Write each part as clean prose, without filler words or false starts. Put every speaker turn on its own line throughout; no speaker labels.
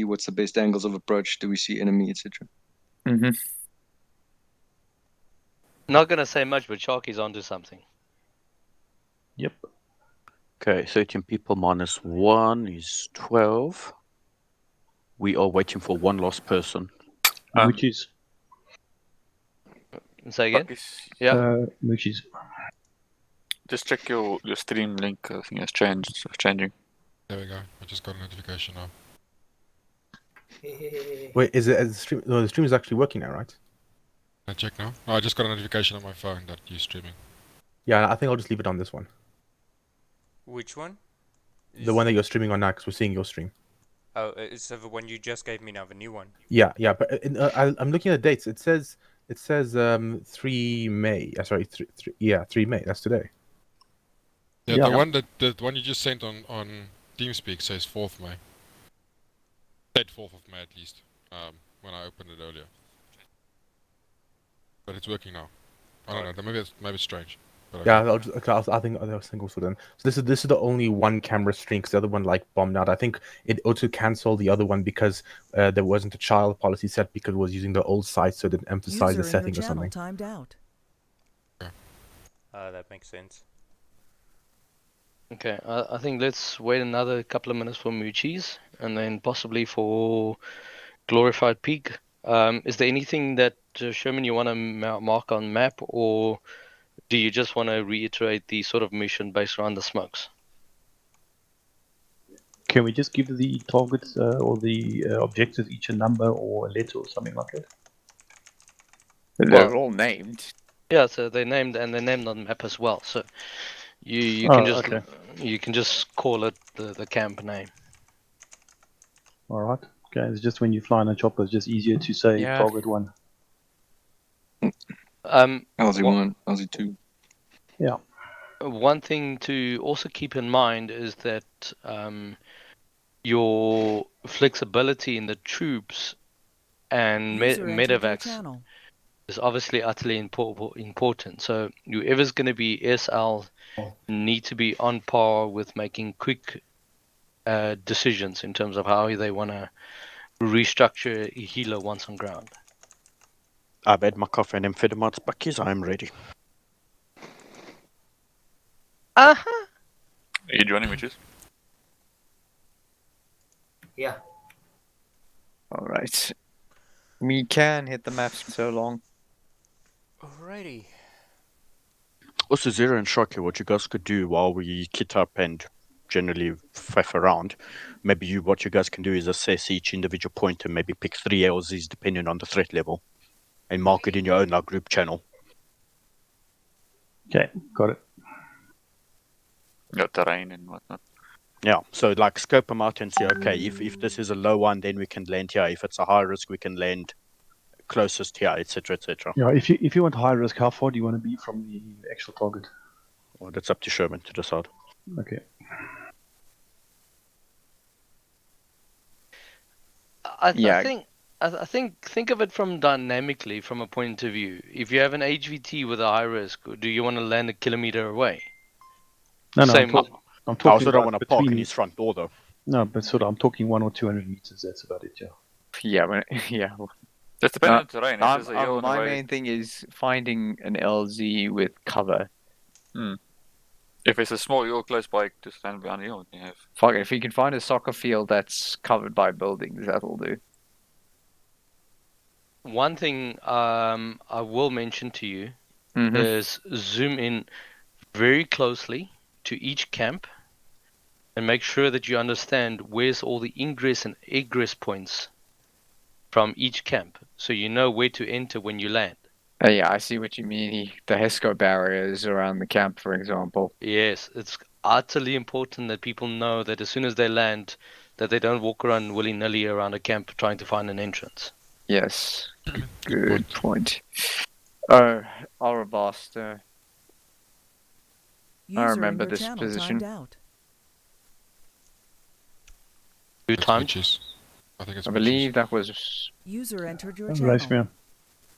see what's the best angles of approach. Do we see enemy, etc.
Not gonna say much, but Sharky's onto something.
Yep.
Okay, 13 people minus 1 is 12. We are waiting for one last person.
Moochies.
Say again? Yeah.
Moochies.
Just check your stream link. I think it's changed. It's changing.
There we go. I just got a notification now.
Wait, is it the stream? No, the stream is actually working now, right?
Can I check now? Oh, I just got a notification on my phone that you're streaming.
Yeah, I think I'll just leave it on this one.
Which one?
The one that you're streaming on now, because we're seeing your stream.
Oh, it's the one you just gave me now, the new one.
Yeah, but I'm looking at the dates. It says 3 May. Sorry, 3 May. That's today.
Yeah, the one you just sent on TeamSpeak says 4th May. Said 4th of May at least. When I opened it earlier. But it's working now. I don't know. Maybe it's strange. But
Yeah, I think also then. So this is the only one camera stream, because the other one bombed out. I think it auto canceled the other one because there wasn't a child policy set, because it was using the old site, so it didn't emphasize the setting or something.
Timed out.
That makes sense.
Okay, I think let's wait another couple of minutes for Moochies, and then possibly for Glorified Peak. Is there anything that, Sherman, you want to mark on map, or do you just want to reiterate the sort of mission based around the smokes?
Can we just give the targets or the objectives each a number or a letter or something like that?
They're all named.
Yeah, so they're named, and they're named on the map as well. So you can just you can just call it the camp name.
All right. Okay. It's just when you fly in a chopper, it's just easier to say target 1.
LZ1, LZ2.
Yeah.
One thing to also keep in mind is that your flexibility in the troops and medevacs is obviously utterly important. So whoever's going to be SL need to be on par with making quick decisions in terms of how they want to restructure a healer once on ground.
I've had my coffee and amphetamines, buckies. I'm ready.
Are you joining, Witches?
Yeah. Alright. We can hit the maps for so long.
Alrighty.
Also, Zero and Sharky, what you guys could do while we kit up and generally faff around, maybe what you guys can do is assess each individual point and maybe pick 3 LZs depending on the threat level, and mark it in your own group channel.
Okay, got it.
Got terrain and whatnot.
Yeah, so scope them out and see, okay, if this is a low one, then we can land here. If it's a high risk, we can land closest here, etc., etc.
Yeah, if you want high risk, how far do you want to be from the actual target?
Well, that's up to Sherman to decide.
Okay.
I think of it from dynamically from a point of view. If you have an HVT with a high risk, do you want to land a kilometer away?
No, I'm talking.
I also don't want to park in his front door, though.
No, but I'm talking 100 or 200 meters. That's about it. Yeah.
Yeah.
Just depending on the terrain. If there's a hill in the
my
way-
main thing is finding an LZ with cover.
If it's a small hill close by, to stand behind the hill, you have.
Fuck it, if you can find a soccer field that's covered by buildings, that'll do.
One thing I will mention to you is zoom in very closely to each camp and make sure that you understand where's all the ingress and egress points from each camp, so you know where to enter when you land.
Yeah, I see what you mean. The HESCO barriers around the camp, for example.
Yes, it's utterly important that people know that as soon as they land, that they don't walk around willy-nilly around a camp trying to find an entrance.
Yes, good point. Oh, Arabasta. I remember this position.
Who timed?
I think it's
I believe that was...
User entered your
channel.
channel.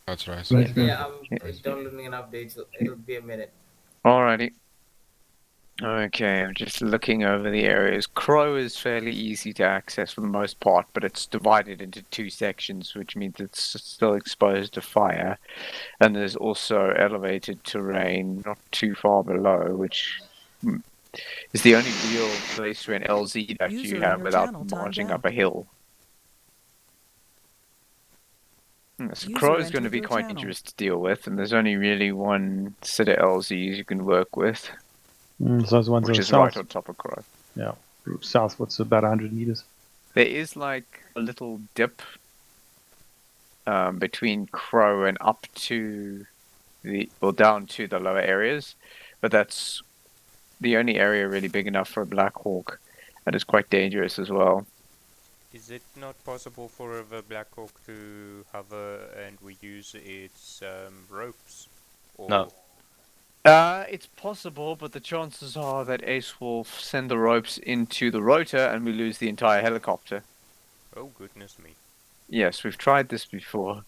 That's right.
Yeah, I'm downloading an update, so it'll be a minute.
Alrighty. Okay, I'm just looking over the areas. Crow is fairly easy to access for the most part, but it's divided into two sections, which means it's still exposed to fire. And there's also elevated terrain not too far below, which is the only real place for an LZ that you have without marching up a hill. So Crow is going to be quite dangerous to deal with, and there's only really one set of LZs you can work with,
So those ones
which
are
is
south.
right on top of Crow.
Yeah, south. What's about 100 meters?
There is like a little dip between Crow and up to down to the lower areas, but that's the only area really big enough for a Black Hawk, and it's quite dangerous as well.
Is it not possible for the Black Hawk to hover and we use its ropes? Or...
No.
It's possible, but the chances are that Ace will send the ropes into the rotor and we lose the entire helicopter.
Oh, goodness me.
Yes, we've tried this before.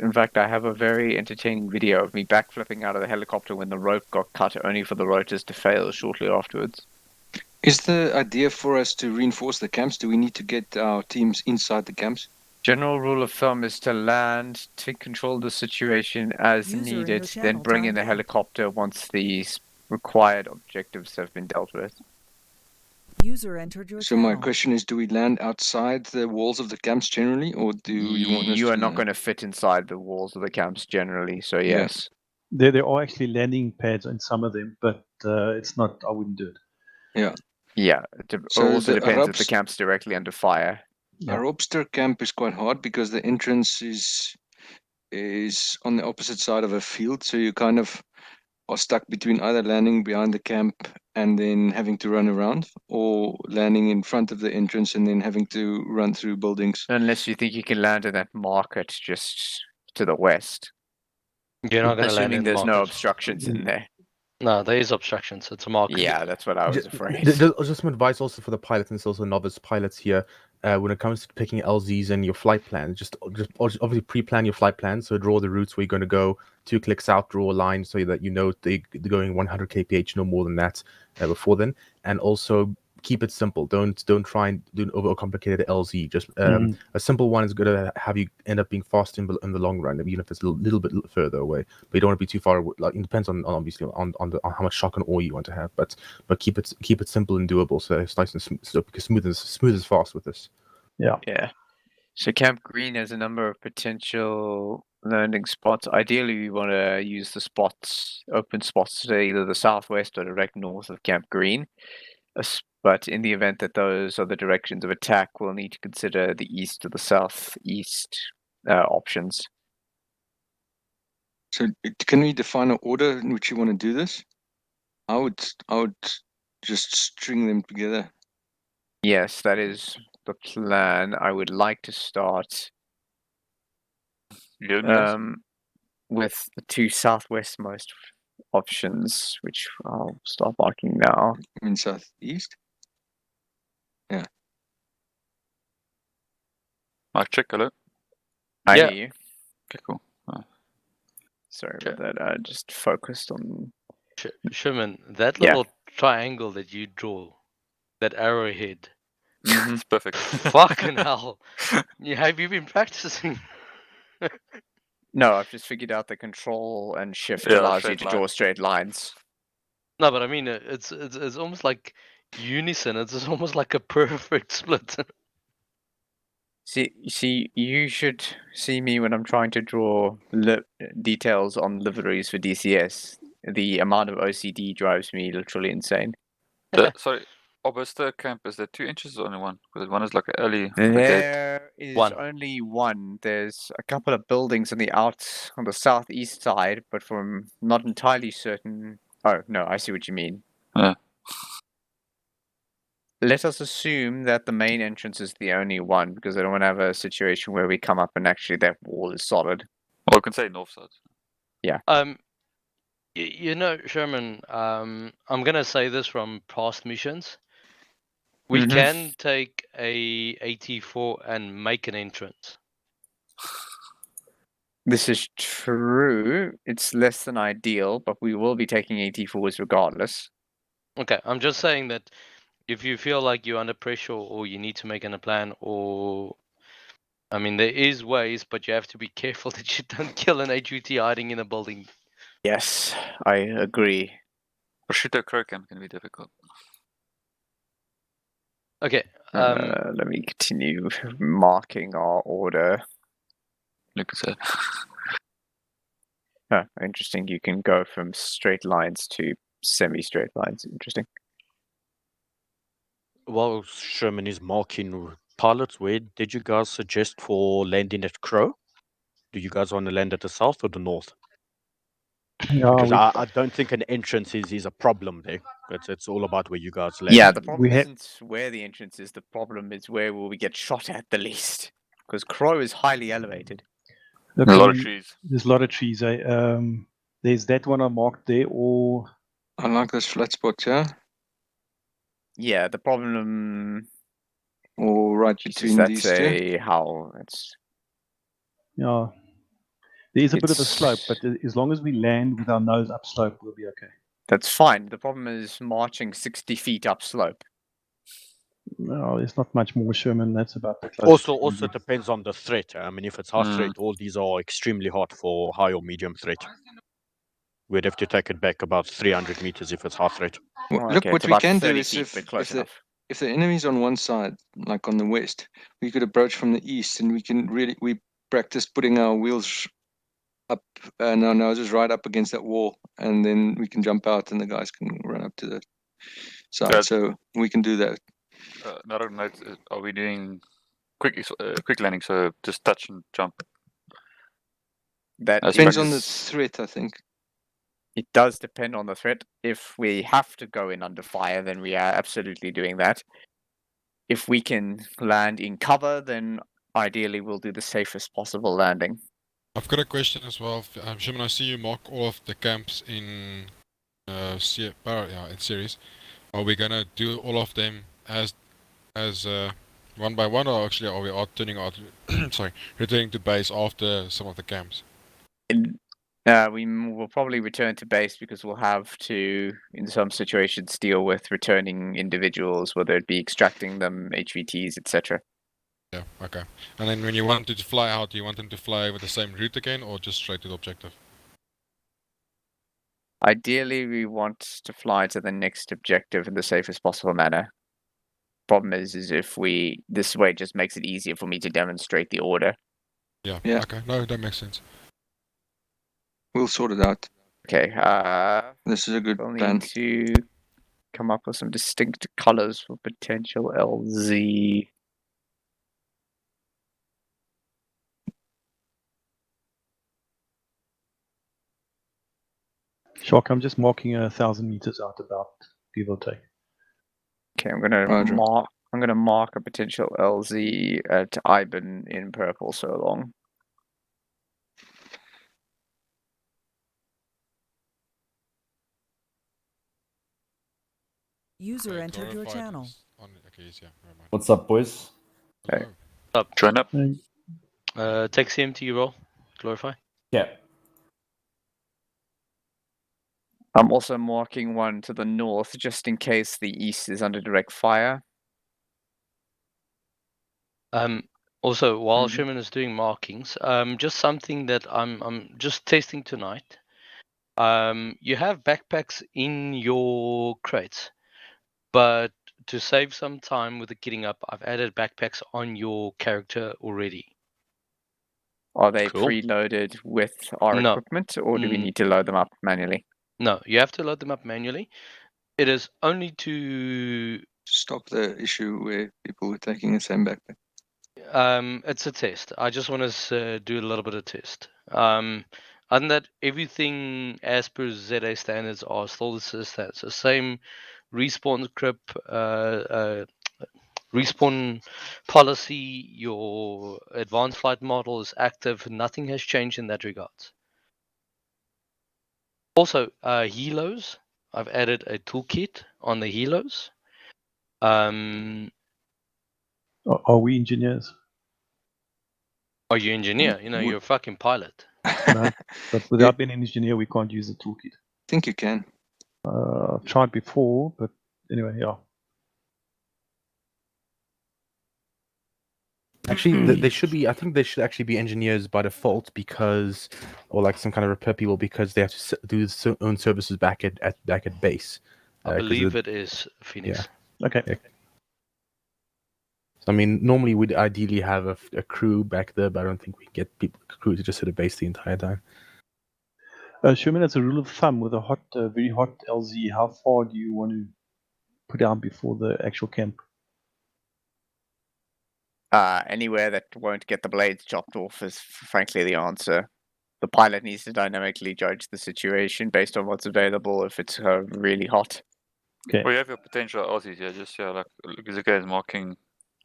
In fact, I have a very entertaining video of me backflipping out of the helicopter when the rope got cut, only for the rotors to fail shortly afterwards.
Is the idea for us to reinforce the camps? Do we need to get our teams inside the camps?
General rule of thumb is to land, take control of the situation as needed, then bring in the helicopter once these required objectives have been dealt with.
User entered your
So
channel.
my question is, do we land outside the walls of the camps generally, or do you want us to...
You are not going to fit inside the walls of the camps generally, so
Yeah.
yes.
There are actually landing pads in some of them, but it's not. I wouldn't do it.
Yeah.
Yeah, it
So
also
the
depends if the camp's directly under fire.
Our Robster camp is quite hard because the entrance is on the opposite side of a field, so you kind of are stuck between either landing behind the camp and then having to run around, or landing in front of the entrance and then having to run through buildings.
Unless you think you can land in that market just to the west.
You're not going to land
Assuming
in
there's no
market.
obstructions in there.
No, there is obstructions. It's a market.
Yeah, that's what I was afraid.
Just some advice also for the pilots, and it's also novice pilots here. When it comes to picking LZs and your flight plan, just obviously pre-plan your flight plan. So draw the routes where you're going to go. 2 clicks out, draw a line so that you know they're going 100 kph, no more than that before then. And also keep it simple. Don't try and do an overcomplicated LZ. Just a simple one is going to have you end up being fast in the long run, even if it's a little bit further away. But you don't want to be too far away. Like, it depends on obviously on how much shock and awe you want to have. But keep it simple and doable. So it's nice and smooth as fast with this.
Yeah. So Camp Green has a number of potential landing spots. Ideally, we want to use the open spots to either the southwest or direct north of Camp Green. But in the event that those are the directions of attack, we'll need to consider the east or the southeast options.
So can we define an order in which you want to do this? I would just string them together.
Yes, that is the plan. I would like to start with the 2 southwestmost options, which I'll start marking now.
You mean southeast? Yeah.
Mark, check, hello?
I
Yeah.
hear you.
Okay, cool.
Sorry about that. I just focused on...
Sherman, that
Yeah.
little triangle that you draw, that arrowhead,
It's perfect.
fucking hell. Have you been practicing?
No, I've just figured out that control and shift
Yeah,
allows you
straight
to draw
lines.
straight lines.
No, but I mean, it's almost like unison. It's almost like a perfect split.
See, you should see me when I'm trying to draw details on liveries for DCS. The amount of OCD drives me literally insane.
Sorry, Oberster camp, is there 2 inches or only one? Because one is like an early brigade.
There is
One.
only one. There's a couple of buildings on the southeast side, but from not entirely certain. Oh no, I see what you mean.
Yeah.
Let us assume that the main entrance is the only one, because I don't want to have a situation where we come up and actually that wall is solid.
Or we can say north side.
You know, Sherman, I'm gonna say this from past missions. We
Mhm.
can take a AT4 and make an entrance.
This is true. It's less than ideal, but we will be taking AT4s regardless.
Okay, I'm just saying that if you feel like you're under pressure or you need to make a plan, or I mean, there is ways, but you have to be careful that you don't kill an HUT hiding in a building.
Yes, I agree.
Shoot a crow camp can be difficult.
Okay.
Let me continue marking our order.
Look at that.
Huh, interesting. You can go from straight lines to semi-straight lines. Interesting.
While Sherman is marking pilots, where did you guys suggest for landing at Crow? Do you guys want to land at the south or the north? Because I don't think an entrance is a problem there. It's all about where you guys land.
Yeah, the problem isn't where the entrance is. The problem is where will we get shot at the least. Because Crow is highly elevated.
A lot of trees.
There's a lot of trees. There's that one I marked there, or
I like this flat spot, yeah?
Yeah, the problem
Or right between these two.
How it's.
yeah, there is a bit of a slope, but as long as we land with our nose upslope, we'll be okay.
That's fine. The problem is marching 60 feet upslope.
No, there's not much more, Sherman. That's about the closest.
Also depends on the threat. I mean, if it's high threat, all these are extremely hot for high or medium threat. We'd have to take it back about 300 meters if it's high threat.
Look, what we can do is if the enemy's on one side, like on the west, we could approach from the east, and we practice putting our wheels up and our noses right up against that wall, and then we can jump out, and the guys can run up to the side. So we can do that.
Another note: are we doing quick landing? So just touch and jump.
That
depends on the threat, I think.
It does depend on the threat. If we have to go in under fire, then we are absolutely doing that. If we can land in cover, then ideally we'll do the safest possible landing.
I've got a question as well. Shimon, I see you mark all of the camps in series. Are we gonna do all of them as one by one, or actually are we returning to base after some of the camps?
We will probably return to base because we'll have to, in some situations, deal with returning individuals, whether it be extracting them, HVTs, etc.
Yeah, okay. And then when you want to fly out, do you want them to fly over the same route again, or just straight to the objective?
Ideally, we want to fly to the next objective in the safest possible manner. Problem is if this way just makes it easier for me to demonstrate the order.
Yeah. Okay. No, that makes sense.
We'll sort it out.
Okay.
This is a good
we'll
plan.
Need to come up with some distinct colors for potential LZ.
Shock, I'm just marking 1,000 meters out, about, give or take.
Okay, I'm gonna mark a potential LZ at Iban in purple so long.
User entered your channel.
What's up, boys?
Hey.
Up.
Join up.
Take CMT roll. Glorify.
Yeah.
I'm also marking one to the north, just in case the east is under direct fire.
Also, while Sherman is doing markings, just something that I'm just testing tonight. You have backpacks in your crates, but to save some time with the kitting up, I've added backpacks on your character already.
Are they preloaded with our equipment, or do we need to load them up manually?
No, you have to load them up manually. It is only to
stop the issue where people were taking the same backpack.
It's a test. I just want to do a little bit of test. Other than that, everything as per ZA standards are still the stats. The same respawn script, respawn policy, your advanced flight model is active. Nothing has changed in that regard. Also, helos. I've added a toolkit on the helos.
Are we engineers?
Are you engineer? You know, you're a fucking pilot.
No, but without being an engineer, we can't use the toolkit.
I think you can.
I've tried before, but anyway, yeah.
Actually, they should be. I think they should actually be engineers by default because, or like some kind of repair people because they have to do their own services back at base.
I believe it is Phoenix.
Yeah. Okay.
So, I mean, normally we'd ideally have a crew back there, but I don't think we can get crew to just sit at base the entire time.
Sherman, as a rule of thumb, with a very hot LZ, how far do you want to put down before the actual camp?
Anywhere that won't get the blades chopped off is frankly the answer. The pilot needs to dynamically judge the situation based on what's available if it's really hot.
Okay.
We have your potential Aussies, yeah, just like the guys marking.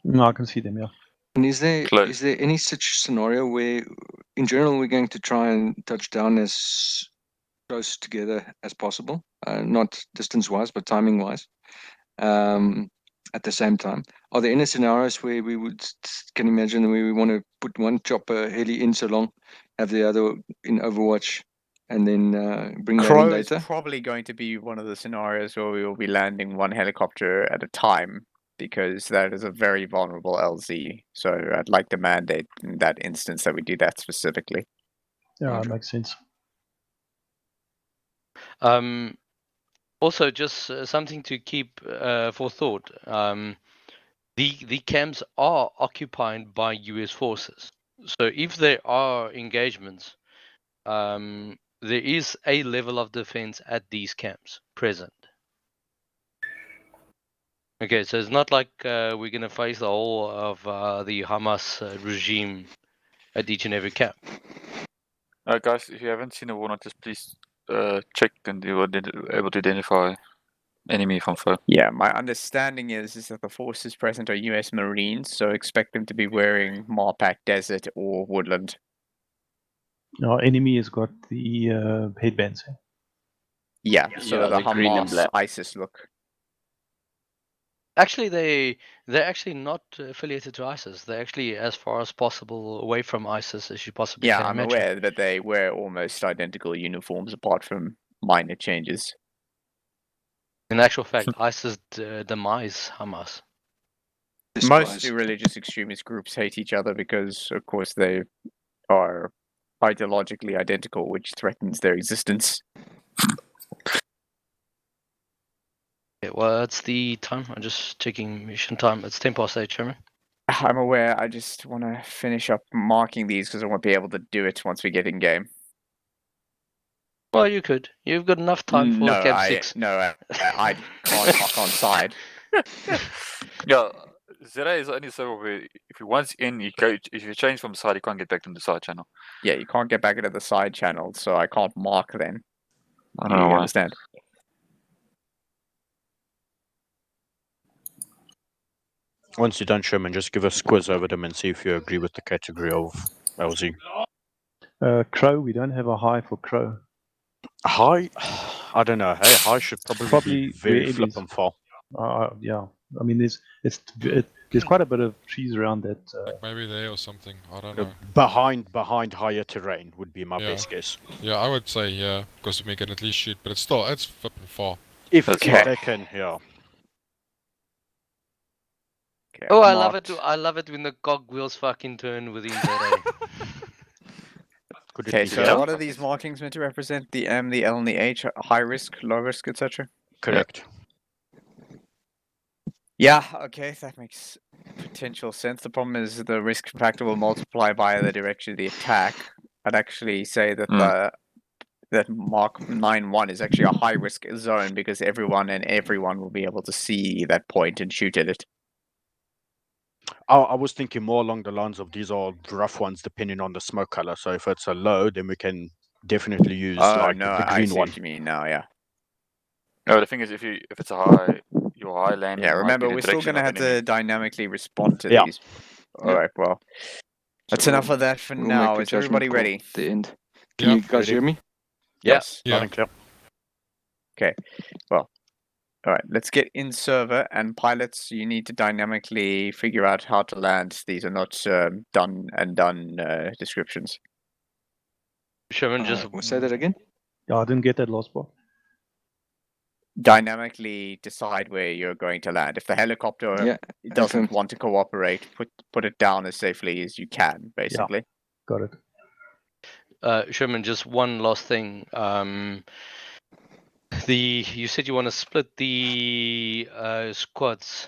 No, I can see them, yeah.
And is there any such scenario where, in general, we're going to try and touch down as close together as possible, not distance-wise, but timing-wise, at the same time? Are there any scenarios where we can imagine where we want to put one chopper heli in so long, have the other in Overwatch, and then bring that in
Crow
later?
is probably going to be one of the scenarios where we will be landing one helicopter at a time, because that is a very vulnerable LZ. So I'd like to mandate in that instance that we do that specifically.
Yeah, that makes sense.
Also, just something to keep for thought. The camps are occupied by US forces. So if there are engagements, there is a level of defense at these camps present. Okay, so it's not like we're going to face the whole of the Hamas regime at each and every camp.
Guys, if you haven't seen a war notice, please check and you will be able to identify enemy from foe.
Yeah, my understanding is that the forces present are US Marines, so expect them to be wearing Marpack Desert or Woodland.
Our enemy has got the headbands.
Yeah, so
Yeah,
the
the green and
Hamas
black.
ISIS look.
Actually, they're actually not affiliated to ISIS. They're actually as far as possible away from ISIS as you possibly
Yeah,
can
I'm
imagine.
aware that they wear almost identical uniforms apart from minor changes.
In actual fact, ISIS demise Hamas.
Most religious extremist groups hate each other because, of course, they are ideologically identical, which threatens their existence.
Okay, well, it's the time. I'm just checking mission time. It's 8:10, Chairman.
I'm aware. I just want to finish up marking these because I won't be able to do it once we get in game.
Well, you could. You've got enough time for
No,
Camp 6.
I can't park on side.
Yeah, Zera is only server where if you once in, if you change from side, you can't get back to the side channel.
Yeah, you can't get back into the side channel, so I can't mark then.
I don't know
You
why.
understand?
Once you're done, Sherman, just give us a quiz over them and see if you agree with the category of LZ.
Crow, we don't have a high for Crow.
High? I don't know. Hey, high should probably be very
where
flip and fall.
Yeah, I mean, there's quite a bit of trees around that.
Like maybe there or something. I don't know.
Behind higher terrain would be my best guess.
Yeah, I would say yeah, because we can at least shoot, but it's flipping far.
If they can, yeah.
Okay,
Oh, I love it. I love it when the cogwheels fucking turn within that.
Okay, so what are these markings meant to represent? The M, the L, and the H? High risk, low risk, etc.?
Correct.
Yeah, okay, that makes potential sense. The problem is the risk factor will multiply by the direction of the attack. I'd actually say that that Mark 9-1 is actually a high risk zone because everyone will be able to see that point and shoot at it.
I was thinking more along the lines of these are rough ones depending on the smoke color. So if it's a low, then we can definitely use
no,
the
I
green
see
one.
what you mean now, yeah.
No, the thing is, if it's a high, your high landing.
Yeah, remember, we're still going to have to dynamically respond to these. Alright, well, that's enough of that for now. Is everybody ready?
The end. Can you guys hear me?
Yes.
Yeah.
Okay, well, alright, let's get in server, and pilots, you need to dynamically figure out how to land. These are not done descriptions.
Sherman, just
say that again?
Yeah, I didn't get that last part.
dynamically decide where you're going to land. If the helicopter doesn't want to cooperate, put it down as safely as you can, basically.
Got it.
Sherman, just one last thing. You said you want to split the squads.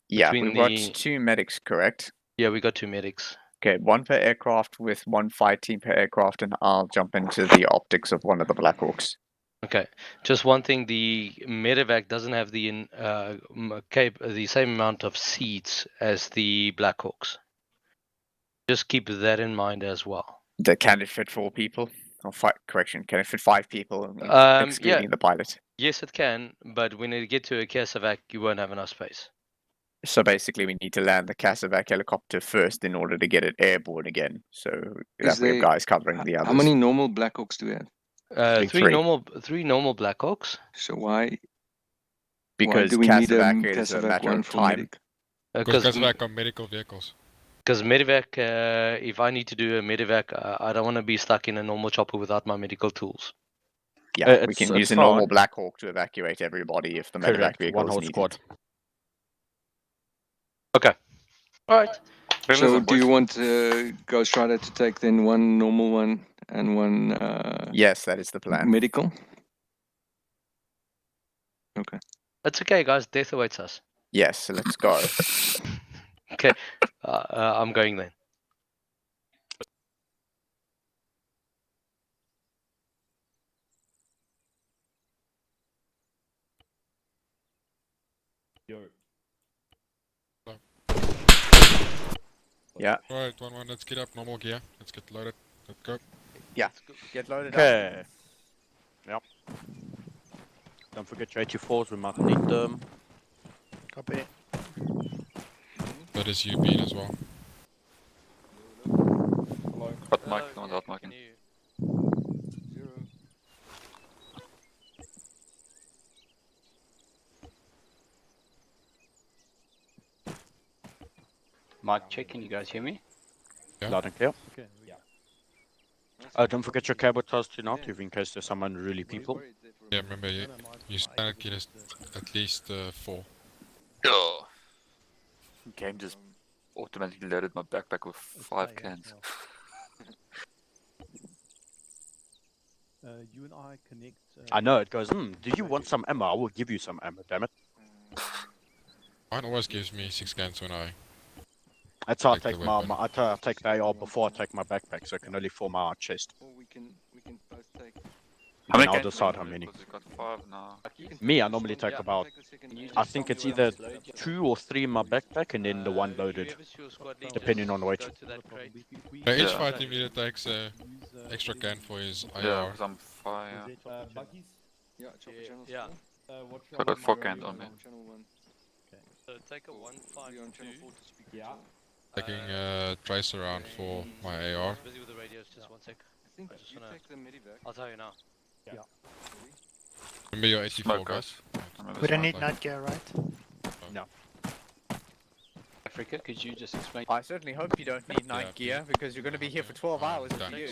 Yeah, we've got 2 medics, correct?
Yeah, we got 2 medics.
Okay, 1 per aircraft with 1 fight team per aircraft, and I'll jump into the optics of one of the Blackhawks.
Okay, just one thing: the medevac doesn't have the same amount of seats as the Blackhawks. Just keep that in mind as well.
Can it fit 4 people? Or correction, can it fit 5 people, excluding the pilot?
Yes, it can, but when you get to a Casevac, you won't have enough space.
So basically, we need to land the Casevac helicopter first in order to get it airborne again. So that we have guys covering the others.
How many normal Blackhawks do we have?
3 normal Blackhawks.
So why?
Because
do we need a
Casevac is a
Casevac
matter
one
of
for
time.
medic?
Because Casevac are medical vehicles.
Because medevac, if I need to do a medevac, I don't want to be stuck in a normal chopper without my medical tools.
Yeah, we can use a normal Blackhawk to evacuate everybody if the medevac vehicle is needed.
Squad.
Okay. All right.
So do you want Ghost Rider to take then 1 normal one and 1
yes, that is the plan.
Medical? Okay.
That's okay, guys. Death awaits us.
Yes, so let's go.
Okay. I'm going then.
Yeah.
Alright, 1-1, let's get up, normal gear. Let's get loaded. Let's go.
Yeah, get loaded
Okay. Yep. Don't forget your 84s, we might need them.
Copy.
That is you being as well.
Hot mic, no one's hot micing.
Mic check, can you guys hear me?
Yeah.
Loud and clear. Okay. Don't forget your cable ties to not, in case there's some unruly people.
Yeah, remember, you standard gear is at least 4.
Oh. Game just automatically loaded my backpack with 5 cans.
You and I connect.
I know, it goes, do you want some ammo? I will give you some ammo, damn it.
Mine always gives me 6 cans when I...
That's how I take I take the AR before I take my backpack, so I can only fill my chest.
Or we can both take.
How many
I'll
cans
decide
do
how
you
many.
Because you got 5 now.
Me, I normally take about, I think it's either 2 or 3 in my backpack and then the 1 loaded, depending on weight.
Each fighting leader takes an extra can for his IR.
Yeah, some fire.
Yeah,
Yeah.
I got 4 cans on me.
So take a 152.
Yeah.
Taking trace around for my AR.
Busy with the radios, just 1 sec.
I think you take the medivac.
I'll tell you now.
Yeah.
Remember your 84
Smoke,
guys.
We don't need night gear, right?
No.
Africa, could you just explain?
I certainly hope you don't need night gear because you're going to be here for 12 hours if you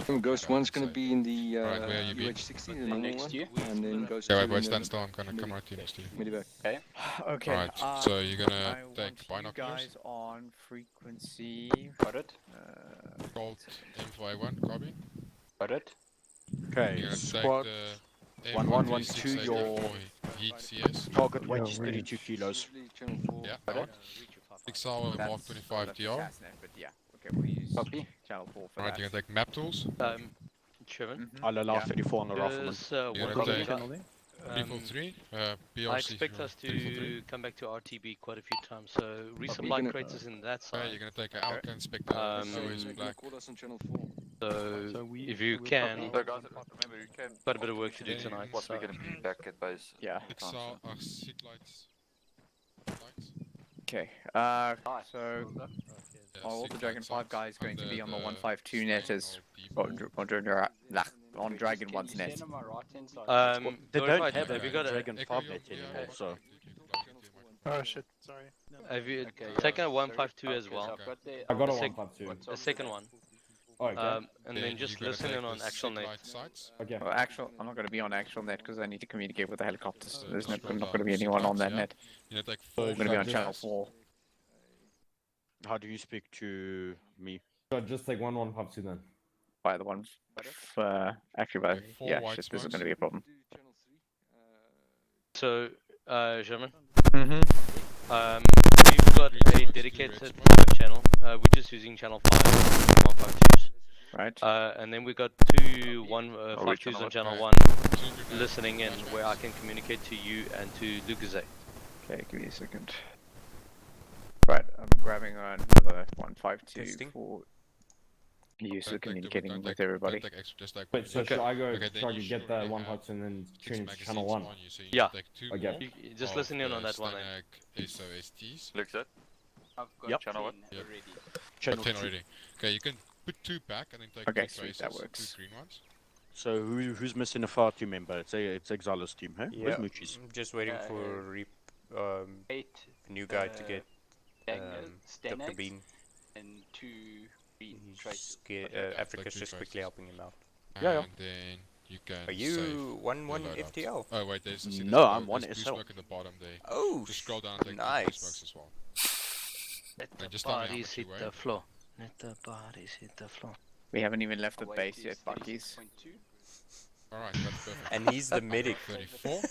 do.
Ghost 1's going to be in the
Right, where you been?
UH-60, the normal
next
one,
to you?
and then Ghost
Yeah,
2
wait,
in
stand
the
still, I'm gonna come right to you next to you.
medivac.
Okay.
Okay.
Alright, so you're gonna
I
take
want you
binoculars.
guys on frequency.
Got it.
Gold M4A1, copy.
Got it.
Okay,
You're gonna
squad
take the
1112, your
heat CS.
target weight is 32 kilos.
Yeah, that one. 6 hour Mark 25 TR.
But yeah, okay, we'll use
Copy.
channel 4 for
Alright,
that.
you're gonna take map tools.
Sherman.
I'll allow
Yeah.
34 on the rifleman.
There's
You're
one
gonna
thing.
take Rifle 3, PRC.
I expect us to come back to RTB quite a few times, so resupply crates is in that side.
You're gonna take an Alka Inspector, always black.
Call us on channel 4.
So if you can,
So guys, remember you can...
quite a bit of work to do tonight.
Once
So.
we're going to be back at base.
Yeah.
XR, seat lights. Lights.
Okay, so
Yeah,
all
six
the Dragon
lights
5
out,
guys going
and
to be on the
the
152 net
station
as
or
on Dragon 1's net.
Stand on my right hand side.
They don't
Glorified,
have
have
a
you got a
Dragon
Echo
5
your-
net
yeah,
anymore,
yeah,
so...
you can plug into your microphone.
Oh shit, sorry.
have you
Okay,
taken a 152 as well?
I've got the,
I got a
sec-
152.
A second one. And then just listen in on actual net.
Okay.
Well, I'm not going to be on actual net because I need to communicate with the helicopters. There's not
scroll
going to
down,
be anyone on
lights,
that
yeah.
net.
You need like
I'm
4
going to be on
flags.
channel 4.
How do you speak to me?
So just like 115 then.
By the one, actually, by
Like 4
yeah,
white
shit, this is
smokes.
going to be a problem.
So, German,
Mm-hmm.
we've got a dedicated channel. We're just using channel 5 152s.
Right.
And then we got two 152s on channel 1 listening in where I can communicate to you and to Lucas.
Okay, give me a second. Right, I'm grabbing another 152 for use of communicating with everybody.
Wait, so should I go
then
try
you
to
should
get the
already
one
have
huts and then
6
tune into channel
magazines
1?
on you, so you
Yeah.
need like 2
Okay.
more
Just
of
listen in
the
on that one.
Stanag SOSTs.
Looks it.
I've got
Yep.
10
Channel what?
Yep.
already.
Channel
10
2.
already. Okay, you can put 2 back and then take
Okay,
2
sweet,
traces,
that
2
works.
green ones.
So who's missing a fire team member? It's Exala's team, huh? Where's Moochie's?
I'm just waiting for
8
new guy to get Dr.
Stanags
Bean.
and 2 green
He's
traces.
Africa's
two
just quickly
traces.
helping him out.
Yeah.
And then you can
Are
save
you 1-1
your loadout.
FTL?
Oh wait, there's
No, I'm
there's
1
blue
SL.
smoke in the bottom there.
Oh,
Just scroll down and take 2 blue
nice.
smokes as well.
Let the
just tell me how
bodies
much you
hit
weigh.
the floor. Let the bodies hit the floor.
We haven't even left the
Weight
base
is
yet, Buckies.
36.2.
Alright, that's perfect.
And he's the medic.
34.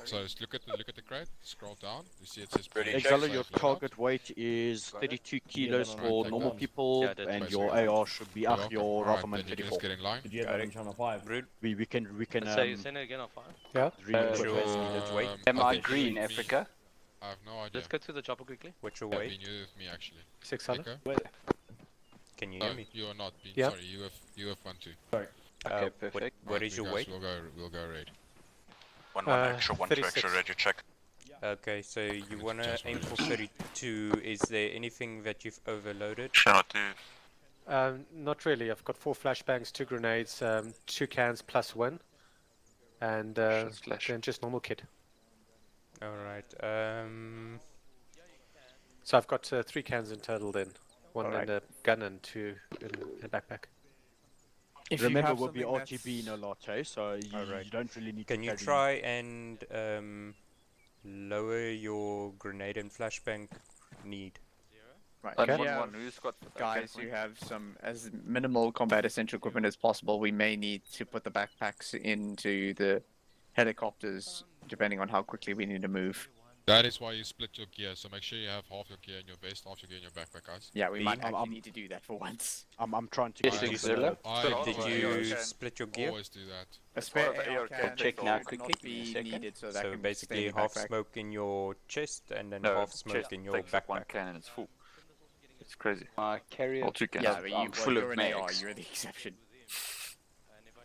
So just look at the crate, scroll down, you see it says
Exala, your
save loadout.
target weight is 32 kilos for
Take
normal
that.
people,
Yeah, that's
and
right.
your AR should be
Welcome.
your
Alright,
Rafaman
then you can
34.
just get in line.
Did you have that on channel 5?
Rude.
We can
Say send it again on 5.
Yeah.
request
Sure.
leaders.
Wait.
Am I
think
green,
me-
Africa?
I have no idea.
Let's go to the chopper quickly.
What's your
That'd
weight?
be new with me actually.
600.
Echo?
Wait.
Can you
No,
hear me?
you are not.
Yeah.
Sorry, you have 1 2.
Okay, perfect.
What is your weight?
We'll go raid.
One extra, 36.
check.
Okay, so you wanna aim for 32. Is there anything that you've overloaded?
Channel 2.
Not really. I've got 4 flashbangs, 2 grenades, 2 cans plus 1, and then just normal kit.
Alright,
So I've got 3 cans in total then. 1
Alright.
in a gun and 2 in a backpack.
If you
Remember,
have
we'll be
something
RTB in a lot, eh? So you
Alright.
don't really need
can
to
you
carry...
try and lower your grenade and flashbang need?
Right.
Okay.
If you have
Who's got
guys who have some as minimal combat essential equipment as possible, we may need to put the backpacks into the helicopters, depending on how quickly we need to move.
That is why you split your gear, so make sure you have half your gear in your vest, half your gear in your backpack, guys.
Yeah, we might
I'm-
actually need to do that for once.
I'm trying to
Yes,
get
thanks,
you
Zilla.
Did you split your gear?
Always do that.
A spare
Part of the
AR
AR
can
check now
would
quickly,
not
give me a
be
second.
needed, so that
So
can
basically
stay in
half
your backpack.
smoke in your chest and then
No,
half smoke
chest
in your
takes up 1
backpack.
can and it's full. It's crazy.
My carrier.
All 2 cans.
Yeah, but
I'm
well,
full
you're
of
an AR,
mags.
you're the exception.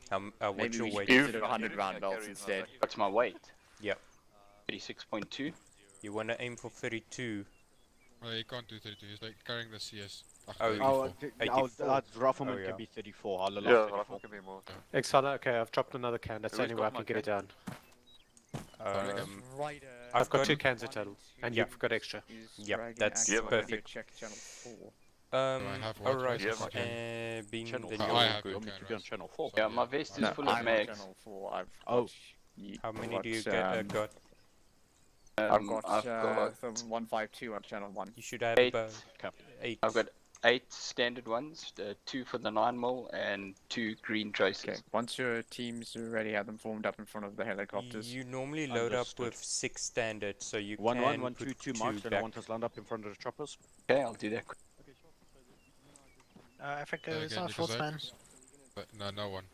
What's
Maybe
your
we should
weight?
consider 100 round belts instead.
What's my weight?
Yep.
36.2.
You wanna aim for 32.
Oh, you can't do 32, he's like carrying the CS.
Oh,
84.
84.
Rafaman
Oh, yeah.
can be 34. I'll allow
Yeah,
34.
Rafa can be more.
Exana, okay, I've dropped another can. That's the
Who's
only way I
got my
can get it down.
Can?
I've got 2 cans in total, and
Yep.
you've got extra.
Yep, that's
Yeah,
perfect.
Check channel 4.
I have what?
Alright,
Yes,
being
Channel
then
4.
you're
I have
good.
your
You
can,
want me to be on
right?
channel 4?
Yeah, my vest is
No,
full of
I'm on
mags.
channel 4. I've
Oh.
got
How many
got,
do you
um,
got?
I've got
I've got
the 152 on channel 1.
You should have
8.
about 8.
I've got 8 standard ones, 2 for the 9mm and 2 green traces.
Okay, once your teams are ready, have them formed up in front of the helicopters.
You normally load up
Understood.
with 6 standard, so you
1
can
1 1
put
2 2
2
marks, and I
back.
want us lined up in front of the choppers.
Okay, I'll do that.
Africa
Again,
is our
Nicolas,
fourth man.
No, no one.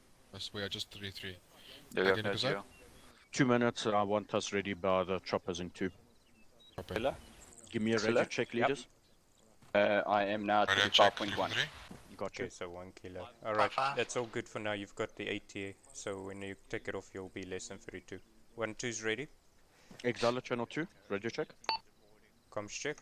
We are just 3-3.
Yeah,
Okay,
we have
Nicolas?
no
2 minutes, I want us ready by the choppers in 2.
Copy.
Villa?
Give me a
Zilla?
radio check, leaders.
I am now
Radio check,
35.1.
infantry.
Gotcha.
Okay, so 1 kilo. Alright, that's all good for now. You've got the 80, so when you take it off, you'll be less than 32. 1-2's ready.
Exala channel 2, radio check.
Comms check.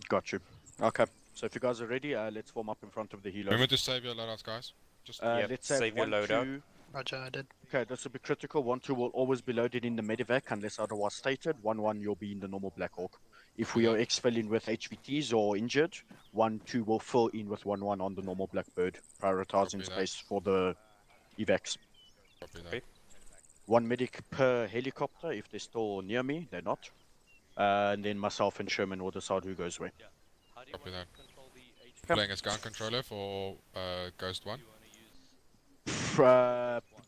Got you. Okay, so if you guys are ready, let's form up in front of the helo.
Remember to save your loadouts, guys. Just
Yep,
let's have
save your
1
loadout.
2.
Roger, I did.
Okay, this will be critical. 1 2 will always be loaded in the medevac unless otherwise stated. 1 1 you'll be in the normal Black Hawk. If we are expelling with HVTs or injured, 1-2 will fill in with 1-1 on the normal Blackbird, prioritizing space for the evacs.
Copy that.
One medic per helicopter. If they're still near me, they're not. And then myself and Sherman will decide who goes where.
Copy that. Playing as ground controller for Ghost 1?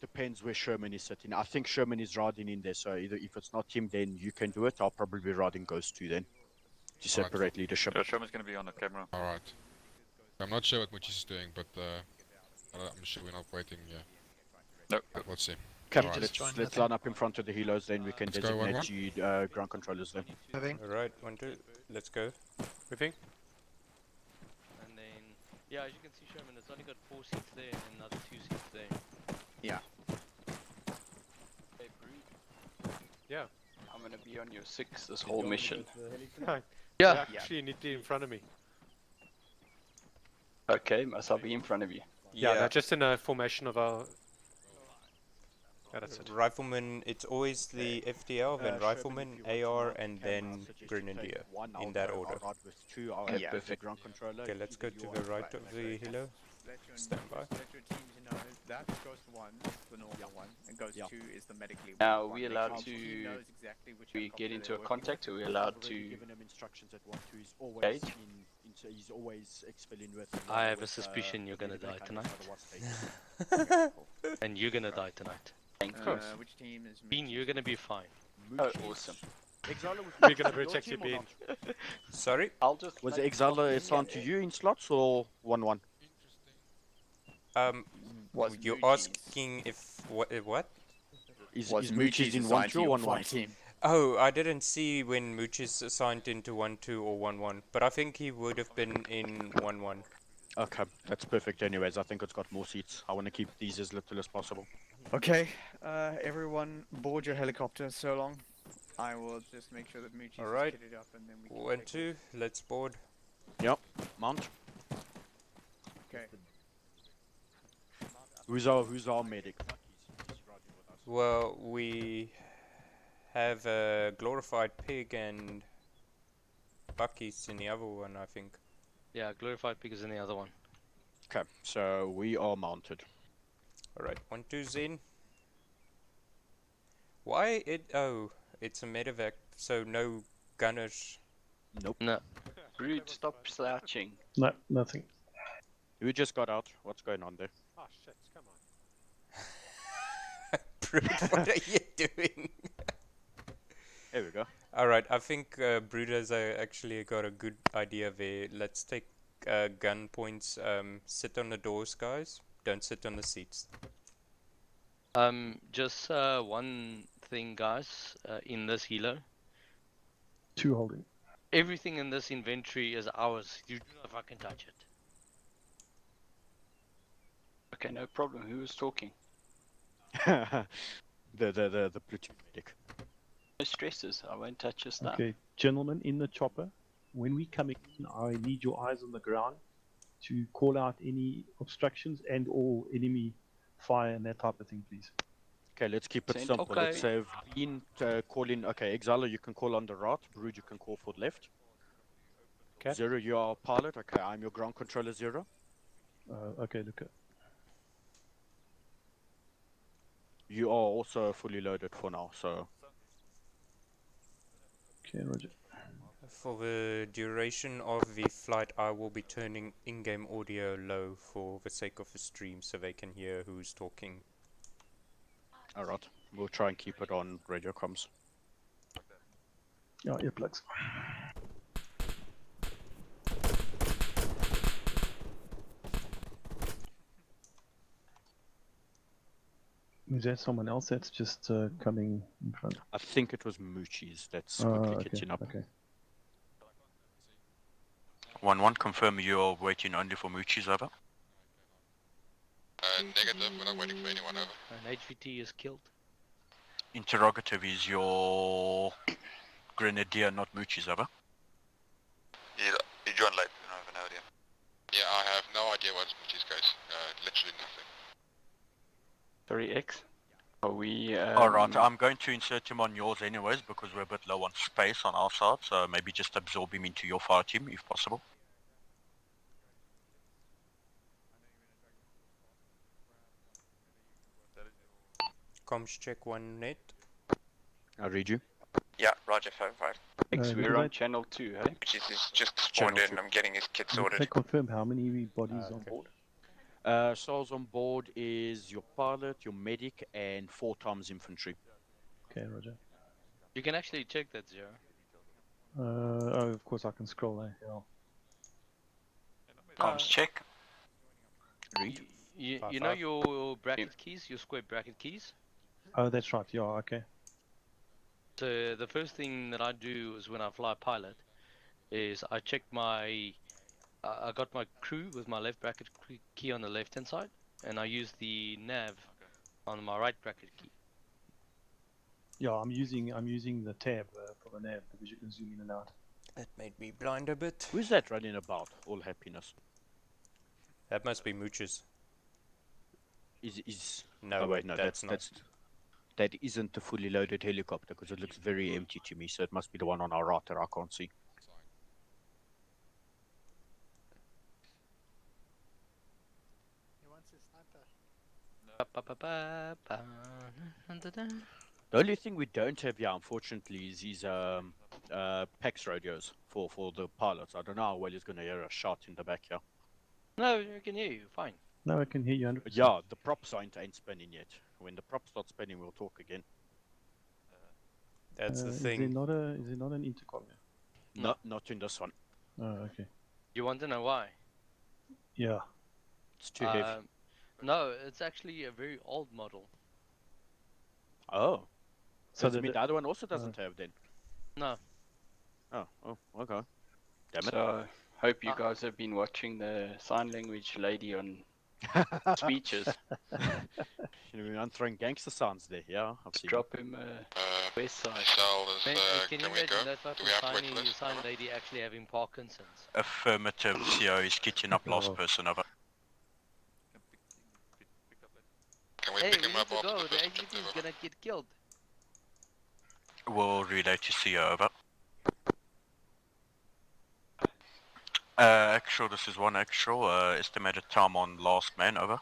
Depends where Sherman is sitting. I think Sherman is riding in there, so either if it's not him, then you can do it. I'll probably be riding Ghost 2 then, to separate leadership.
Sherman's going to be on the camera.
Alright. I'm not sure what Muchis is doing, but I'm sure we're not waiting, yeah.
No.
We'll see.
Okay,
Alright.
let's line up in front of the helos, then we can
Let's go,
designate
1-1.
you ground controllers then.
Alright, 1-2, let's go.
Briefing.
And then, yeah, as you can see, Sherman, it's only got 4 seats there and another 2 seats there.
Yeah.
Hey, Brood,
Yeah.
I'm gonna be on your 6 this whole mission.
Yeah.
Yeah.
Actually, neatly in front of me.
Okay, must I be in front of you?
Yeah, they're just in a formation of our. Yeah, that's it.
Rifleman, it's always the FDL, then Rifleman, AR, and then Grenadier, in that order.
Okay, perfect.
Ground controller.
Okay, let's go to the right of the helo. Stand by.
Let your teams know that Ghost 1 is the normal one, and Ghost 2 is the medically
Now, are
one.
we allowed
Make sure the team
to,
knows exactly which
we
helicopter
get into
they're
a
working
contact,
with.
are we allowed
Already
to
given him instructions at 1-2. He's always
engage?
he's always expelling with.
I have a suspicion you're gonna die tonight. And you're gonna die tonight.
Thank you.
Which team is
Bean, you're gonna be fine.
Oh, awesome.
We're gonna protect you, Bean.
Sorry?
I'll just
Was
make
Exala
something
assigned to you in slots or 1-1?
Was
You're
Moochie's.
asking if what?
Is
Was
Moochie's in
assigned
1-2
to
or
your
1-1?
fight team?
Oh, I didn't see when Mooch is assigned into 1-2 or 1-1, but I think he would have been in 1-1.
Okay, that's perfect anyways. I think it's got more seats. I want to keep these as little as possible.
Okay, everyone board your helicopter so long. I will just make sure that Moochie's
Alright.
is kitted up and then we can take
1-2, let's board.
Yep, mount.
Okay.
Who's our medic?
Well, we have a glorified pig and Bucky's in the other one, I think.
Yeah, glorified pig is in the other one.
Okay, so we are mounted.
Alright, 1-2 Zen. Why it? Oh, it's a medevac, so no gunners.
Nope.
No.
Brood, stop slouching.
No, nothing.
Who just got out? What's going on there?
Oh shit, come on.
Brood, what are you doing?
There we go.
Alright, I think Brood has actually got a good idea there. Let's take gun points. Sit on the doors, guys. Don't sit on the seats.
Just one thing, guys, in this helo.
2 holding.
Everything in this inventory is ours. You do not fucking touch it.
Okay, no problem. Who was talking?
the platoon medic.
No stresses. I won't touch your stuff.
Okay, gentlemen in the chopper, when we come in, I need your eyes on the ground to call out any obstructions and or enemy fire and that type of thing, please.
Okay, let's keep it
Send-
simple.
okay.
Let's have Bean call in. Okay, Exala, you can call on the right. Brood, you can call for left.
Okay.
Zero, you are pilot. Okay, I'm your ground controller, Zero.
Okay, look.
You are also fully loaded for now, so.
Okay, Roger.
For the duration of the flight, I will be turning in-game audio low for the sake of the stream so they can hear who's talking.
Alright, we'll try and keep it on radio comms.
Yeah, earplugs. Is there someone else that's just coming in front?
I think it was Moochie's that's quickly
okay,
catching up.
okay.
1-1, confirm you're waiting only for Moochie's, over.
Negative, we're not waiting for anyone, over.
An HVT is killed.
Interrogative, is your Grenadier not Moochie's, over?
You joined late, we don't have an idea. Yeah, I have no idea what's Muchi's case. Literally nothing.
Sorry, X. Are we?
Alright, I'm going to insert him on yours anyways because we're a bit low on space on our side, so maybe just absorb him into your fire team if possible.
Comms check 1 net.
I read you.
Yeah, Roger 5-5.
X, we're on channel 2, hey?
Which is just spawned in. I'm getting his kit sorted.
Can I confirm how many bodies on board?
Souls on board is your pilot, your medic, and 4 times infantry.
Okay, Roger.
You can actually check that, Zero.
Oh, of course I can scroll there. Yeah.
Comms check.
Read.
You know your bracket keys, your square bracket keys?
Oh, that's right. Yeah, okay.
So the first thing that I do is when I fly pilot, is I check my, I got my crew with my left bracket key on the left hand side, and I use the nav on my right bracket key.
Yeah, I'm using the tab for the nav because you can zoom in and out.
That made me blind a bit.
Who's that running about? All happiness.
That must be Mooches.
No,
No,
wait, no,
that's not.
That isn't the fully loaded helicopter because it looks very empty to me, so it must be the one on our right that I can't see. The only thing we don't have here, unfortunately, is these PAX radios for the pilots. I don't know how well he's going to hear a shot in the back here.
No, I can hear you, fine.
No, I can hear you 100%.
Yeah, the props ain't spinning yet. When the props start spinning, we'll talk again.
That's the thing.
Is there not an intercom here?
No, not in this one.
Oh, okay.
You want to know why?
Yeah.
It's too heavy.
No, it's actually a very old model.
Oh.
So
the other one also doesn't have then?
No.
Oh, okay. Damn it.
So, hope you guys have been watching the sign language lady on speeches.
We're not throwing gangster signs there, yeah. I've seen
Drop him west side.
Can you imagine that type of sign lady actually having Parkinson's?
Affirmative, CO is kitchen up last person over.
Can we
Hey,
pick
we
him
need
up
to
after
go.
the
The
first
AGT is
objective?
gonna get killed.
We'll relay to CO over. Actual, this is 1 actual. Estimated time on last man, over.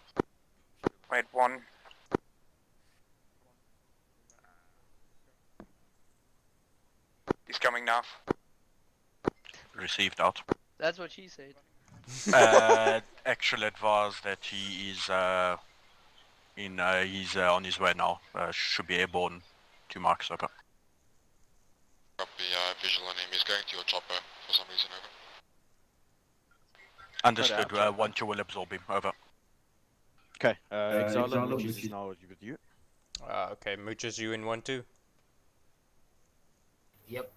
Wait, 1. He's coming now.
Received out.
That's what she said.
Actual advised that he is he's on his way now. Should be airborne. 2 marks, over.
Copy, visual on him. He's going to your chopper for some reason, over.
Understood. 1-2 will absorb him, over. Okay, Exala, which is now with you.
Okay, Mooches, you in 1-2?
Yep.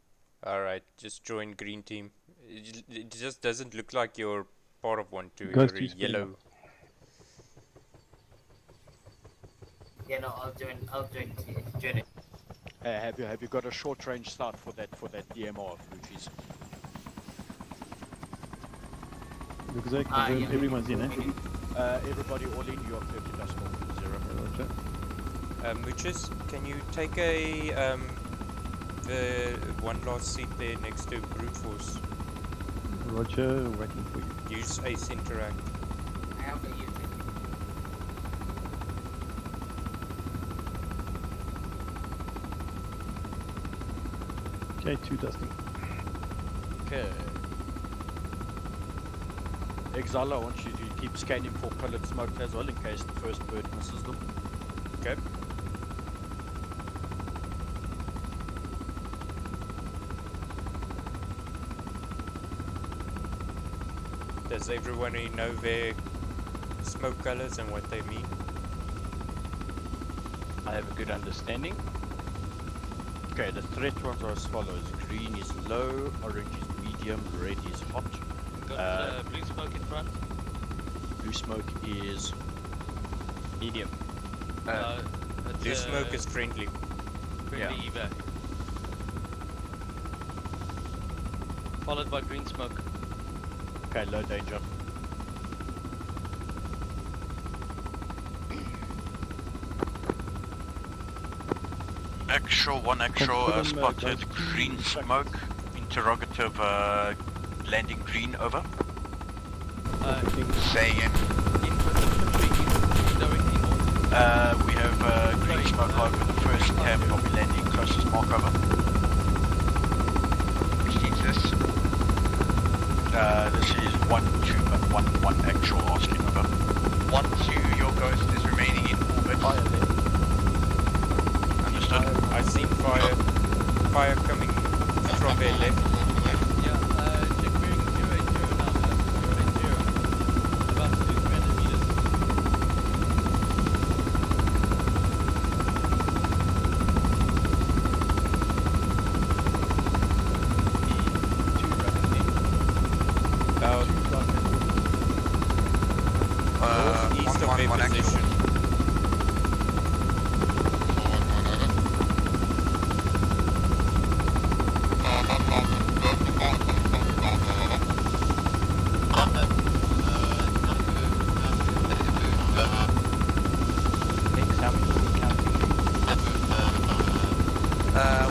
Alright, just join green team. It just doesn't look like you're part of 1-2.
Ghost
You're
is
yellow.
Yeah, no, I'll join it.
Have you got a short range start for that DMR, Lucas?
Looks like everyone's in, eh?
Everybody all in, you have 30
Roger.
Mooches, can you take a the one last seat there next to brute force?
Roger, waiting for you.
Use Ace Interact.
I have a unit.
Okay, 2 dusting.
Okay. Exala, I want you to keep scanning for pellet smoke as well in case the first bird misses them.
Okay. Does everybody know their smoke colors and what they mean?
I have a good understanding.
Okay, the threat ones are as follows. Green is low, orange is medium, red is hot.
Got blue smoke in front.
Blue smoke is
medium.
It's,
blue smoke is friendly.
Friendly evac. Followed by green smoke.
Okay, low danger. One actual,
Confirm,
spotted
Ghost
green smoke. Interrogative, landing green, over.
Say again.
We have green smoke over the first camp. I'll be landing closest mark, over.
Which team's this?
This is 1-2-1-1 actual asking, over.
1-2, your ghost is remaining in orbit.
Understood.
I've seen fire coming from their left.
Check bearing 080 now, 080. About 200 meters.
About northeast of their position.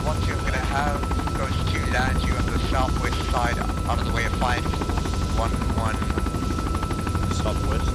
One, two, I'm gonna have Ghost 2 land you on the southwest side, out of the way of 511.
Southwest.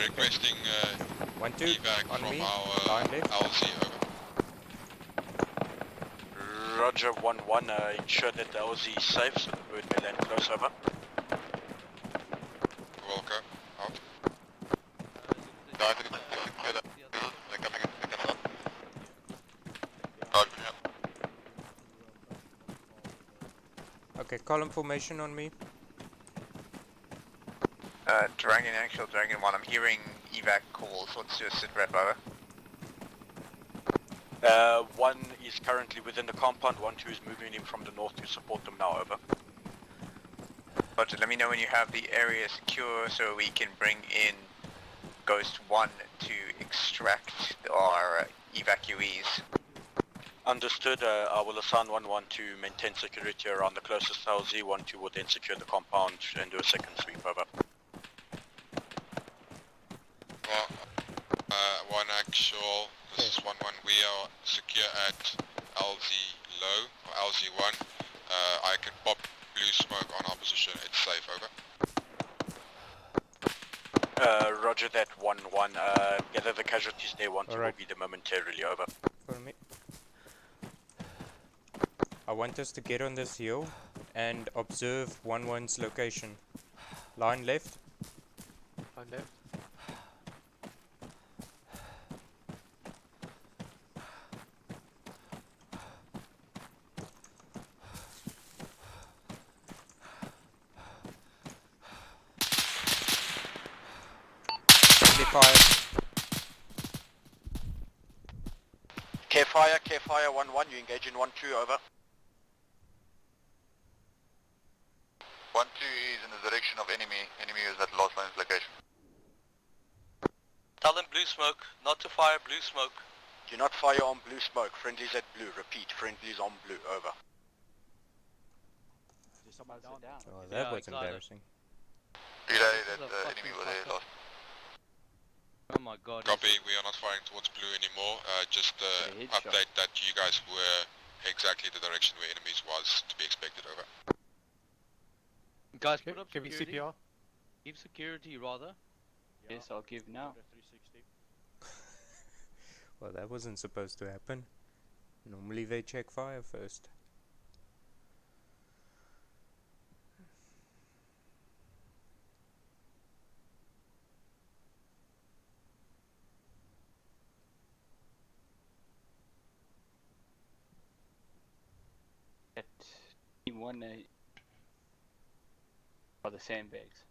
Requesting evac
on
from
me.
our LZ, over.
Roger 1-1, ensure that the LZ is safe so the bird may land close, over.
Wilco, out.
Okay, column formation on me.
Dragon actual, Dragon 1, I'm hearing evac calls. What's your sit rep, over?
1 is currently within the compound, 1-2 is moving in from the north to support them now, over.
Roger, let me know when you have the area secure so we can bring in Ghost 1 to extract our evacuees.
Understood, I will assign 1-1 to maintain security around the closest LZ, 1-2 will then secure the compound and do a second sweep, over.
Well, 1 actual, this is 1-1, we are secure at LZ low, or LZ1. I can pop blue smoke on our position, it's safe, over.
Roger that, 1-1, gather the casualties there, 1-2 will be there momentarily, over.
For me. I want us to get on this hill and observe 1-1's location. Line left.
Line left.
Care fire, 1-1, you engage in 1-2, over.
1-2,
smoke. Not to fire blue smoke.
Do not fire on blue smoke. Friendlies at blue. Repeat, friendlies on blue. Over.
Oh, that was embarrassing.
Relay that the enemy will hit us.
Oh my god.
Copy, we are not firing towards blue anymore. Just update that you guys were exactly the direction where enemies was to be expected. Over.
Guys, put up
Give me
security.
CPR.
Give security rather.
Yes, I'll give now.
Well, that wasn't supposed to happen. Normally they check fire first.
At team 1 are the sandbags.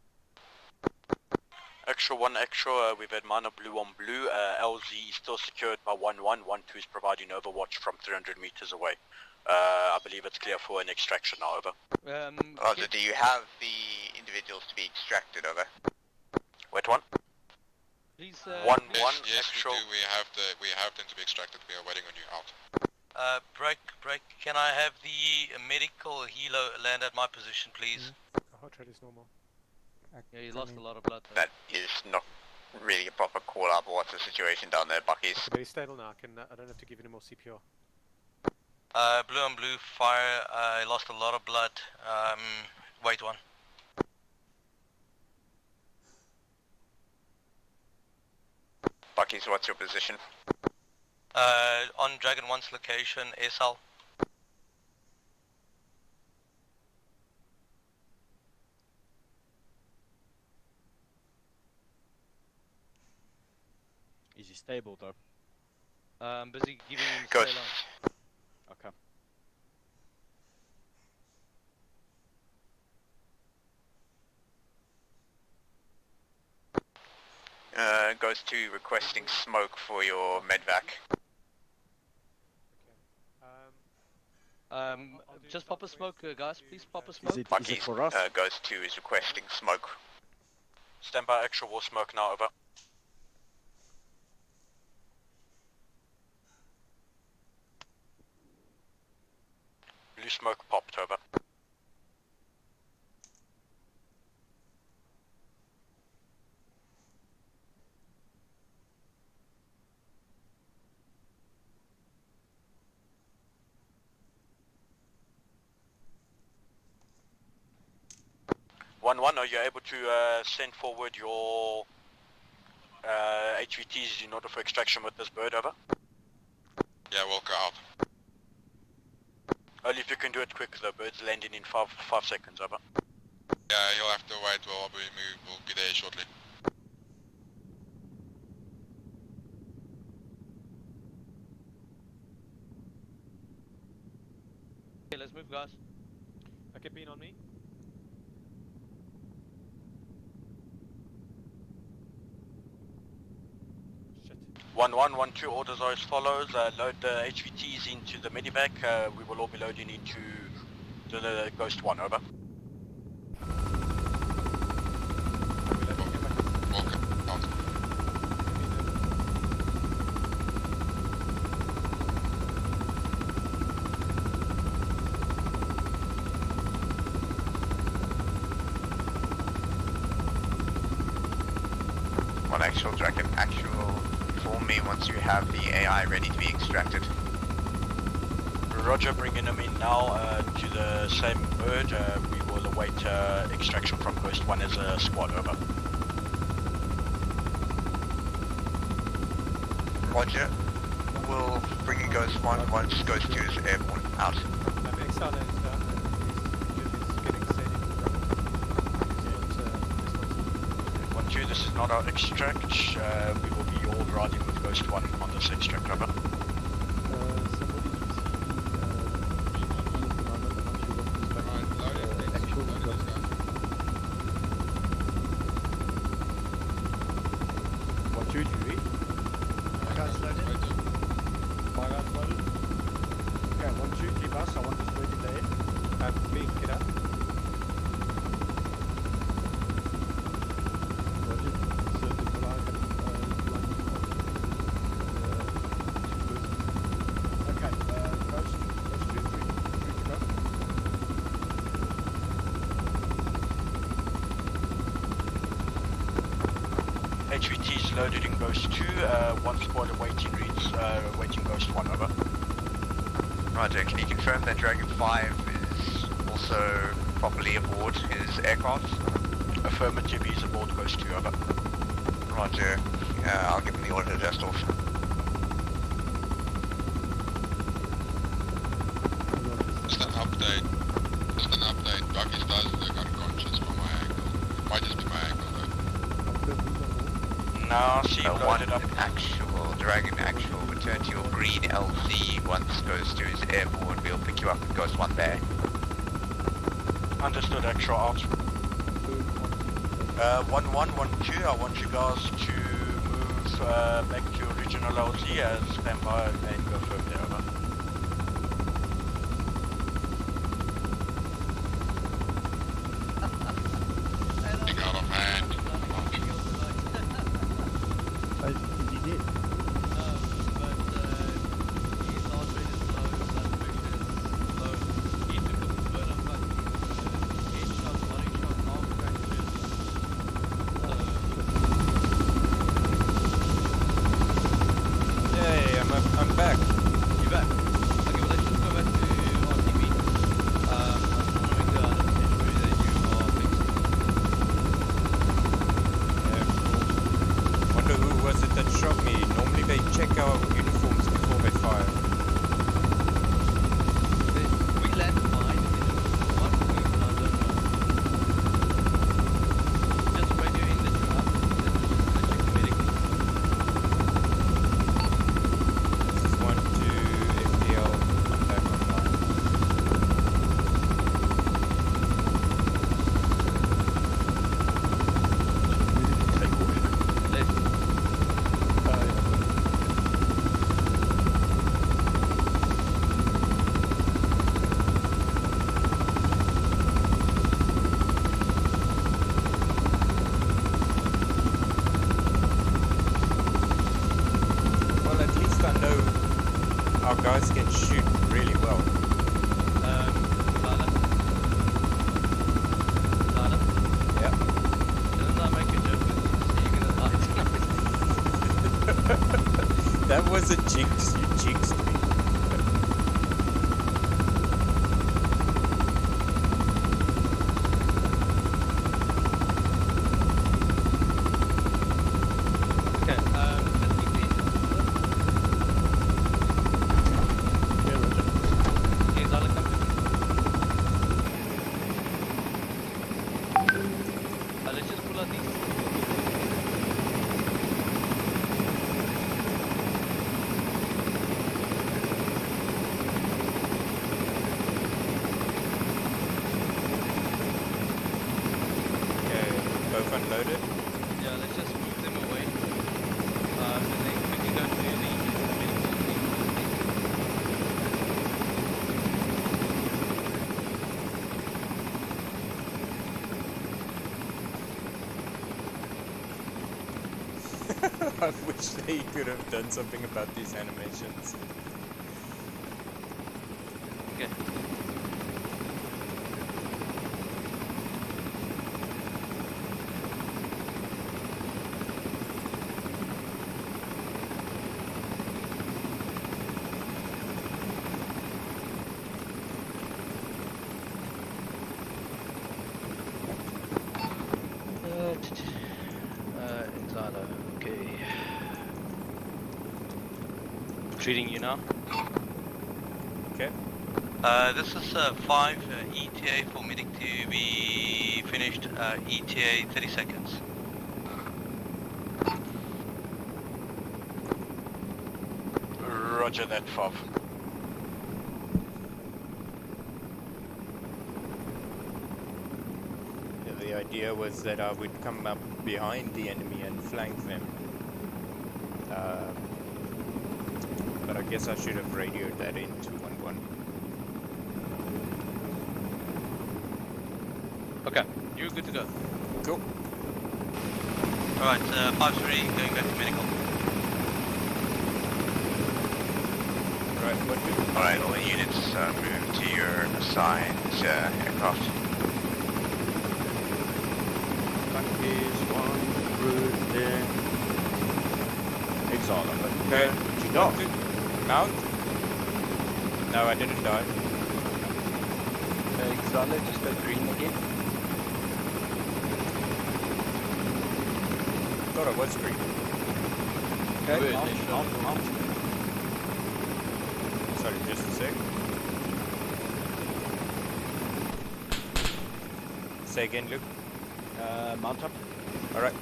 Extra 1 extra, we've had minor blue on blue. LZ is still secured by 1-1. 1-2 is providing overwatch from 300 meters away. I believe it's clear for an extraction now. Over.
Roger, do you have the individuals to be extracted? Over.
Wait, 1.
Please.
1-1
Yes,
extra.
we have them to be extracted. We are waiting on you out.
Break. Can I have the medical helo land at my position, please?
Heart rate is normal.
Yeah, he lost a lot of blood.
That is not really a proper call out. What's the situation down there, Buckies?
But he's stable now. I don't have to give any more CPR.
Blue on blue fire. I lost a lot of blood. Wait 1.
Buckies, what's your position?
On Dragon 1's location, SL.
Is he stable though?
I'm busy giving him
Good.
stay line.
Okay.
Goes to requesting smoke for your medvac.
Just pop a smoke, guys. Please pop a smoke.
Buckies, goes to is requesting smoke.
Stand by extra war smoke now. Over. Blue smoke popped. Over. Are you able to send forward your HVTs in order for extraction with this bird? Over.
Yeah, we'll go out.
Only if you can do it quick. The bird's landing in 5 seconds. Over.
Yeah, you'll have to wait. We'll be there shortly.
Okay, let's move, guys.
Okay, being on me. Shit.
1-1-1-2 orders are as follows. Load the HVTs into the medivac. We will all be loading into the Ghost 1. Over.
One actual, Dragon actual. Inform me once you have the AI ready to be extracted.
Roger, bringing them in now to the same bird. We will await extraction from Ghost 1 as a squad. Over.
Roger. We'll bring in Ghost 1 once Ghost 2 is airborne. Out.
XL is getting steady.
1-2, this is not our extract. We will be all riding with Ghost 1 on this extract. Over. loaded in Ghost 2. One spoiler waiting reads waiting Ghost 1, over.
Roger, can you confirm that Dragon 5 is also properly aboard his aircraft?
Affirmative, he's aboard Ghost 2, over.
Roger, I'll give him the order to dust off.
Just an update. Bucky's does look unconscious from my angle. It might just be my angle though.
No, see,
one actual, Dragon actual, return to your green LZ once Ghost 2 is airborne. We'll pick you up with Ghost 1 there.
Understood, extra out. 1112, I want you guys to move back to original LZ as Vampire and go from there, over.
Out of hand.
Is he dead?
Hey, I'm back.
You back? Okay, well let's just go back to RTV. I just want to make sure that you are fixed.
Wonder who was it that shot me? Normally they check our uniforms before they fire.
We land fine. What reason I don't know. Just radio in that you're up. Then we're just gonna check the medical.
This is 1 to FPL. I'm back online. Well, at least I know our guys can shoot really well.
Lana?
Yeah.
Didn't I make a joke with you saying that I
That was a jinx. You jinxed me.
Okay, let's keep the Okay, Zala, come to me. Let's just pull out these.
Okay, both unloaded.
Yeah, let's just move them away. And then we can go to the medical team.
I wish they could have done something about these animations.
Okay. Zala, okay. Treating you now.
Okay.
This is 5 ETA for medic to be finished. ETA 30 seconds.
Roger that, Fav.
Yeah, the idea was that I would come up behind the enemy and flank them. But I guess I should have radioed that in 211.
Okay, you're good to go.
Cool.
Alright, 5-3 going back to medical.
Right, what do?
Alright, all units move to your assigned aircraft.
That is one route there.
Xala, but
Okay.
did you die?
Mount? No, I didn't die.
Xala, just go green again.
Thought I was green.
Okay, mount.
Sorry, just a sec. Say again, Luke.
Mount up.
Alright.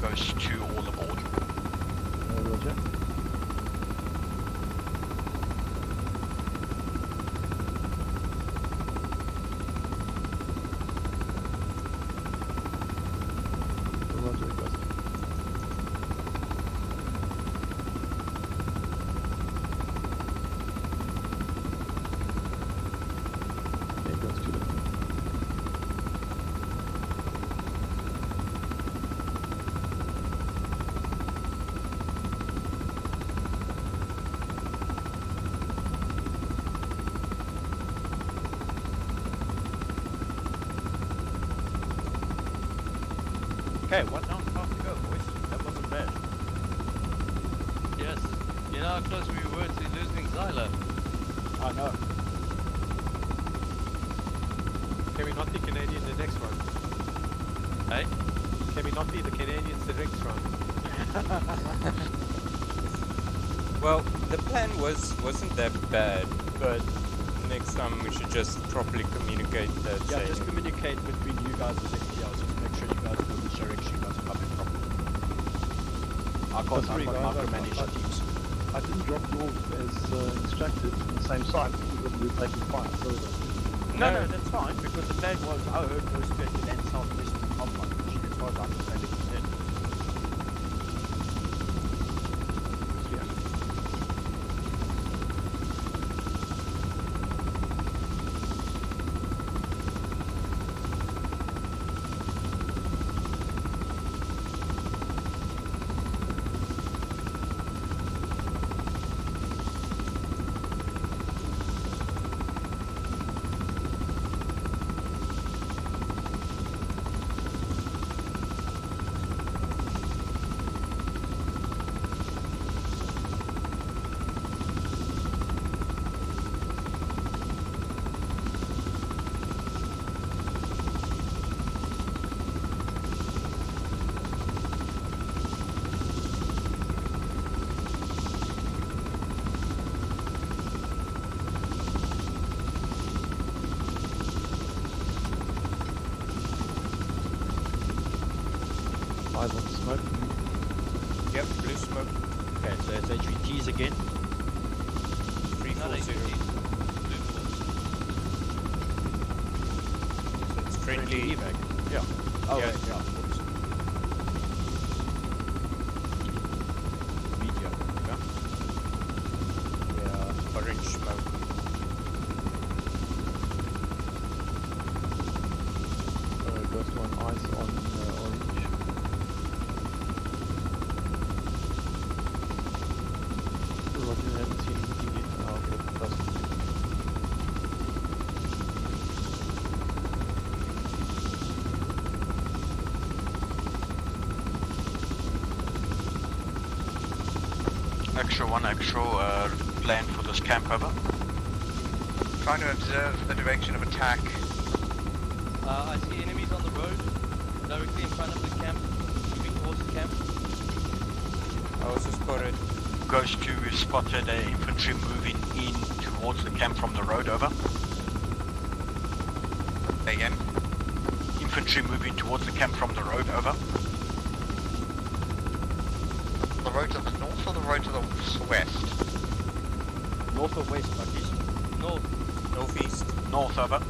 Goes to all aboard.
Roger. Roger, Ghost. There goes to the
Okay, 1.5 to go, boys. That wasn't bad.
Yes. You know how close we were to losing Xyla.
I know.
Can we not be Canadian the next one?
Hey?
Can we not be the Canadians the next one?
Well, the plan wasn't that bad, but next time we should just properly communicate that.
Yeah, just communicate between you guys as FTLs. Just make sure you guys know which direction you guys are coming from. I can't micromanage the teams.
I didn't drop you off as instructed on the same side because we were taking fire further.
No, that's fine, because the plan was I heard no straight to land southwest of the compound, which as far as I understand it was dead.
Eyes on smoke.
Yep, blue smoke.
Okay, so it's HVTs again.
340. So it's friendly
evac. Yeah. Oh,
Yeah.
wait, yeah. Whoops. Media. Yeah.
Yeah, orange smoke.
Ghost one eyes on orange. Roger, haven't seen anything yet. I'll get close to you.
Extra one, plan for this camp over.
Trying to observe the direction of attack.
I see enemies on the road, directly in front of the camp, moving towards the camp.
I also spotted.
Goes to spotted infantry moving in towards the camp from the road, over.
Again.
Infantry moving towards the camp from the road, over.
The road to the north or the road to the west?
North or west, buddies?
North.
Northeast.
North, over.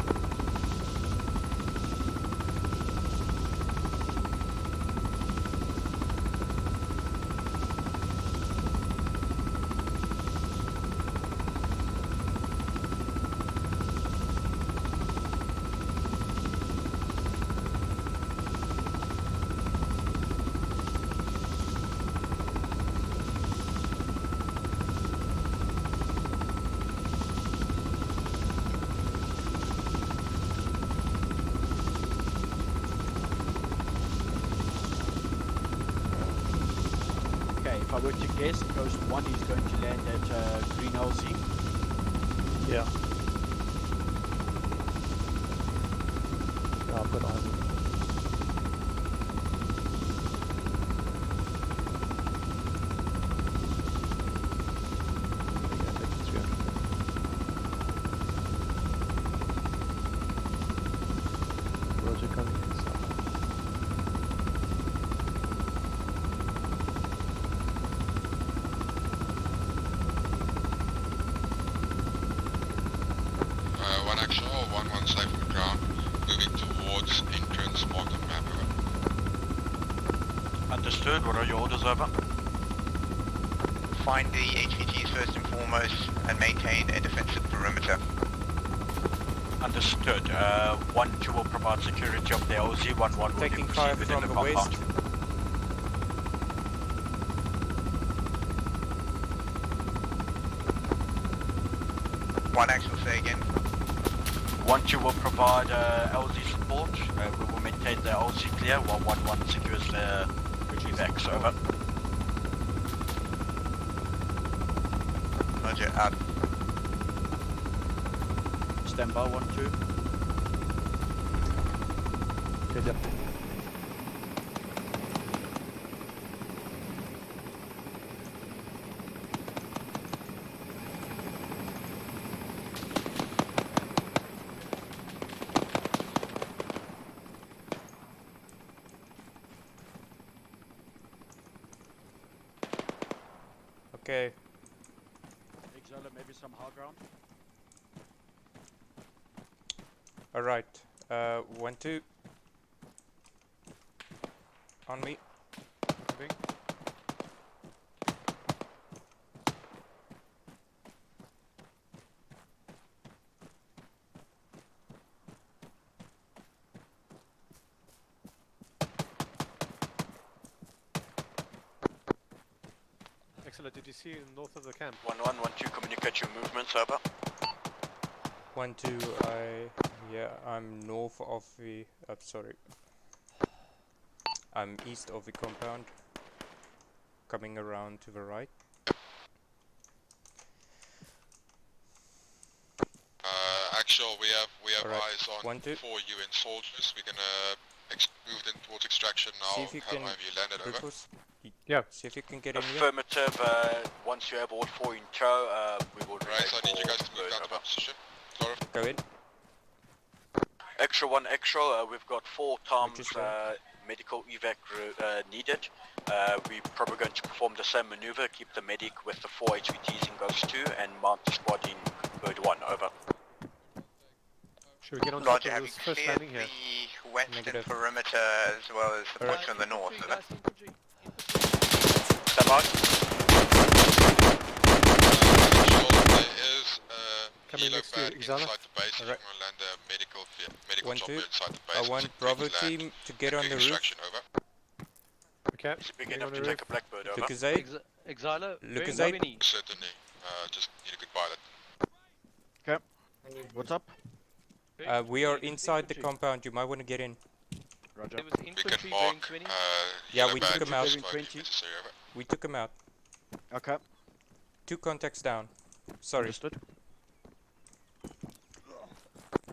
if I were to guess, Ghost 1 is going to land at Green LZ.
Yeah. Yeah, I've got eyes on. Roger, coming inside.
One actual, 1-1 safe on the ground, moving towards entrance marked on map.
Understood. What are your orders, over?
Find the HVTs first and foremost and maintain a defensive perimeter.
Understood. 1-2 will provide security of the LZ. 1-1 will
Taking
proceed
fire
within
from
the
the west.
compound.
One actual, say again.
1-2 will provide LZ support. We will maintain the LZ clear while 1-1 secures the evacs. Over.
Roger, out.
Stand by 1-2.
Good, yep.
Okay.
Exola, maybe some high ground.
Alright. 1-2. On me.
Moving.
Excellent. Did you see north of the camp?
1-1, 1-2, communicate your movements. Over.
1-2. I'm north of the. Sorry. I'm east of the compound. Coming around to the right.
Actual, we have
Alright,
eyes on
1-2.
4 UN soldiers. We're gonna move them towards extraction now.
See if you can.
Have you landed over?
Yeah. See if you can get in here.
Affirmative. Once you have all 4 in tow, we will.
Right, so I need you guys to move down to my position.
Go in.
Extra 1, extra. We've got 4 times medical evac needed. We're probably going to perform the same maneuver. Keep the medic with the 4 HVTs in Ghost 2 and mount the squad in Bird 1. Over.
Should we get on
Roger,
top
have
of
you
this first
cleared
landing here?
the western perimeter as well as the portion on the north? Over.
Stand by.
There is a
Coming next to you,
helipad
Exala.
inside the base. If you want to land a medical chopper
1-2.
inside the base.
I want Bravo team to get on the roof.
Extraction, over.
Okay.
Is it big enough to take a Blackbird? Over.
Lucasade.
Exila,
Lucasade.
Certainly. Just need a good pilot.
Okay. What's up?
We are inside the compound. You might want to get in.
Roger.
There was
We
infantry
can
bearing
mark
20.
Yeah, we
helipad
took 'em out.
if it's
20.
necessary, over.
We took him out.
Okay.
2 contacts down. Sorry.
Understood.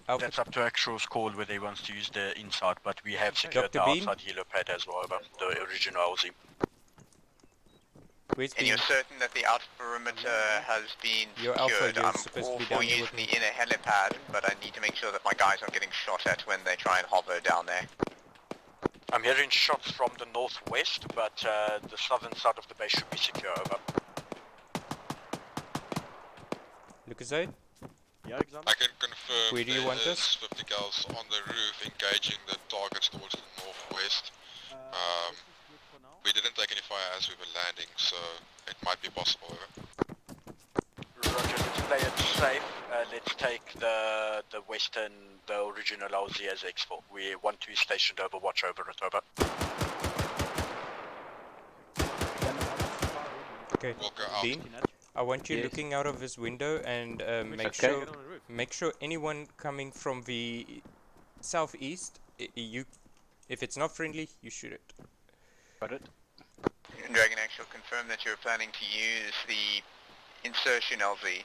Alpha.
That's up to Actual's call whether he wants to use the inside, but we have secured
Dr.
the
Bean?
outside helipad as well. Over. The original LZ.
Where's
And you're
Bean?
certain that the outer perimeter has been
You're Alpha,
secured?
you're
I'm
supposed to
all
be
for
down here
using
with
the inner helipad, but I need to make sure that my guys aren't getting shot at when they try and hover down there.
I'm hearing shots from the northwest, but the southern side of the base should be secure. Over.
Lucasade?
Yeah, Exola.
I can confirm
Where do you
there
want
is
us?
50 gals on the roof engaging the targets towards the northwest. We didn't take any fire as we were landing, so it might be possible. Over.
Roger, let's play it safe. Let's take the original LZ as X4. We 1-2 stationed over, watch over it. Over.
Okay.
Walker out.
Bean? I want you
Yes.
looking out of this window and make
Okay.
sure
Get on the roof.
make sure anyone coming from the southeast, if it's not friendly, you shoot it.
Got it.
Dragon Actual, confirm that you're planning to use the insertion LZ.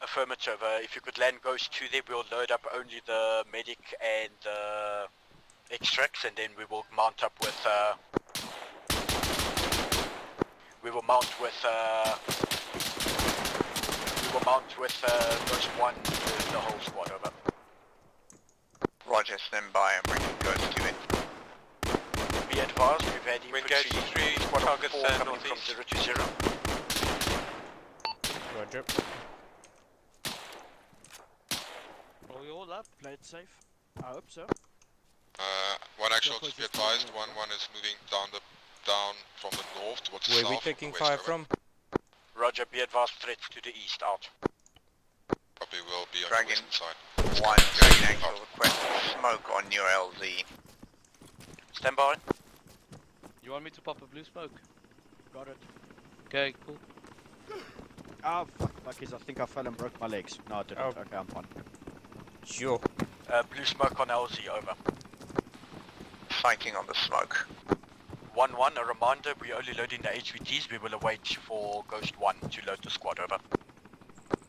Affirmative. If you could land Ghost 2 there, we'll load up only the medic and the extracts, and then we will mount up with Ghost 1 with the whole squad. Over.
Roger, stand by and bring Ghost 2 in.
Be advised, we've had infantry squad
targets
coming from 0 to 0.
Roger.
Are we all up? Play it safe. I hope so.
One actual, just be advised, one is moving down from the north towards the
Where
south.
are we taking fire from?
Roger, be advised, threats to the east, out.
Copy, will be on
Dragon
the western side.
1, Dragon Actual, request smoke on your LZ.
Stand by.
You want me to pop a blue smoke?
Got it.
Okay, cool.
Ah, fuck, Buckies, I think I fell and broke my legs. No, I didn't.
Oh.
Okay, I'm fine.
Sure.
Blue smoke on LZ, over.
Sighting on the smoke.
1-1, a reminder, we're only loading the HVTs. We will await for Ghost 1 to load the squad, over.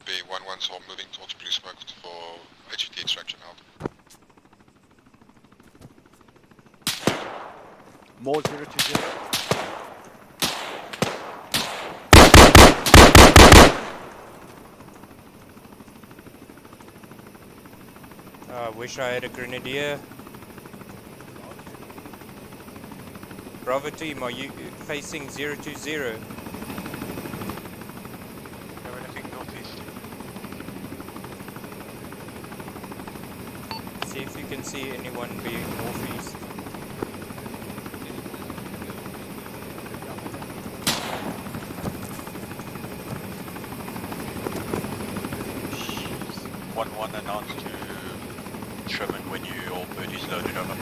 Be 1-1, so moving towards blue smoke for HVT extraction out.
More 0 to 0.
I wish I had a grenadier. Bravo team, are you facing 0 to 0?
We're anything northeast.
See if you can see anyone being northeast.
One announce to Sherman when your bird is loaded, over.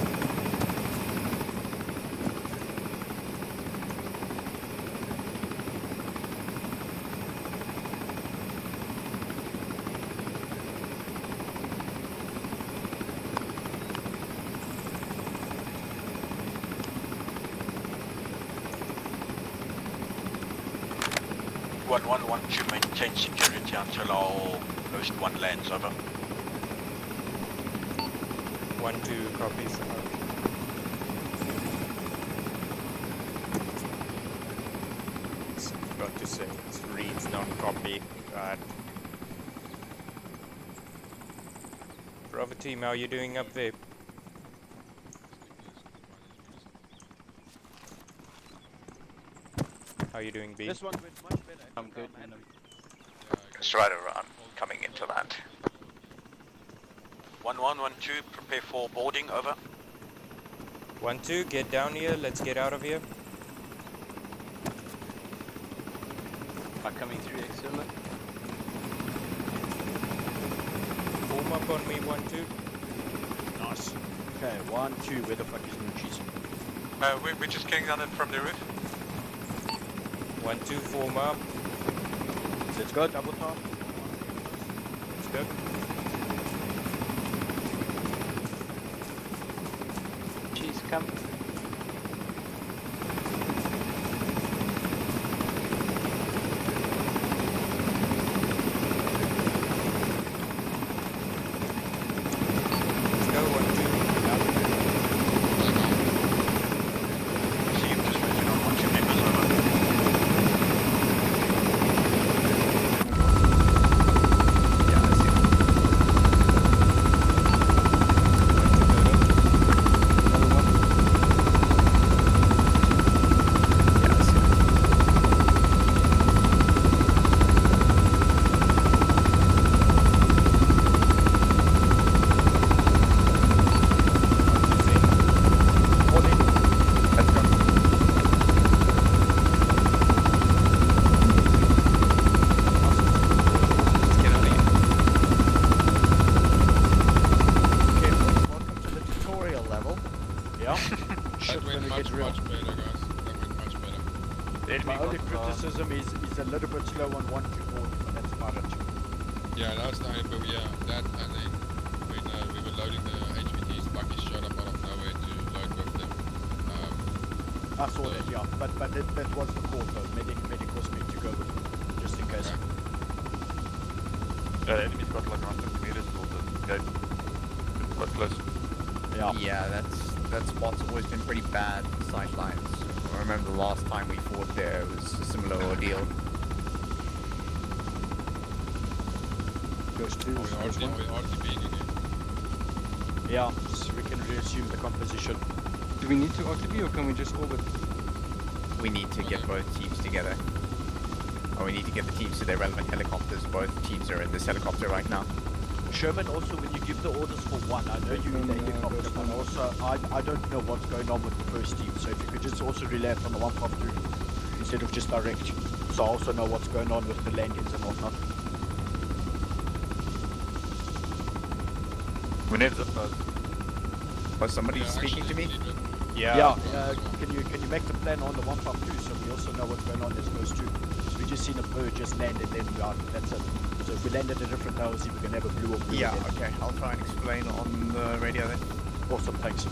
One to maintain security until our Ghost 1 lands, over.
1-2 copies. Forgot to say it's reads non-copy. God. Bravo team, how are you doing up there? How are you doing, B?
This one went much better.
I'm good, man.
It's right around, coming into land.
1-1-1-2, prepare for boarding, over.
1-2, get down here. Let's get out of here.
Are coming through, excellent.
Form up on me, 1-2.
Nice. Okay, 1-2, where the fuck is Moochies?
We're just getting down from the roof.
1-2, form up.
Let's go, double top.
Let's go.
Cheese, come.
Let's go, 1-2.
See you just waiting on 1-2 members, over.
My only criticism is a little bit slow on 1-2 board, but that's about it.
Yeah, that's the only, but yeah, that and then when we were loading the HVTs, Bucky showed up out of nowhere to load with them.
I saw that, yeah. But that was the call though. Medic was meant to go with him, just in case.
The enemy's got like 150 meters till the gate. It's quite close.
Yeah, that spot's always been pretty bad for sightlines. I remember the last time we fought there, it was a similar ordeal.
Goes to
RTBing again.
Yeah, so we can reassume the composition.
Do we need to RTB or can we just orbit?
We need to get both teams together. Or we need to get the teams to their relevant helicopters. Both teams are in this helicopter right now.
Sherman, also when you give the orders for one, I know you in the helicopter, but also I don't know what's going on with the first team, so if you could just also relay it on the 152 instead of just direct, so I also know what's going on with the landings and whatnot.
We need the
Was somebody speaking to me?
Yeah. Can you make the plan on the 152 so we also know what's going on as those two? So we just seen a bird just land and then we are, that's it. So if we land at a different nose, we're gonna have a blue or blue.
Yeah,
again.
okay. I'll try and explain on the radio then.
Awesome, thanks.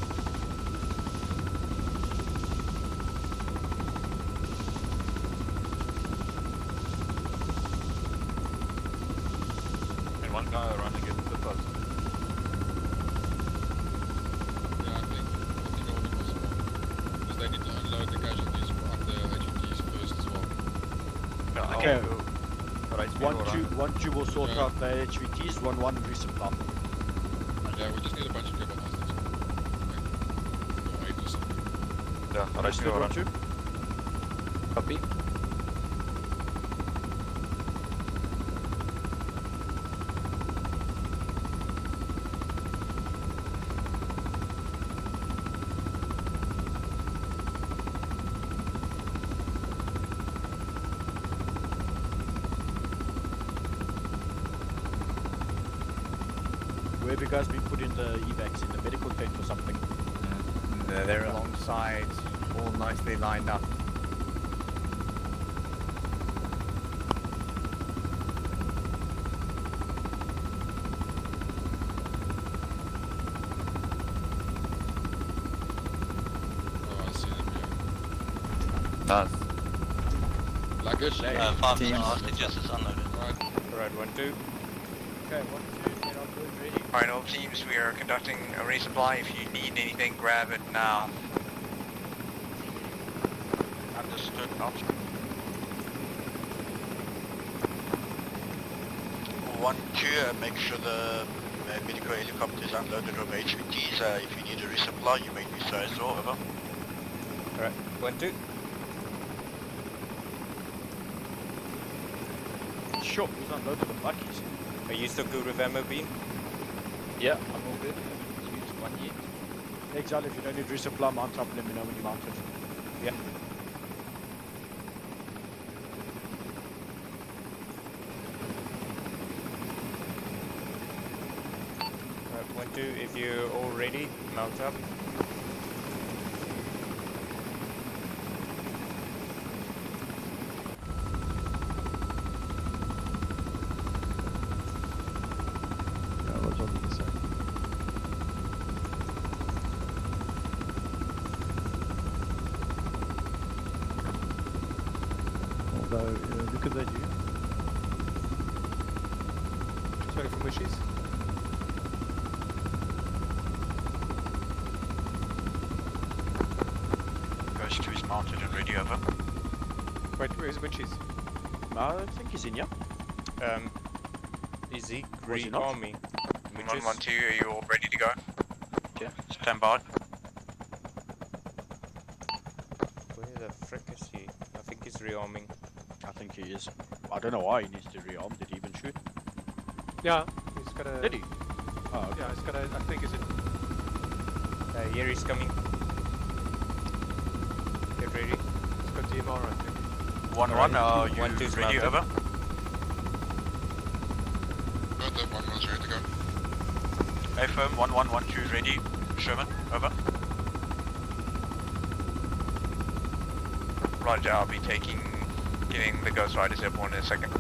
and one guy running it to the bus.
Yeah, I think it will be possible. Because they need to unload the casualties on the HVTs first as well.
Yeah,
Okay.
One,
two will sort out the HVTs, one resupply.
Yeah, we just need a bunch of cable houses. Or 8 or something.
Yeah,
Understood,
right,
one, two.
Copy.
Where have you guys been putting the evacs? In the medical tent or something?
They're alongside, all nicely lined up.
Oh, I see them, yeah.
Nice.
Luggage?
5
Teams.
hostages is unloaded.
Right, 1, 2.
Okay, 1, 2, get on board, ready.
Alright, all teams, we are conducting a resupply. If you need anything, grab it now.
Understood. 1, 2, make sure the medical helicopter is unloaded from HVTs. If you need a resupply, you may do so as well. Over.
Alright, 1, 2.
Sure, who's unloaded the buckies?
Are you still good with ammo beam?
Yeah, I'm all good. Use 1 yet.
Exile, if you don't need resupply, mount up, let me know when you mount it.
Yeah. Alright, 1, 2, if you're all ready, mount up.
Yeah, Roger, on the side. Although, look at that view.
Just waiting for wishes.
Ghost 2 is mounted and ready. Over.
Wait, where's Winchies?
I think he's in, yeah.
Is he
Was he not?
rearming?
112, are you all ready to go?
Okay, stand by.
Where the frick is he? I think he's rearming.
I think he is. I don't know why he needs to rearm. Did he even shoot?
Yeah, he's got a...
Did he? Oh, okay.
Yeah, he's got a... I think is it...
Here he's coming. Get ready.
He's got DMR, I think.
1-1, are you
1-2's
ready?
mounted.
Over.
Got that one, one's ready to go.
Affirm, 1-1-1-2 ready. Sherman, over.
Roger, I'll be getting the Ghost Riders airborne in a second.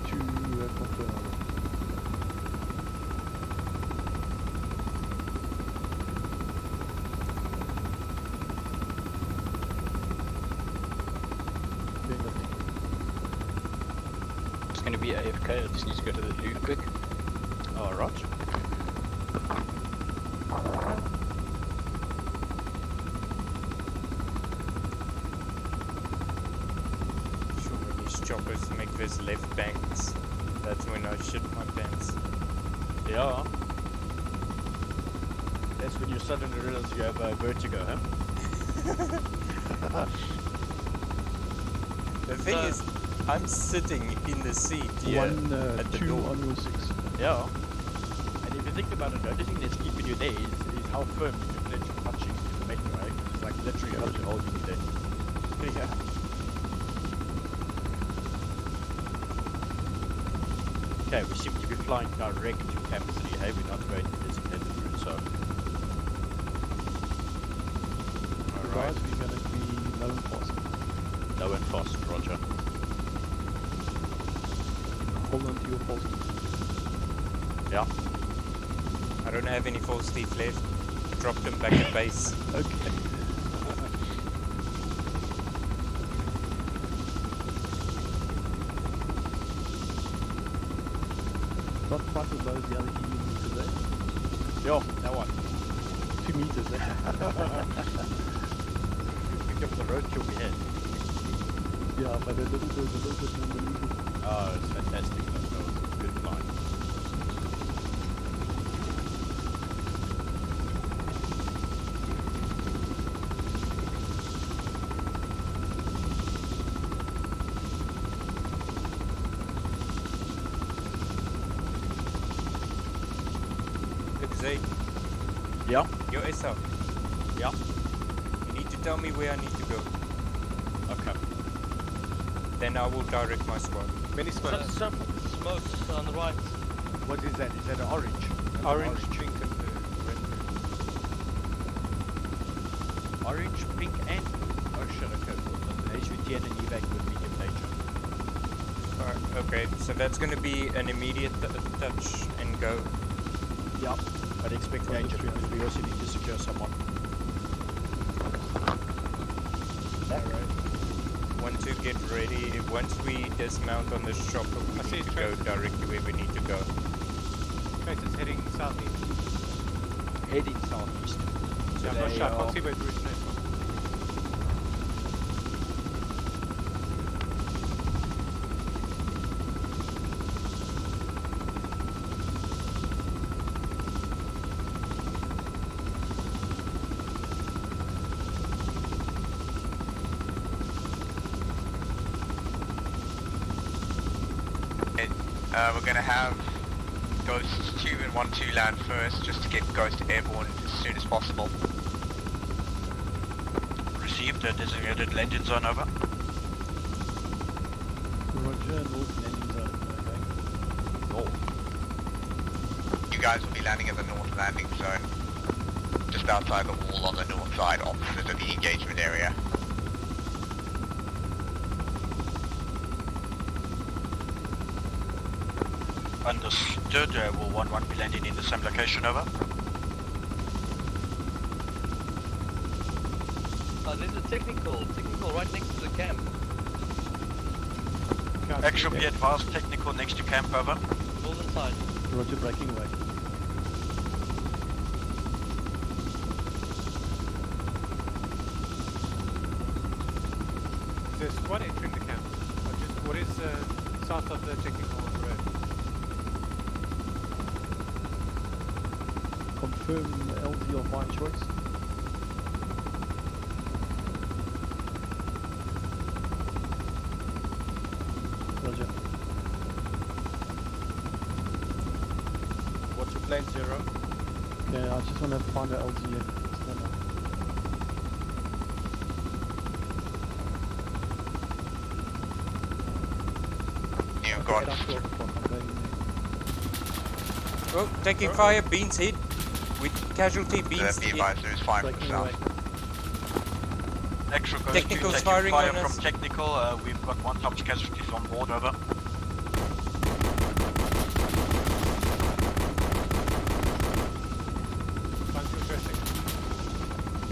Tu confirmes.
going to be AFK. I just need to go to the loo quick.
Alright.
Sure, when these choppers make those left banks, that's when I shit my pants.
Yeah. That's when you suddenly realize you have vertigo, huh?
The thing is, I'm sitting in the seat here at the
two
door.
on your 6.
Yeah. And if you think about it, the only thing that's keeping you there is how firm your ledge are touching the metal, right? It's like literally holding you there.
Yeah.
Okay, we seem to be flying direct to Camp 3, hey? We're not going to designated route, so...
Guys, we're going to be low and fast.
Low and fast, roger.
Hold on to your false teeth.
Yeah.
I don't have any false teeth left. I dropped them back at base.
Okay. Not quite as low as the other helium meters, eh?
Yo, that one.
2 meters, eh?
Pick up the roadkill we had.
Yeah, but a little bit unbelievable.
Oh, it's fantastic. That was a good flying.
Look, Zay.
Yeah?
Yo, Esa.
Yeah?
You need to tell me where I need to go.
Okay.
Then I will direct my squad.
Many smokes.
Some smokes on the right.
What is that? Is that an orange?
Orange trinket, red.
Orange, pink, and blue. Oh shit, okay. An HVT and an evac with medium nature.
Alright, okay, so that's going to be an immediate touch and go.
Yeah, but expect danger because we also need to secure someone.
Alright. Want to get ready. Once we dismount on this chopper, we need to go directly where we need to go.
Okay, so it's heading southeast.
Heading southeast.
Yeah, I'm not sure. I can't see where it originates from.
We're going to have Ghost 2 and 1-2 land first, just to get Ghost airborne as soon as possible.
Received a designated landing zone over.
Roger, north landing zone. Okay.
You guys will be landing at the north landing zone, just outside the wall on the north side, opposite of the engagement area.
Understood. Will 1-1 be landing in the same location, over?
There's a technical right next to the camp.
Actual be advised, technical next to camp, over.
Northern side.
Roger, breaking away.
There's a squad entering the camp. What is south of the technical on the road?
Confirm LZ of my choice. Roger.
What's your plan, Zero?
Yeah, I just want to find an LZ here. Stand up.
You've got...
I'm going there.
Oh, taking fire, beans hit. With casualty, beans
be
hit.
advised, there is fire from
Breaking
south.
away.
Actual Ghost 2
Technical's
taking
firing
fire
on
from
us.
technical. We've got 1 top casualties on board, over.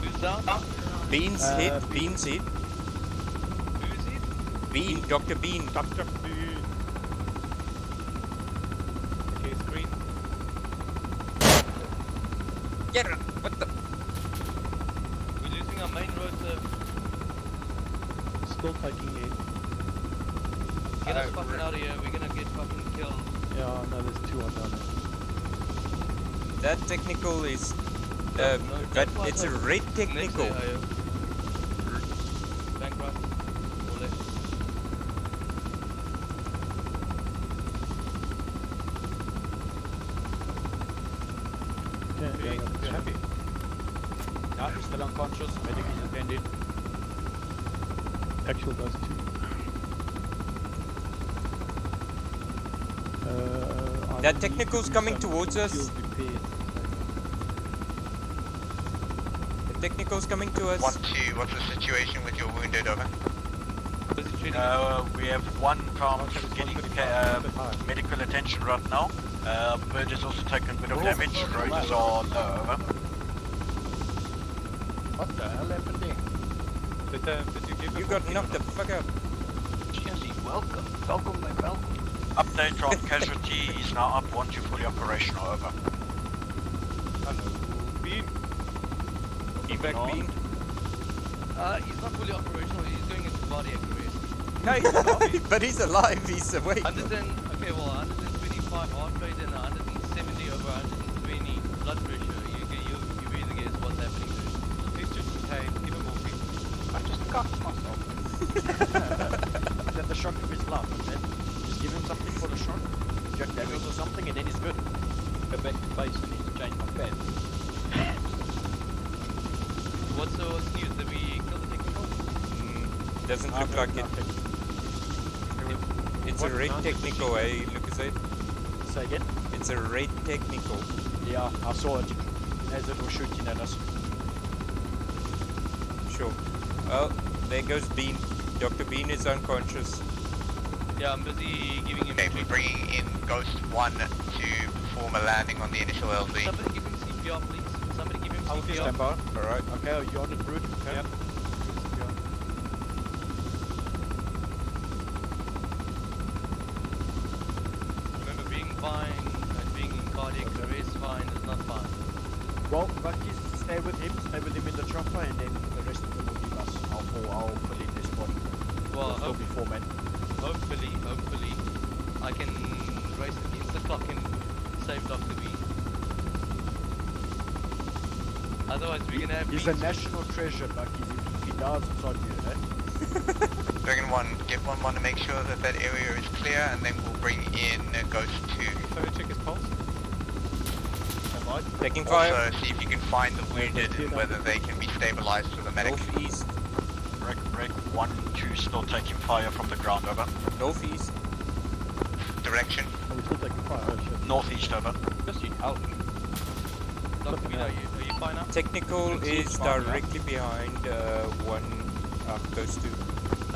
Who's down?
Beans hit, beans hit.
Who's it?
Bean, Dr. Bean.
Dr. Bean.
That technical is,
No,
but
that one
it's a
over
red
next
technical.
to AO. Bank right or left.
Okay,
You're happy? No, he's still unconscious. Medic is attended.
actual does too.
That technical's coming towards us. The technical's coming to us.
1-2, what's the situation with your wounded, over?
We have one found getting medical attention right now. Bird has also taken a bit of damage. Roses are low, over.
What the hell happened there?
You got knocked the fuck out.
Jesse, welcome. Welcome, mate, welcome. Update on casualty is now up 1 to fully operational, over.
Hello, Bean. Evac Bean.
He's not fully operational, he's going into cardiac arrest.
No, he's not, but he's alive, he's awake.
125 heart rate and 170 over 120 blood pressure. You really guess what's happening there. He's just okay, give him morphine.
I just cuffed myself. Is that the shock of his life, okay? Just give him something for the shock, Jack Daniels or something, and then he's good. Go back to base and need to change my pad.
What's news? Did we kill the technical?
Doesn't look like it. It's a red technical, eh, Lucas?
Say again?
It's a red technical.
Yeah, I saw it as it was shooting at us.
Sure. Well, there goes Bean. Dr. Bean is unconscious.
Yeah, I'm busy giving him.
Okay, we're bringing in Ghost 1 to perform a landing on the initial LZ.
Somebody give him CPR, please. Somebody give him
I'll
CPR.
stand by.
Alright.
Okay, are you on it, Brood? Okay.
Yep.
Remember, being fine and being in cardiac arrest fine is not fine.
Well, Bucky's stay with him in the chopper, and then the rest of them will leave us. I'll fill in this body.
Well,
There'll be 4 men.
Hopefully, I can race against the clock and save Dr. B. Otherwise, we're gonna have.
He's a national treasure, Bucky. If he dies, it's on you, eh?
Dragon 1, get 1-1 to make sure that that area is clear, and then we'll bring in Ghost 2.
So check his pulse.
Taking fire.
Also, see if you can find the wounded and whether they can be stabilized with a medic.
Northeast.
Reg 1-2 still taking fire from the ground, over.
Northeast.
Direction.
Oh, we're still taking fire. Oh, shit.
Northeast, over.
Just need help. Dr. B, are you fine now?
Technical is directly behind Ghost 2.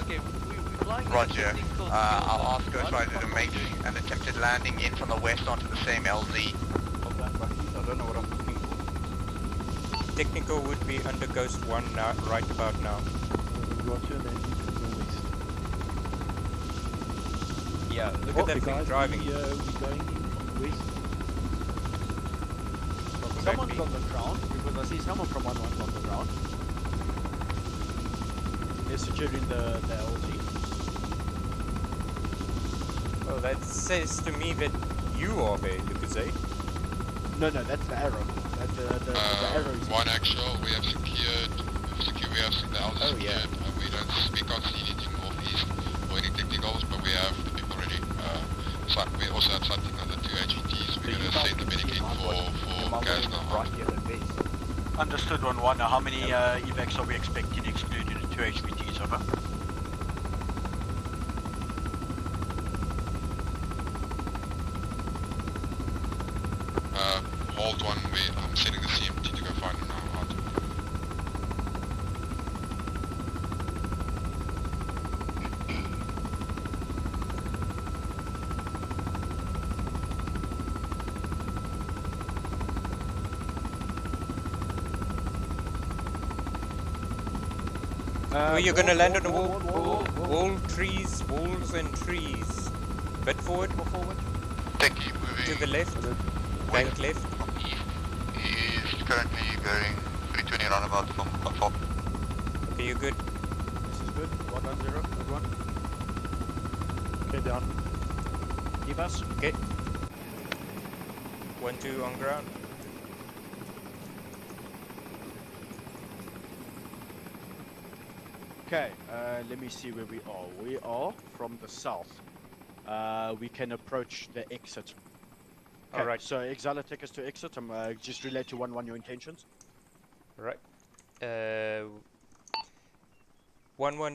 Okay, we're flying.
Roger. I'll ask Ghost Rider to make an attempted landing in from the west onto the same LZ.
I don't know what I'm looking for.
Technical would be under Ghost 1 now, right about now.
Roger, then you can go west.
Yeah, look at that thing
guys,
driving.
we're going in from west.
Someone's on the ground, because I see someone from 1-1 on the ground. They're securing the LZ.
Well, that says to me that you are there, Lucas, eh?
No, that's the arrow. The arrow is...
One actual, we have secured the LZ secured. We can't see anything northeast or any technicals, but we have the people ready. We also have something on the 2 HETs. We're going to send the medic in for gas now.
Understood, 1-1. How many evacs are we expecting excluding the 2 HPTs, over?
Hold 1, I'm sending the CMT to go find him now.
You're gonna land on a wall. Wall, trees, walls and trees. Bit forward.
Thank you, moving.
To the left. Bank left.
He is currently bearing 320 roundabout from top.
Okay, you're good.
This is good. 110, good one.
Okay, down.
Give us.
Okay. 1-2 on ground.
Okay, let me see where we are. We are from the south. We can approach the exit. Okay,
Alright.
so Exile, take us to exit. Just relay to 1-1 your intentions.
Right. 1-1,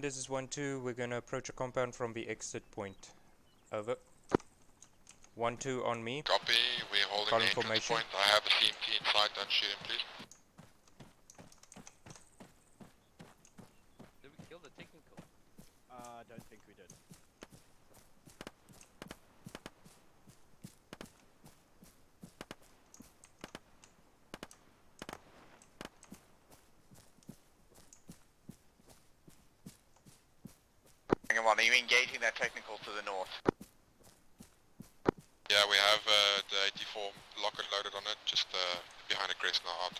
this is 1-2. We're gonna approach a compound from the exit point. Over. 1-2 on me.
Copy, we're holding
Call
the entrance
information.
point. I have a TMT inside, don't shoot him please.
Did we kill the technical?
I don't think we did.
Hang on, are you engaging that technical to the north?
Yeah, we have the 84 locker loaded on it, just behind a crest now out.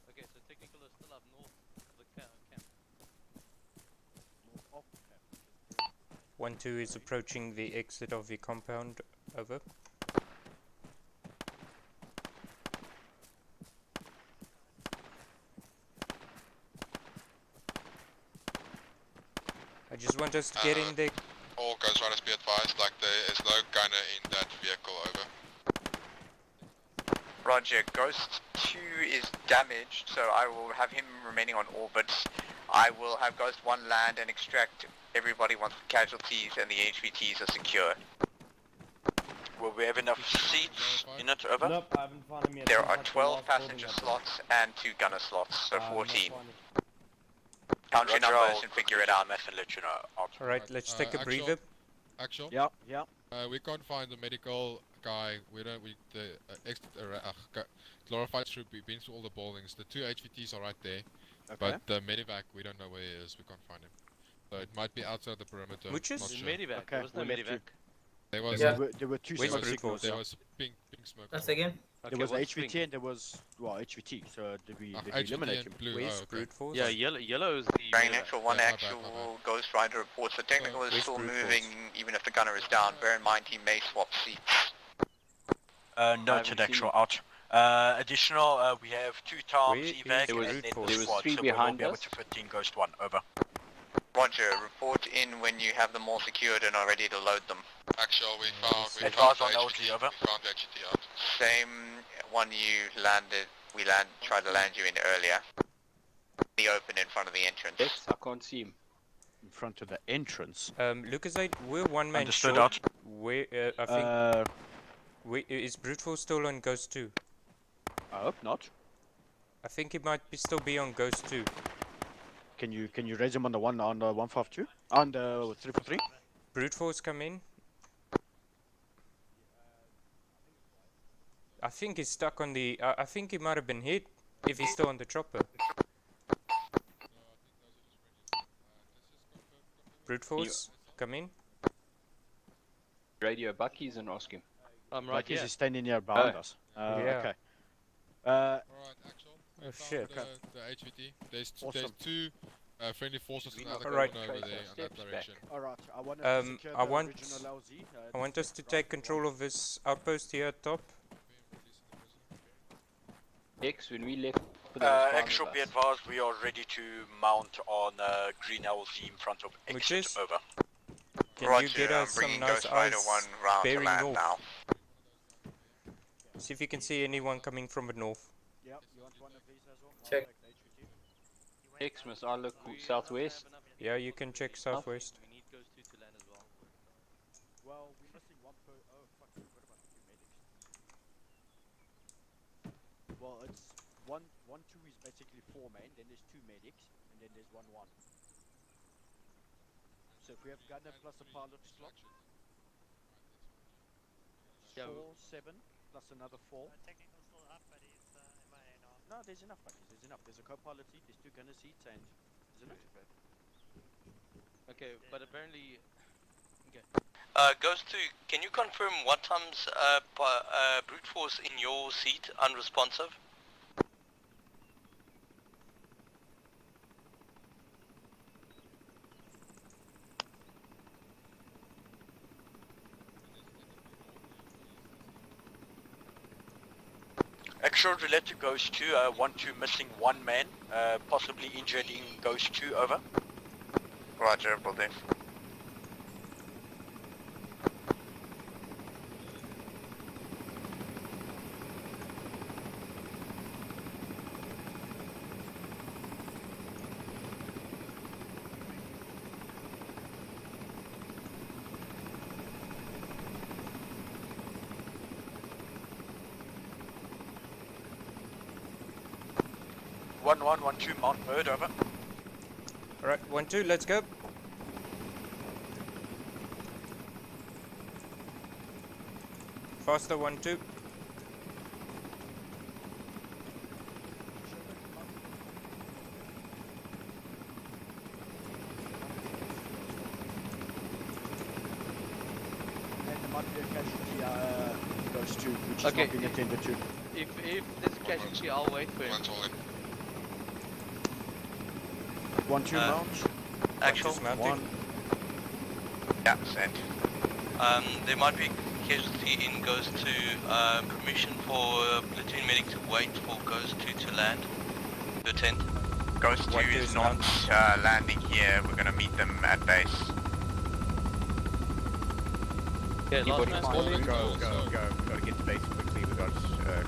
Okay, so technical is still up north of the camp.
North of camp.
1-2 is approaching the exit of the compound. Over. I just want us to get in there.
All Ghost Riders be advised, like there is no gunner in that vehicle, over.
Roger, Ghost 2 is damaged, so I will have him remaining on orbit. I will have Ghost 1 land and extract everybody once the casualties and the HVTs are secure.
Will we have enough seats in it? Over.
Nope, I haven't found him yet.
There
He's
are
like the
12
last
passenger
building up
slots and 2 gunner slots, so
there.
14.
Not finding-
Count your
Roger,
numbers
I'll
and figure it out.
and let you know.
Alright, let's take a
Actual-
breather.
Actual?
Yeah, yeah.
We can't find the medical guy. Glorified troop, we've been through all the buildings. The 2 HVTs are right there.
Okay.
But the medevac, we don't know where he is. We can't find him. So it might be outside the perimeter.
Which is
not
The
sure.
medevac.
Okay,
There was no
we left you.
medevac.
There was
There were two
Where's
smoke
Brute
signals.
Force?
there was pink smoke.
That's again.
There was HVT and there was, well, HVT. So did we
HVT
eliminate
and
him?
blue.
Where's
Oh, okay.
Brute Force?
Yeah, yellow is the
Bearing
medevac.
actual 1
Yeah, my
actual
bad.
Ghost Rider reports. The technical is
Where's
still
Brute
moving
Force?
even if the gunner is down. Bear in mind he may swap seats.
Noted actual out. Additional, we have 2 times
Where
evac
is
and
Brute
then
Force?
the
There was
squad,
3
so we will
behind
be able
us.
to 15 Ghost 1. Over.
Roger, report in when you have them all secured and are ready to load them.
Actual, we found
Advise
the
on
HVT.
LG, over.
We found the HVT out.
Same one you landed, tried to land you in earlier. The open in front of the entrance.
X, I can't see him.
In front of the entrance.
Lucasite, we're one man
Understood,
short.
out.
Where, I think... is Brute Force still on Ghost 2?
I hope not.
I think it might still be on Ghost 2.
Can you raise him on the 152? On the 343?
Brute Force come in. I think he's stuck on the... I think he might have been hit if he's still on the chopper. Brute Force, come in.
Radio Bucky's and ask him.
I'm right
Like
here.
he's standing here behind
Oh.
us.
Yeah.
Okay.
Alright, actual. We
Oh,
found
shit.
The HVT. There's
Awesome.
2 friendly forces in other
Alright.
over there in that
Steps
direction.
Alright, I want to secure
I
the
want...
original LZ.
I want us to take control of this outpost here at top.
X, when we left, there was 5
Actual,
of
be
us.
advised, we are ready to mount on green LZ in front of
Which
exit.
is?
Over.
Can
Roger,
you get
I'm
us some
bringing
nice
Ghost Rider
eyes
1 round to
bearing
land
north?
now.
See if you can see anyone coming from the north.
Yep, you want one of these as well?
Check.
I'll take the HVT.
X, must I look southwest?
Yeah, you can check southwest.
We need Ghost 2 to land as well.
Well, we're missing one per. Oh, fuck, I forgot about the 2 medics. Well, it's 1, 2 is basically 4 men, then there's 2 medics, and then there's 1, 1. So if we have gunner plus a pilot slot,
Yeah,
4, 7, plus another 4. No, there's enough, buddies, there's enough. There's a co-pilot seat, there's 2 gunner seats, and there's enough.
Okay, but apparently... Okay.
Ghost 2, can you confirm what time's Brute Force in your seat unresponsive?
Actual relay to Ghost 2, 1-2 missing 1 man. possibly injured in Ghost 2, over.
Roger, will do.
One 2 Mount Bird, over.
Alright, 1-2, let's go. Faster 1-2.
And there might be a casualty Ghost 2, which is
Okay.
not being attended to.
If there's a casualty, I'll wait for him.
1-2 Mount.
Actual.
One.
Yeah, send.
There might be casualty in Ghost 2. Permission for platoon medic to wait for Ghost 2 to land. To attend.
Ghost 2 is not landing here. We're gonna meet them at base.
Yeah, last man.
Go. We gotta get to base quickly. We got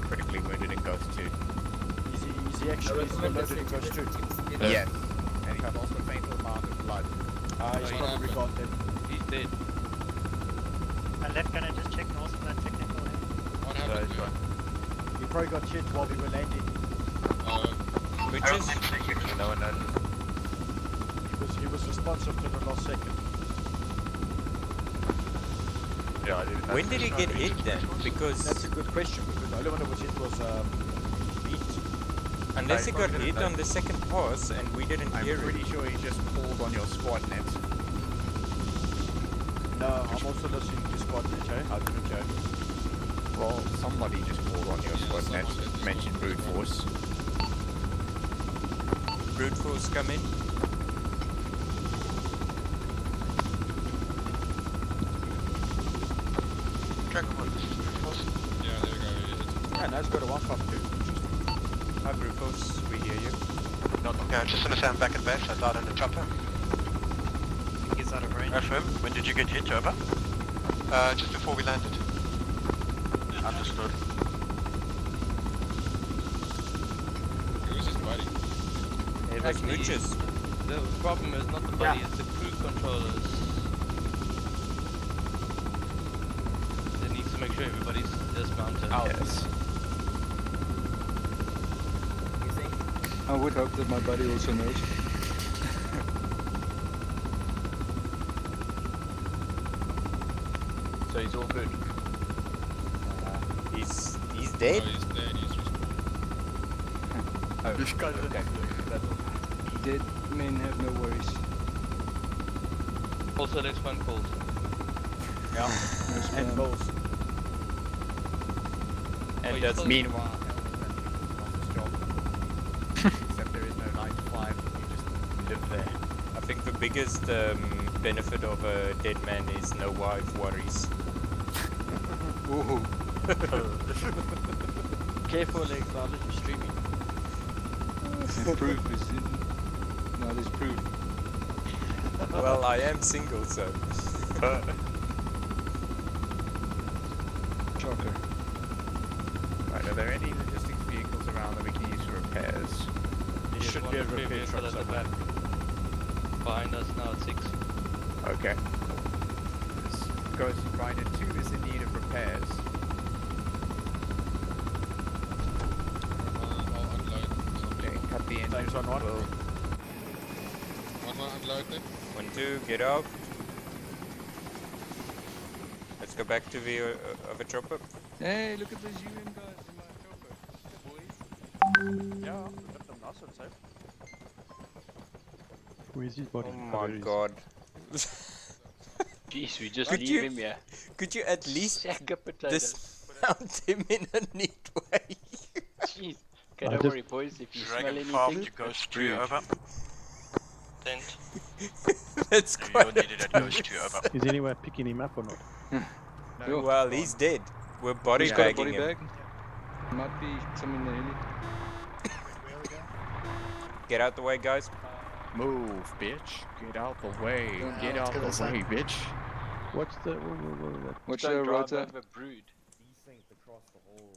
critically wounded in Ghost 2.
Is he actually still loaded in Ghost 2?
Yes. And he's lost a faint amount of blood.
He's probably got them.
He's dead.
Left gunner just check north of that technical head.
What happened?
He probably got hit while we were landing.
Bridges?
No one knows.
He was responsive to the last second.
Yeah, I did.
When did he get hit then? Because
That's a good question, because the only one that was hit was Beat.
unless he got hit on the second pass and we didn't hear
I'm pretty
it.
sure he just called on your squad net.
No, I'm also listening to squad net, eh?
Okay. Well, somebody just called on your squad net. Mentioned brute force.
Brute force come in.
Yeah, there we go.
Yeah, now it's got a 152.
Hi brute force, we hear you.
Not okay, just understand back at base. I died on the chopper.
He's out of range.
Affirm. When did you get hit, over? Just before we landed. Understood.
Who's his buddy?
It was
Actually,
Mooches.
The problem is not the buddy, it's the crew controllers. They need to make sure everybody's dismounted.
Yes.
I would hope that my buddy also knows.
So he's all good.
He's
Oh,
dead.
he's dead. He's
Oh, this guy's okay.
Dead men have no worries.
Also, there's phone calls.
Yeah. And balls.
And that's
Meanwhile, Hell lost his job. Except there is no 9 to 5. You just live there.
I think the biggest benefit of a dead man is no wife worries.
Ooh.
Careful, Alexander, you're streaming.
Proof is in. No, there's proof.
Well, I am single, so.
Shocker.
Right, are there any logistics vehicles around that we can use for repairs?
There should be a repair truck
at the
somewhere.
back. Behind us now at 6.
Okay. Ghost Rider 2 is in need of repairs.
I'll unload.
Okay, cut the engine.
Thanks on one.
One unload then.
1-2, get out. Let's go back to the other chopper.
Hey, look at those UN guys in my chopper. Boys.
Yeah, we got them nice and safe.
Where's his body?
Oh my god.
Jeez, we just
Could
leave
you-
him here.
Could you at least
Sack of potatoes.
dismount him in a neat way?
Jeez. Okay,
I
don't
just-
worry, boys. If you
Dragon
smell
farm
anything,
to Ghost 2, over.
Tent.
That's
You're
quite.
needed at Ghost 2, over.
Is anyone picking him up or not?
No.
Well, he's dead. We're body
He's got a
bagging
body
him.
bag. Might be some in the heli.
Get out the way, guys.
Move, bitch. Get out the way.
Don't
Get
drive
out
to
the
the side.
way, bitch.
What's the... Whoa.
What's
Don't
your
drive
rota?
over Brood.
Desynced across the whole.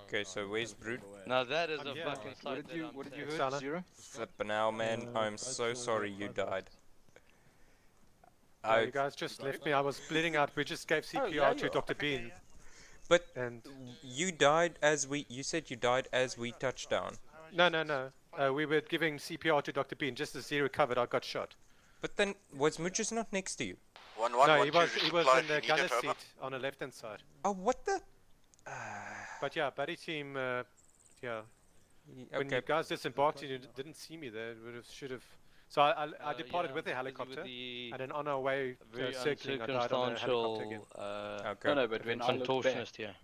Okay, so where's Brood?
Now that is
I'm
a
here.
fucking
What
sight
did you
that
What did you
I'm
heard?
Sana?
Zero?
Flippin' now, man. I'm so sorry you died.
You guys just left me. I was bleeding out. We just gave CPR
yeah,
to
you
Dr. Bean.
But
And
you died as we. You said you died as we touched down.
no. We were giving CPR to Dr. Bean. Just as he recovered, I got shot.
But then was Muchus not next to you?
No, he was in the gunner seat on the left hand side.
Oh, what the?
But yeah, buddy team. Yeah. When
Okay.
you guys disembarked, you didn't see me there. Should have. So I departed
yeah,
with the
busy
helicopter,
with the
and then on our way
very
circling, I died on a helicopter again.
uncircumstantial
No, but when I looked back,
contortionist here.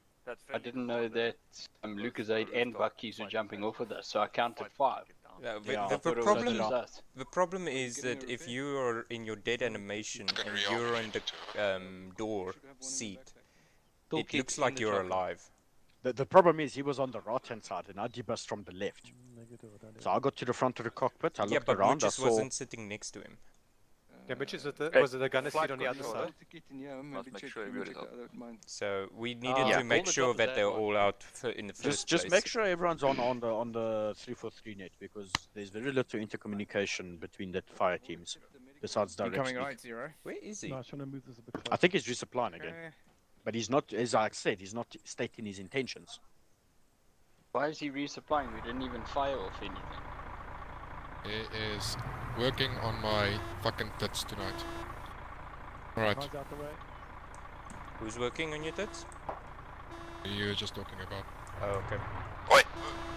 I didn't know that Lucasade and Bucky's were jumping off with us, so I counted 5.
The problem is that if you are in your dead animation and you're in the door seat, it looks like you're alive.
The problem is he was on the right-hand side and I debussed from the left. So I got to the front of the cockpit, I
Yeah,
looked
but
around, I
Muchus
saw...
wasn't sitting next to him.
Yeah, which is was it the gunner seat on the other side?
So we needed to make sure that they're all out in the first
Just
place.
make sure everyone's on the 343 net, because there's very little intercommunication between the fire teams besides direct
Incoming
speak.
right, Zero.
Where is he?
No, I was trying to move this a bit closer.
I think he's resupplying again. But he's not, as I said, he's not stating his intentions.
Why is he resupplying? We didn't even fire off anything.
He is working on my fucking tits tonight. Alright.
Guys out the way.
Who's working on your tits?
You were just talking about.
Oh, okay.
Oi!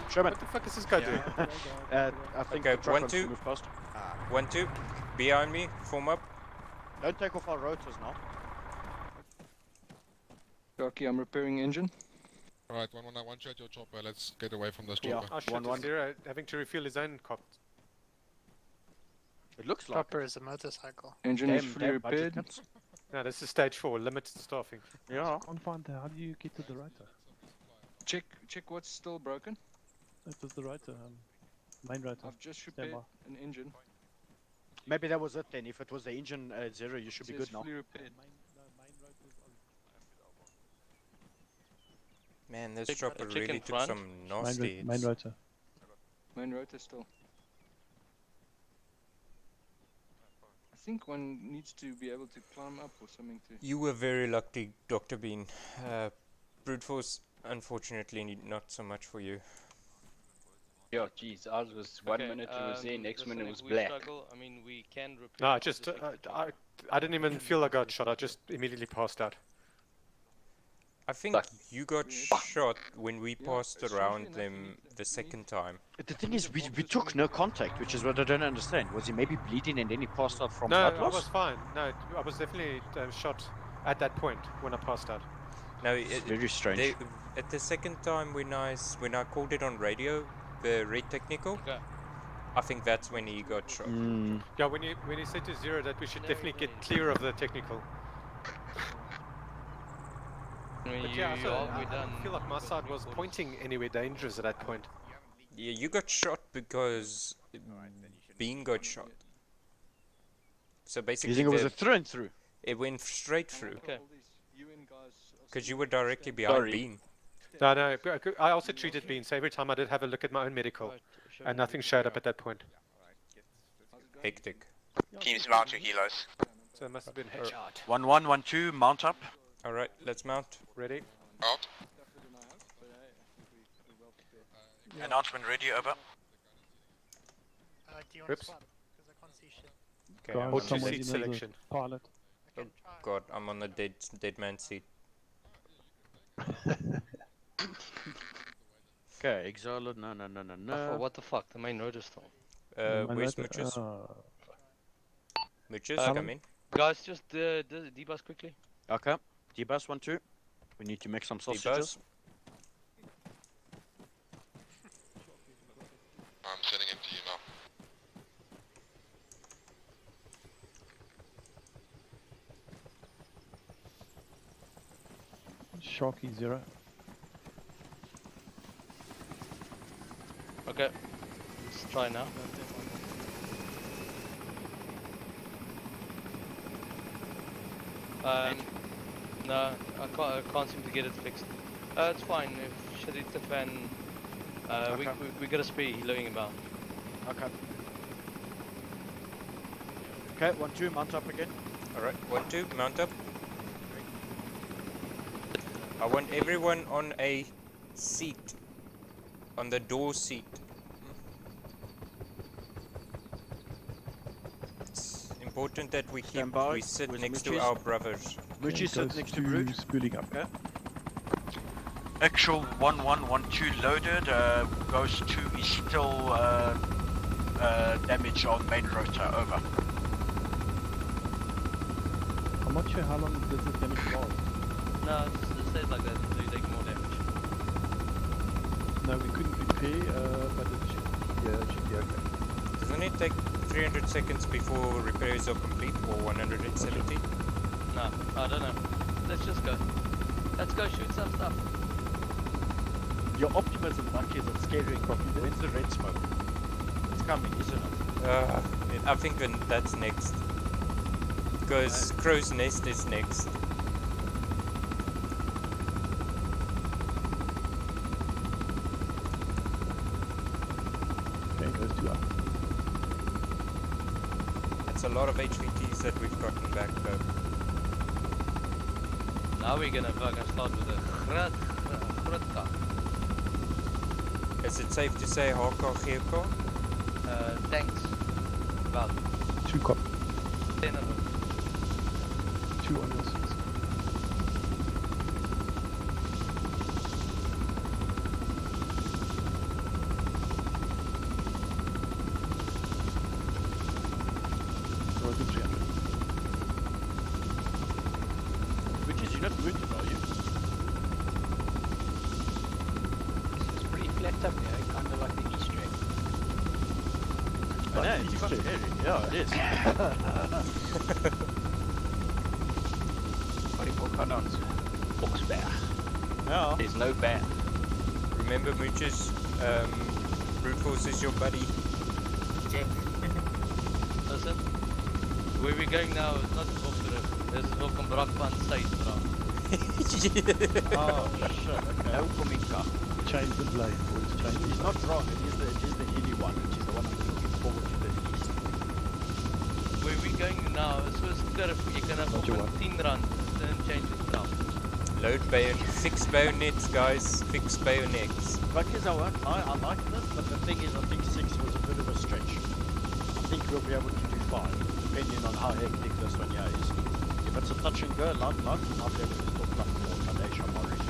Sherman.
What the fuck is this guy doing?
I think
Okay,
the truck
1,
wants
2.
to move past.
1, 2. Behind me. Form up.
Don't take off our rotors now.
Rocky, I'm repairing engine.
Alright, 1-1-1, shot your chopper. Let's get away from this
Yeah.
chopper.
Oh shit, Zero having to refuel his own cop.
It looks like
Chopper is a motorcycle.
Engine is fully
damn budget
repaired.
cuts.
No, this is stage 4, limited staffing.
Yeah.
I can't find how do you get to the rotor?
Check what's still broken.
It was the rotor, main rotor.
I've just repaired an engine.
Maybe that was it then. If it was the engine Zero, you should be good now.
Fully repaired.
Man, this
Check-
chopper
check
really
in
took
front.
some nasty
Main
hits.
rotor.
Main rotor still. I think one needs to be able to climb up or something to...
You were very lucky, Dr. Bean. Brute Force, unfortunately, not so much for you.
Yeah, jeez, ours was one
Okay,
minute it was there, next minute it was
we
black.
struggle, I mean, we can repair.
No, I just I didn't even feel I got shot. I just immediately passed out.
I think you got shot when we passed around them the second time.
The thing is, we took no contact, which is what I don't understand. Was he maybe bleeding and then he passed out from
No,
blood
I
loss?
was fine. No, I was definitely shot at that point when I passed out.
No,
very strange.
At the second time when I called it on radio, the red technical, I think that's when he got shot.
Yeah, when you said to Zero that we should definitely get clear of the technical. But yeah, so I didn't feel like my side was pointing anywhere dangerous at that point.
Yeah, you got shot because Bean got shot. So basically,
You think it was a through and through?
It went straight through.
Okay.
Because you were directly behind Bean.
No, I also treated Bean, so every time I did have a look at my own medical, and nothing showed up at that point.
Hectic.
Teams mount your helos.
So it must have been headshot.
1-1-1-2, mount up.
Alright, let's mount.
Ready?
Out.
Announcement ready, over.
Do you want
Oops.
to swap? Because I can't see shit.
Okay, I'm
Guys,
on
someone
the
you
seat
know the
selection.
pilot.
Oh god, I'm on the dead man seat.
Okay, Exile, no.
Oh, what the fuck? The main rotor still.
Main
Where's
rotor,
Muchus? Muchus,
Um,
come in.
Guys, just debus quickly.
Okay, debus 1-2. We need to make some sausages.
Debus.
I'm sending him to you now.
Sharky 0.
Okay. Let's try now. No, I can't seem to get it fixed. It's fine. If should hit the fan, we got a spare healing about.
Okay. Okay, 1-2, mount up again.
Alright, 1-2, mount up. I want everyone on a seat. On the door seat. It's important that we sit next to our brothers.
Moochie sit next to Brood.
Spooling up.
Okay. Actual 1112 loaded. Ghost 2 is still damage on main rotor. Over.
I'm not sure how long does this damage last.
No, it stays like that until you take more damage.
No, we couldn't repair, but it should be okay.
Doesn't it take 300 seconds before repairs are complete, or 170?
No, I don't know. Let's just go. Let's go shoot some stuff.
Your optimism, Lucky, is scaring me. When's the red smoke? It's coming, isn't it?
I think that's next. Because Crow's Nest is next.
Okay, goes 2 up.
That's a lot of HVTs that we've gotten back though.
Now we're gonna fucking start with a Grotka.
Is it safe to say HK GK?
Thanks. About
2 cop.
10 of them.
2 on your seats. So I do 300.
Which is, you're not wounded, are you?
It's pretty flat up here, kind of like the Easter egg.
I know, it's quite scary. Yeah, it is.
44 cannons. Box bear.
Yeah.
There's no bear.
Remember, Mooches, Brute Force is your buddy.
Check.
Listen, where we're going now is not Volkerig. This is Volken Brakpan State, bro.
Oh, shit, okay.
No Kominka.
Change the blade, boys. Change the
He's
blade.
not wrong, it is the hilly one, which is the one I'm looking forward to the least.
Where we're going now is so skurf. You can have
Not your
op 10 rand, then change it now.
Load fix bayonets, guys. Fix bayonets.
Because I like this, but the thing is, I think 6 was a bit of a stretch. I think we'll be able to do 5, depending on how hectic this one here is. If it's a touch and go, like, we might be able to still pluck more foundation already.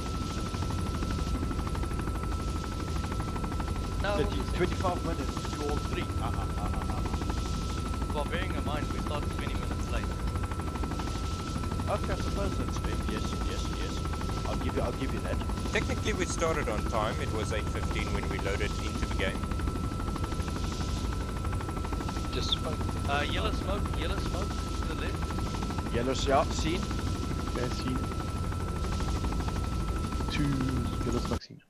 No,
25 minutes to all 3.
Well, bearing in mind we started 20 minutes late.
Okay, I suppose that's fair. Yes. I'll give you that.
Technically, we started on time. It was 8:15 when we loaded into the game.
Just smoke. Yellow smoke to the left.
Yellow's, yeah, seen.
Okay, seen. 2 yellow smoke seen.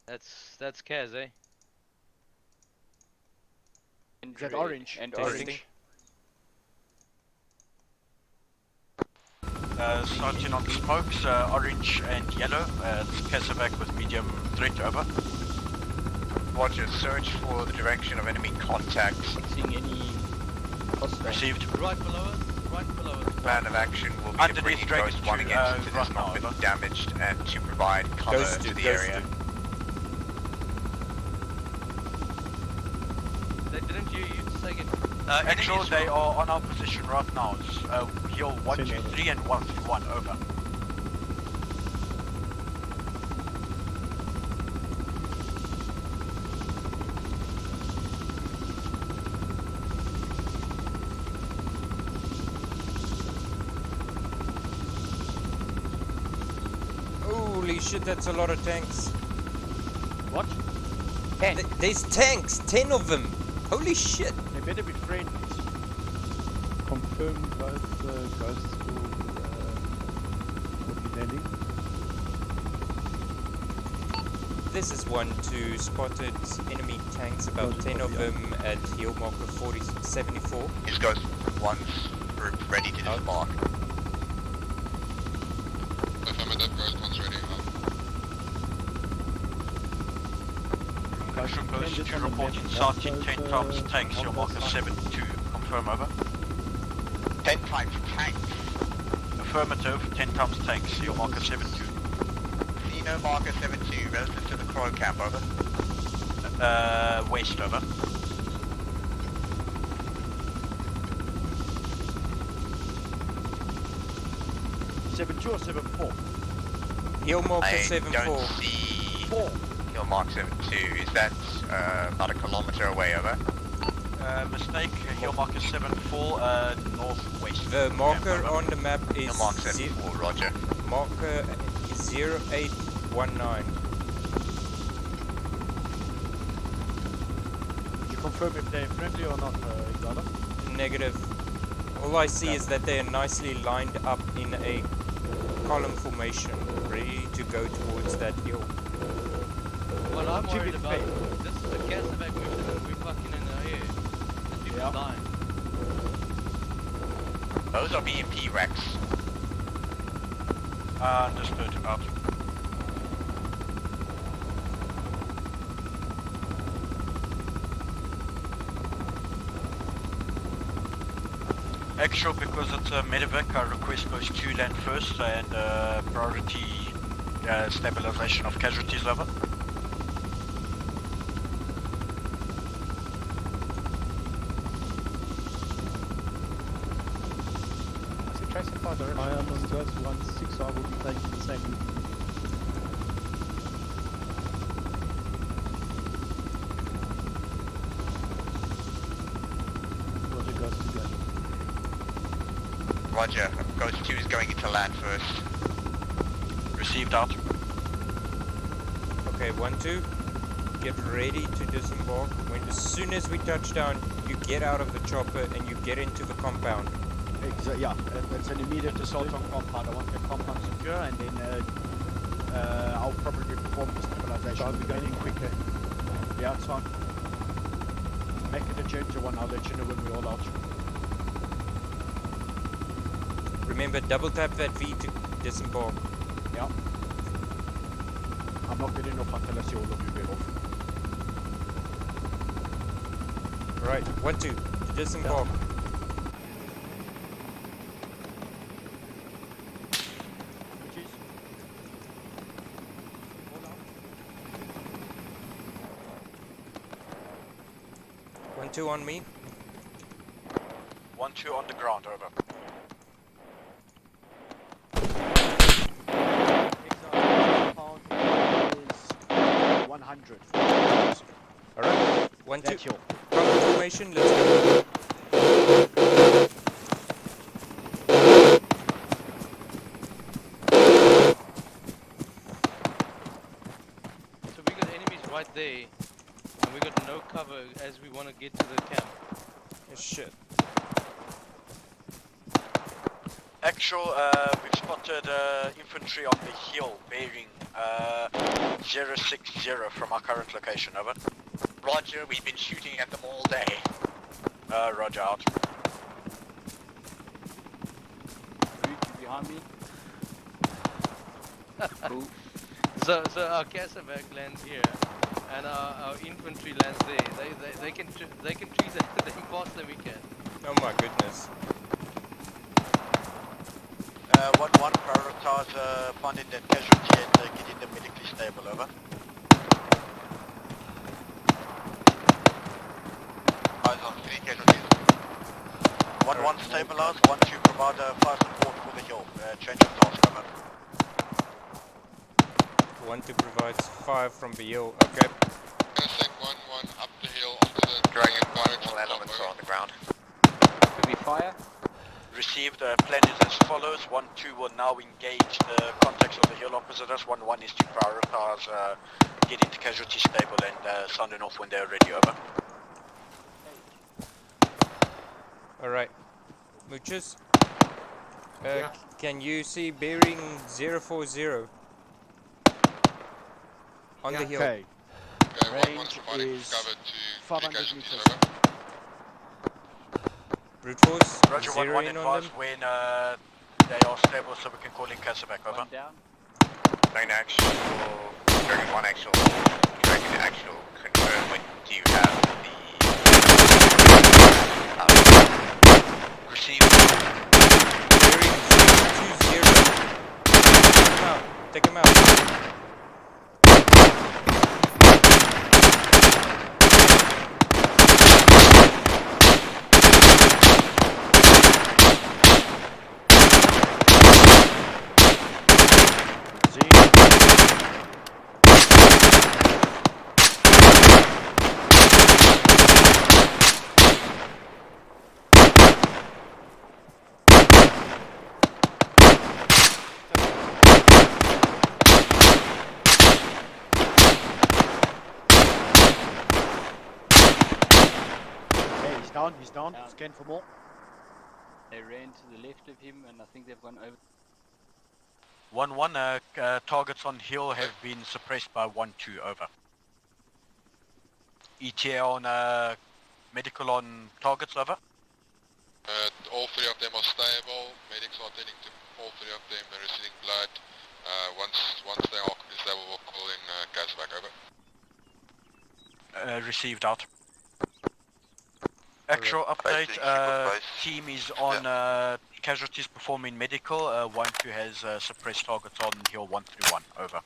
That's Kaz, eh?
Is that orange?
And
Testing.
orange.
Starting on smokes, orange and yellow. It's Casavac with medium threat, over.
Roger, search for the direction of enemy contact.
Seeing any
Received.
Right below us.
Plan of action will be to
Underneath
bring
Dragon
Ghost 1
2,
again since it has
right
not
now,
been
over.
damaged and to provide cover
Ghost
to the
Ghost
area.
They didn't hear you. Say again.
Actual, they are on our position right now. It's heal 1, 2, 3 and 1, 3, 1, over.
Holy shit, that's a lot of tanks.
What?
There's tanks, 10 of them. Holy shit.
They better be friendlies.
Confirm both ghosts will be landing.
this is 1-2. Spotted enemy tanks, about 10 of them at hill marker 74.
He's got one's group ready to disembark.
Affirmative, ghost one's ready.
Guys from Ghost 2 reporting sighting 10 times tanks, your marker 7 to confirm over.
10 times tanks?
Affirmative, 10 times tanks, your marker 7 2.
Xeno marker 7-2, relative to the Crow camp, over.
West, over. Seven two or 7-4?
Hill marker
I
7-4.
don't see Hill mark 7-2. Is that about a kilometer away, over?
Mistake, hill marker 7-4, northwest.
The marker on the map is
Hill mark 7-4, roger.
marker 0819.
Did you confirm if they're friendly or not, Igala?
Negative. All I see is that they are nicely lined up in a column formation, ready to go towards that hill.
What I'm worried about, this is a gas evacuation and we're fucking in the air. People dying.
Those are BMP wrecks.
Understood, out. Actual, because it's a medevac, our request goes to land first and priority stabilization of casualties, over.
I am on Ghost 1-6, so I will be taking the same route. Roger, Ghost 2 going.
Roger, Ghost 2 is going into land first.
Received, out.
Okay, 1-2. Get ready to disembark. As soon as we touch down, you get out of the chopper and you get into the compound.
Yeah, it's an immediate assault on compound. I want the compound secure, and then I'll probably perform the stabilization.
I'll be going in quicker.
Yeah, it's fine. Make it a gentle one. I'll let you know when we're all out.
Remember, double tap that V to disembark.
Yeah. I'm not getting off until I see all of you get off.
Right, 1-2 to disembark.
Yeah.
Two on me.
1-2 on the ground, over. Compound is 100.
Alright, 1-2.
That's your
Compound formation, let's go.
So we got enemies right there. And we got no cover as we want to get to the camp.
Shit.
Actual, we've spotted infantry on the hill bearing 060 from our current location, over.
Roger, we've been shooting at them all day.
Roger, out.
Behind me.
So our casevac lands here, and our infantry lands there. They can treat them faster than we can.
Oh my goodness.
1-1, prioritize finding that casualty and getting them medically stable, over.
Eyes on 3 casualties.
1-1 stabilize, 1-2 provide fire support for the hill. Change of task, over.
1-2 provides fire from the hill, okay.
Gonna send 1-1 up the hill onto the Dragon Pirate.
All elements are on the ground.
Could we fire?
Received, plan is as follows. 1-2 will now engage the contacts of the hill opposite us. 1-1 is to prioritize getting the casualty stable and sounding off when they're ready, over.
Alright. Mooches?
Yeah.
Can you see bearing 040? On the hill.
Okay.
Okay,
Range
providing
is
cover to
500
casualties,
meters.
over.
Brute force,
Roger,
zero
1-1,
in on
advise
them.
when they are stable so we can call in Casaback, over.
One down.
Nine actual, Dragon 1 actual, Dragon actual, confirm when do you have the...
Receive.
Jerry 020. Take him out.
Okay, he's down. Scan for more.
They ran to the left of him, and I think they've gone over.
1-1, targets on hill have been suppressed by 1-2, over. ETA on medical on targets, over.
All three of them are stable. Medics are attending to all three of them. They're receiving blood. Once they are stable, we'll call in Casaback, over.
Received out. Actual update, team is on casualties performing medical. 1-2 has suppressed targets on hill 131, over.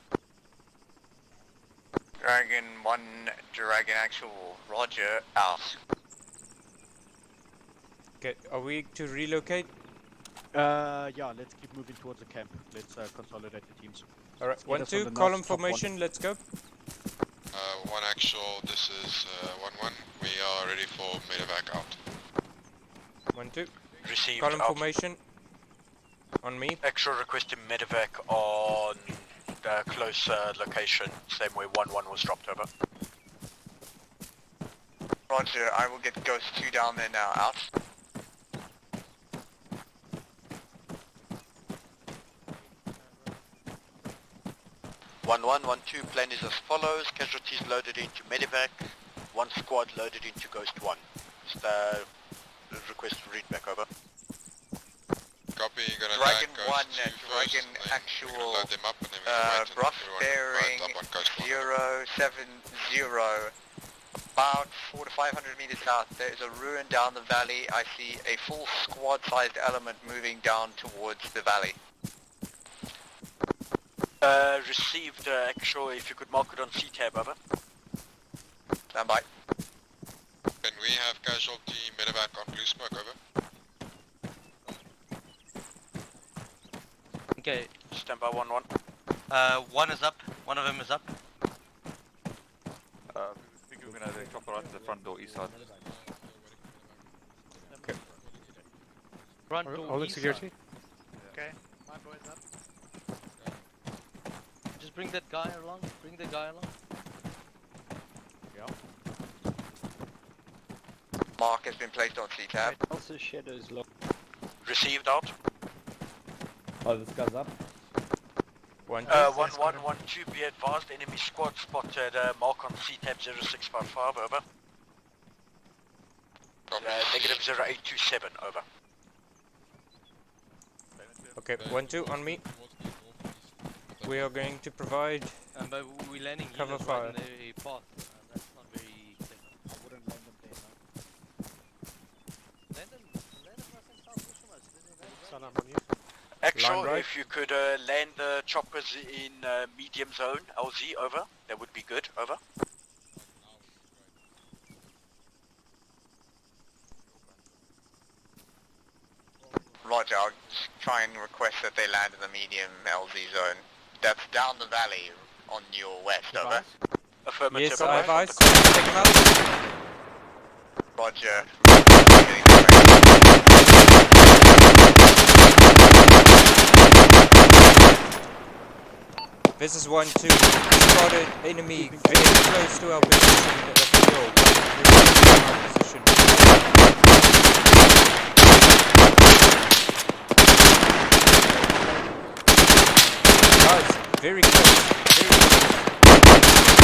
Dragon 1, Dragon actual, roger, out.
Okay, are we to relocate?
Yeah, let's keep moving towards the camp. Let's consolidate the teams.
Alright,
Get us on
1-2,
the
column
north, top one.
formation, let's go.
1 actual, this is 1-1. We are ready for medevac out.
1-2.
Received
Column
out.
formation. On me.
Actual requesting medevac on close location, same way 1-1 was dropped, over.
Roger, I will get Ghost 2 down there now, out.
One 1-2, plan is as follows. Casualties loaded into medevac. 1 squad loaded into Ghost 1. Just request to read back, over.
Copy, you're gonna
Dragon
attack
1,
Ghost 2
Dragon
first,
actual,
load them up, and then we're gonna
rough bearing 070, about 400 to 500 meters south. There is a ruin down the valley. I see a full squad-sized element moving down towards the valley.
Received actual, if you could mark it on C-tab, over.
Stand by.
Can we have casualty medevac on blue smoke, over?
Okay.
Stand by 1-1.
One is up. One of them is up.
I think we're gonna chop right to the front door, east side.
Okay.
Front
Hold
door
it,
east
security.
side.
Okay, my boy's up.
Just bring that guy along. Bring the guy along.
Yeah.
Mark has been placed on C-tab.
Also shadows low.
Received out.
Oh, this guy's up.
1-2.
1-1-1-2, be advised, enemy squad spotted, mark on C-tab 0655, over. Negative 0827, over.
Okay, 1-2 on me. We are going to provide
But we're landing
cover
healers
fire.
right in their path. That's not very clever.
I wouldn't land them there, no.
Land them right south from us.
Salam on you.
Actual,
Line right.
if you could land the choppers in medium zone, LZ, over. That would be good, over.
Roger, I'll try and request that they land in the medium LZ zone. That's down the valley on your west, over.
Affirmative.
Yes,
over.
I advise. Take him out.
Roger.
This is 1-2. Spotted enemy very close to our position of the hill. Our position. Guys, very close. Very close.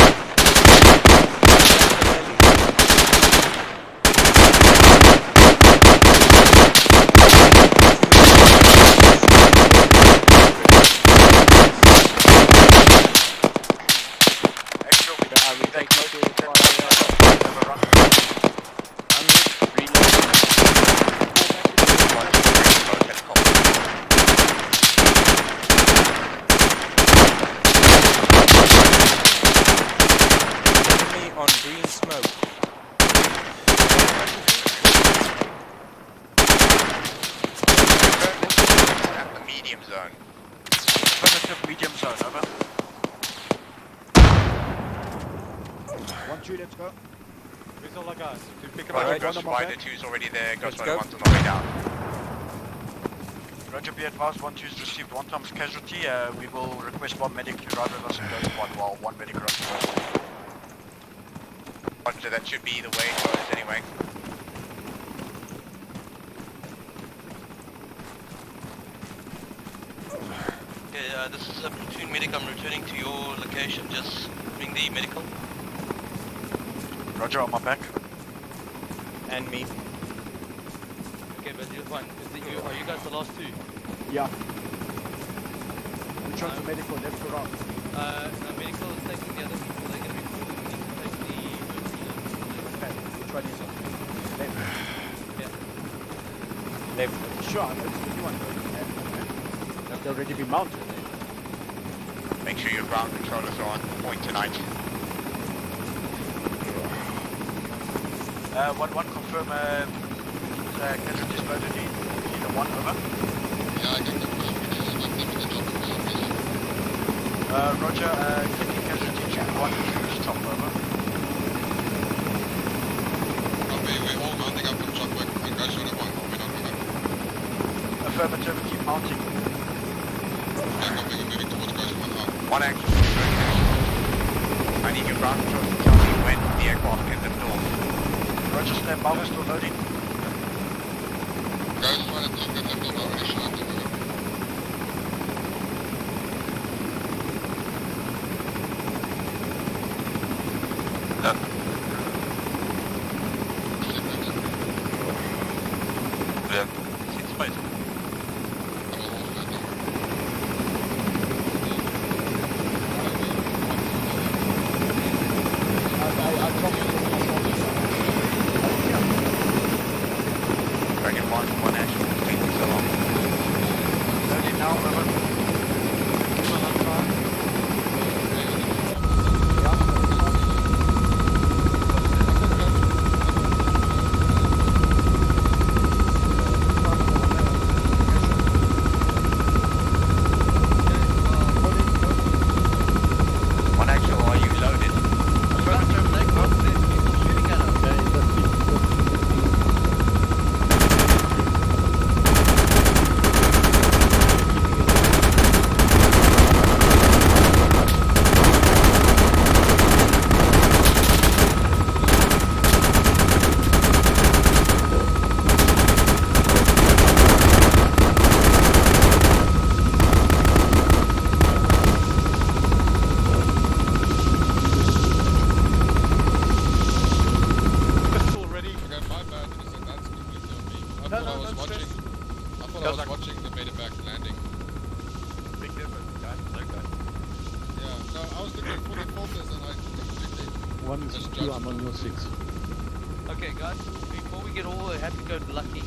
Affirmative, medium zone, over. 1-2, let's go.
Where's all our guys? Do we pick them
Roger,
up?
Ghost Rider 2's already there, Ghost
Let's
Rider
go.
1's on the way down.
Roger, be advised, 1-2's received 1 times casualty. We will request 1 medic to ride with us and Ghost 1 while 1 medic runs to us.
Roger, that should be the way it goes anyway.
Okay, this is a platoon medic. I'm returning to your location. Just bring the medical.
Roger, on my back.
And me.
Okay, but you're fine. Are you guys the last two?
Yeah. Which one's the medical, left or right?
No, medical is taking the other people. They're going to be falling. We need to take the...
Okay, which one is it? Left.
Yeah.
Left. Sure, I know it's the one. Have they already been mounted?
Make sure your ground controllers are on point tonight.
1-1, confirm casualties loaded in. Either 1, over.
Yeah, I can confirm. We just got them in the chopper for some reason.
Roger, getting casualty check 1, 2 chop, over.
Copy, we're all mounting up on chopper and Ghost Rider 1. Are we not over?
Affirmative, keep mounting.
Yeah, copy, we're moving towards Ghost 1 now.
1 action. I need your ground controllers to tell me when the aircraft can lift off.
Roger, stand by, we're still loading.
Ghost Rider 2 can lift off already, shot them over.
Yeah. It's fine. Dragon 1 action, taking so long.
Loading now, over.
One action, are you loaded?
Okay, my bad, listen, that's completely on me. I thought I was watching the medevac landing.
Big difference, guys. Okay.
Yeah, no, I was looking for the filters and I completely
1 is 2, I'm on your 6.
Okay, guys, before we get all happy-go-lucky,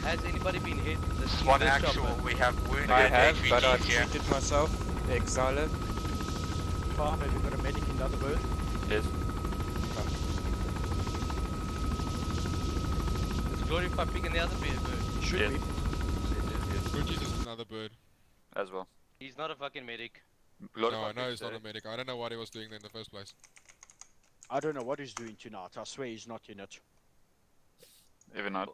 has anybody been hit? This is
One
this
actual,
chopper.
we have wounded
I have, but I
HVGs here.
treated myself. Exiler.
Farm, have you got a medic in the other bird?
Yes.
Is Glorify picking the other bird?
Should
Yes.
be.
Gucci's is another bird.
As well.
He's not a fucking medic.
No, I know he's not a medic. I don't know what he was doing there in the first place.
I don't know what he's doing tonight. I swear he's not in it.
Even not.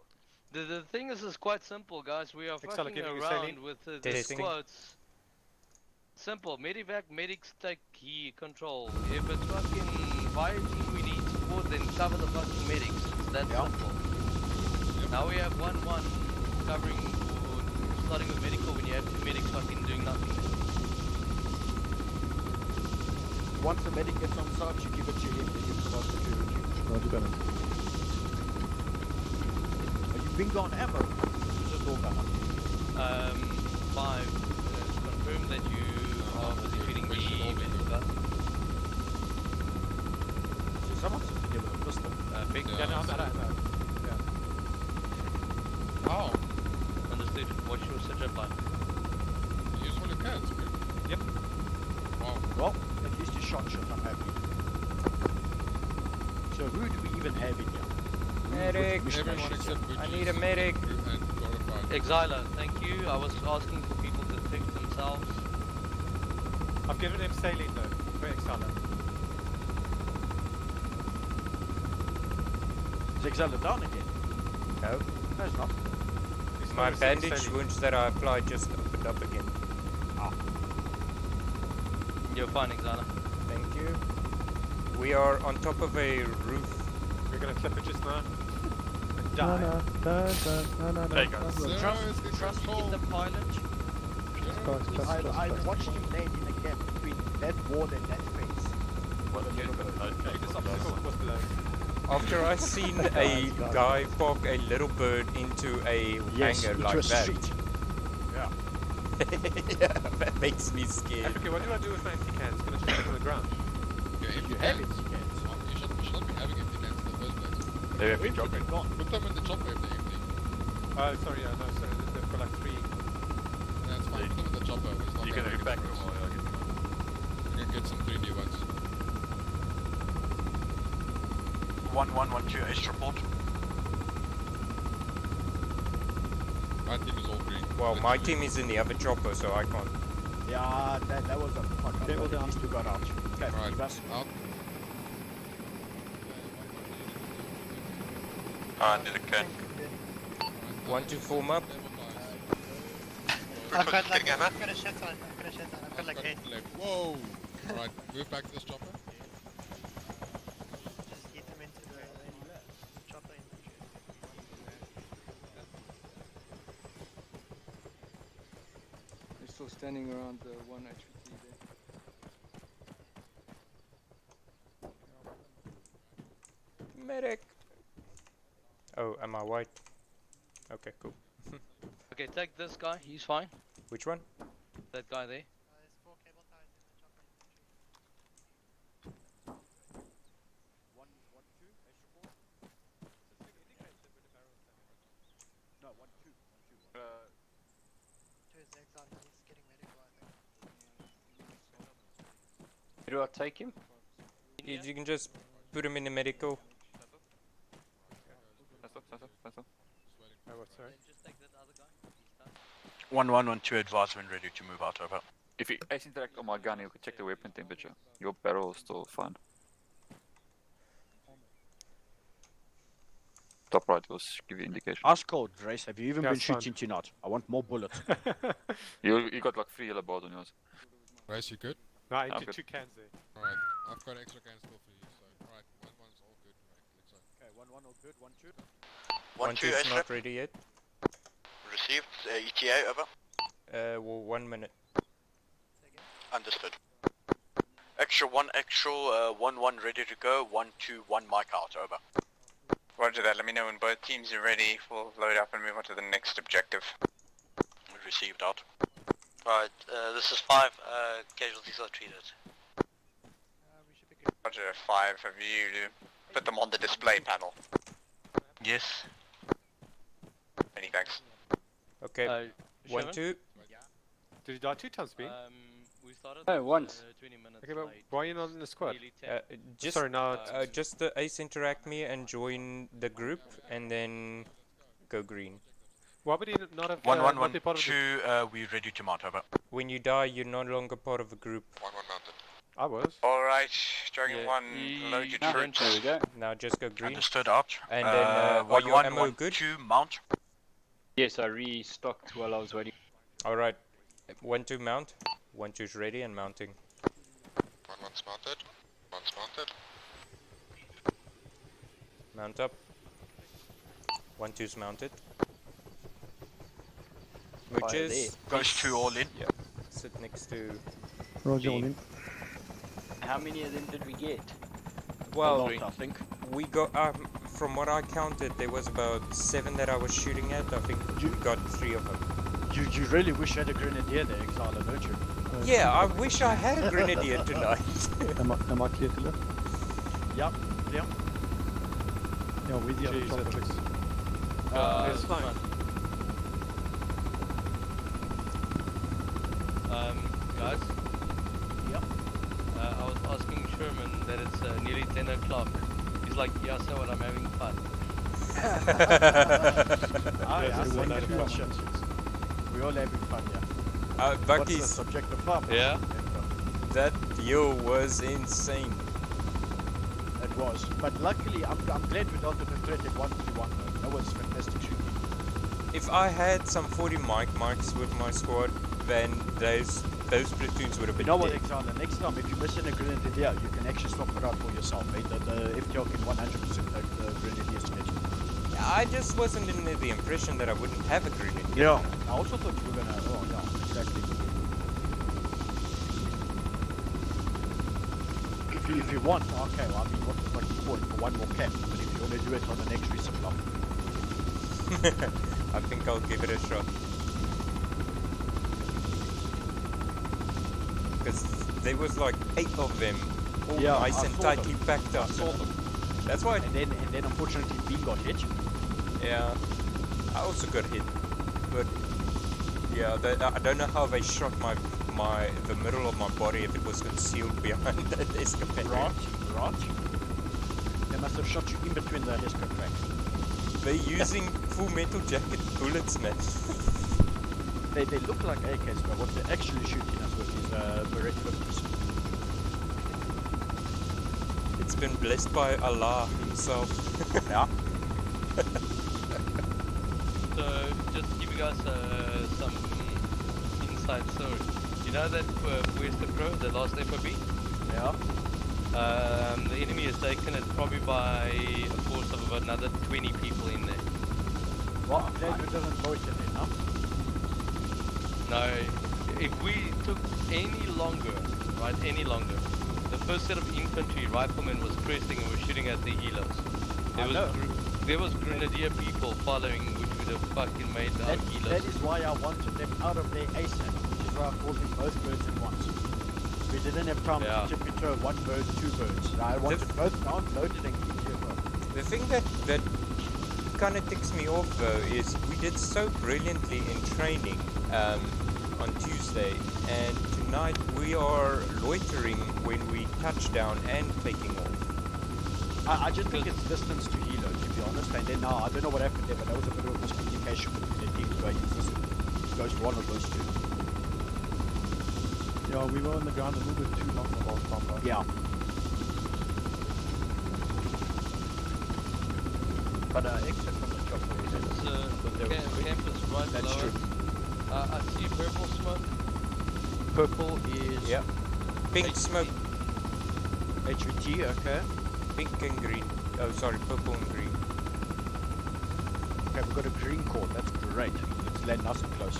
The thing is quite simple, guys. We are
Excella,
fucking
giving you
around
saline.
with the
Testing.
squads. Simple. Medivac, medics take key control. If it's fucking fire team we need support, then cover the fucking medics. It's that simple. Now we have 1-1 covering or starting with medical when you have 2 medics fucking doing nothing.
Once the medic gets on site, you give it to him, then you provide security.
Roger, Bennett.
Are you bingo on ammo? Who's a door gunner?
5. Confirm that you are busy feeding the medical guys.
So someone's sitting here with a pistol.
Big
Yeah, no, no. Yeah.
Oh,
Understood. What's your setup line?
use all your cans, man.
Yep.
Wow.
Well, at least you shot shit, I'm happy. So who do we even have in here?
Medic!
Everyone except Gucci.
I need a medic!
And Glorified.
Exiler, thank you. I was asking for people to fix themselves. themselves.
I've given him saline though, for Exhala.
Is Exhala down again?
No.
No, it's not.
My
still
bandage
saline.
wounds that I applied just opened up again.
Ah.
You're fine, Xana.
Thank you. We are on top of a roof.
We're gonna clip it just now. And
No,
die.
no, no.
Zero
Trust
is in
in
control.
the pilot. I watched him land in a gap between that wall and that face.
This obstacle was below.
After I seen a guy park a little bird into a hangar
into
like
a
that.
street.
Yeah. Yeah, that makes me scared.
Okay, what do I do with my empty cans? Can I just put them on the ground?
Yeah, empty
You have
cans.
it, you can.
You should not be having empty cans in the first place.
They have been dropping.
Put them in the chopper if they're empty.
Oh, sorry, yeah, no, sorry, they've got like 3.
That's fine. Put them in the chopper. It's not
You can
gonna
repack
make
them
a
while you're getting them.
You can get some 3 new ones.
1112 Ace report.
My team is all green.
Well, my team is in the other chopper, so I can't.
Yeah, that was a fuck up.
Okay, well
At
done.
least you got out. Okay,
Right,
leave us.
out.
Did it okay.
1 to form up.
I've got
Getting
like,
over.
I've got a shit on, I've got like 8.
Whoa! Alright, move back to this chopper.
Just eat them into the chopper infantry.
They're still standing around the 1 HVT there.
Medic. Oh, am I white? Okay, cool.
Okay, take this guy. He's fine.
Which one?
That guy there.
There's 4 cable ties in the chopper infantry.
112 Ace report. No, 1-2.
2 is exile, he's getting medical, I think.
Where do I take him?
You can just put him in the medical.
That's all.
Oh, what, sorry?
Just take that other guy. He's done.
1112 advise when ready to move out, over.
If you ace interact on my gun, you can check the weapon temperature. Your barrel is still fine. Top right will give you indication.
Ice cold, Race. Have you even
Yeah,
been
it's fine.
shooting tonight? I want more bullets.
You got like 3 yellow bars on yours.
Race, you good?
No, I
I'm
emptied
good.
2 cans there.
Alright, I've got extra cans still for you, so alright, 1-1's all good, right? Let's go.
Okay, 1-1 all good. 1-2.
1-2
is
Ace
not
rep.
ready yet.
Received. ETA, over.
Well, 1 minute.
Understood. Extra 1, actual 1-1 ready to go. 1-2, 1 mic out, over.
Roger that. Let me know when both teams are ready. We'll load up and move on to the next objective.
Received out.
Right, this is 5. Casualties are treated.
We should be good.
Roger, 5. Have you put them on the display panel?
Yes.
Many thanks.
Okay. 1,
Sherman?
2.
Did you die 2 times, B?
We started.
No, once.
20 minutes
Okay, but
late.
why are you not in the squad?
Nearly 10.
Just
Sorry, now
just ace interact me and join the group, and then go green.
Why would he not have
1-1,
not be part of the...
1-2, we ready to mount, over.
When you die, you're no longer part of a group.
1-1 mounted.
I was.
Alright, Dragon
Yeah.
1, load your
There
troops.
we go.
Now just go green.
Understood, out.
And then, are your
1-1,
ammo good?
1-2, mount.
Yes, I restocked while I was waiting.
Alright. 1, 2 mount. 1, 2 is ready and mounting.
1-1's mounted. 1's mounted.
Mount up. 1, 2's mounted. Mooches.
Goes 2 all in.
Yeah. Sit next to.
Roger,
B.
all in.
How many of them did we get?
Well,
A lot, I think.
we got. From what I counted, there was about 7 that I was shooting at. I think we got 3 of them.
You really wish you had a grenadier there, Exhala, don't you?
Yeah, I wish I had a grenadier tonight.
Am I clear to left?
Yep. Yeah.
Yeah, with the other
Jeez,
chopper.
that looks...
It's
fine.
Guys.
Yep.
I was asking Sherman that it's nearly 10 o'clock. He's like, yeah, so what? I'm having fun.
Ah, yeah,
Yes,
so
one
that's
two
question. We all having fun, yeah. What's the
Bucky's.
subjective farm?
Yeah. That hill was insane.
It was, but luckily I'm glad we dealt with the threat at 1-3-1. That was fantastic shooting.
If I had some 40 mics with my squad, then those platoons would have
You
been
know what,
dead.
Alexander? Next time, if you're missing a grenadier, you can actually swap it out for yourself. Right? The FTL can 100% take the grenadier schedule.
I just wasn't under the impression that I wouldn't have a grenade.
Yeah, I also thought you were gonna. Oh yeah, exactly. If you want, okay. Well, I mean, what's the point for one more cap? But if you want to do it on the next resupply,
I think I'll give it a shot. Because there was like 8 of them, all
yeah,
nice
I
and
saw
tightly
them.
packed up.
I saw them.
That's why.
And then unfortunately, B got hit.
Yeah, I also got hit, but yeah, I don't know how they shot the middle of my body if it was concealed behind that escapade.
Right. They must have shot you in between the Hesco cracks.
They're using full metal jacket bullets, man.
They look like AKs, but what they're actually shooting us with is Beretta 50s.
It's been blessed by Allah himself.
Yeah.
So, just to give you guys some inside story. You know that West Pro, the last FOB?
Yeah.
The enemy has taken it probably by a force of about another 20 people in there.
Well, I'm glad we didn't vote in it, huh?
No, if we took any longer, the first set of infantry riflemen was pressing and were shooting at the helos. There was grenadier people following, which would have fucking made our helos.
That is why I wanted them out of their ASAP, which is why I called them both birds at once. We didn't have time to tip into one bird, two birds. I wanted both downloaded and keep here.
The thing that kind of ticks me off though is we did so brilliantly in training on Tuesday, and tonight we are loitering when we touch down and taking off.
I just think it's distance to helo, to be honest. And then I don't know what happened there, but there was a bit of miscommunication between the teams where it goes to one of those two.
Yeah, we were on the ground a little bit too long for last time, right?
Yeah. But exit from the chopper is
campus right
That's
below
true.
us. I see purple smoke.
Purple is...
Yeah. Pink smoke.
HVT, okay.
Pink and green. Oh, sorry, purple and green.
Okay, we've got a green core. That's great. Let's land nice and close.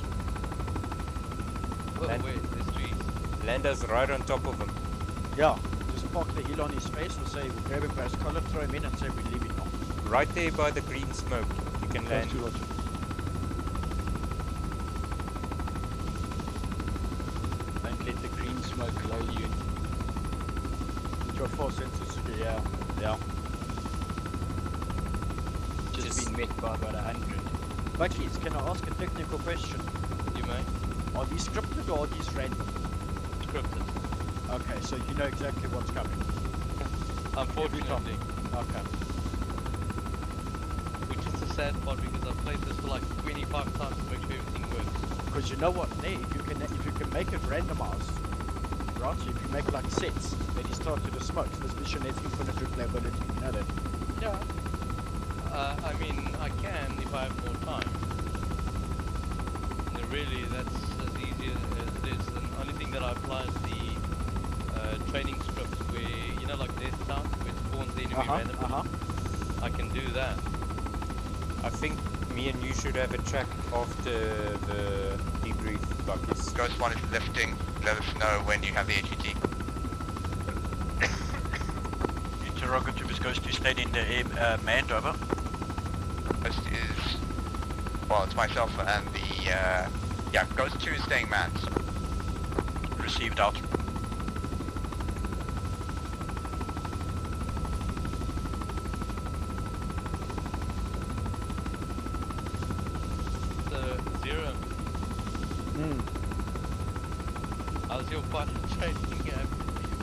Oh, wait, there's trees.
Land us right on top of him.
Yeah. Just park the heel on his face. We'll say we'll grab him by his collar, throw him in, and say we leave it now.
Right there by the green smoke. You can land.
Don't let the green smoke blow you.
Your four senses.
Yeah.
Yeah.
Just been met by about 100.
Buckies, can I ask a technical question?
You may.
Are these scripted or are these random?
Scripted.
Okay, so you know exactly what's coming.
Unfortunately.
Okay.
Which is the sad part because I've played this for like 25 times to make sure everything works.
Because you know what, if you can make it randomized, right? So if you make like sets, then you start to the smokes. This mission has infinite replayability. You know that?
Yeah. I mean, I can if I have more time. And really, that's as easy as it is. The only thing that I apply is the training script where, you know, like Death Town, where it spawns the enemy randomly. I can do that.
I think me and you should have a chat after the debrief, Buckies.
Ghost 1 is lifting. Let us know when you have the HVT.
Interrogative is Ghost 2 stayed in the air, manned, over.
Ghost is... Well, it's myself and the... yeah, Ghost 2 is staying manned.
Received out.
Zero. How's your pilot training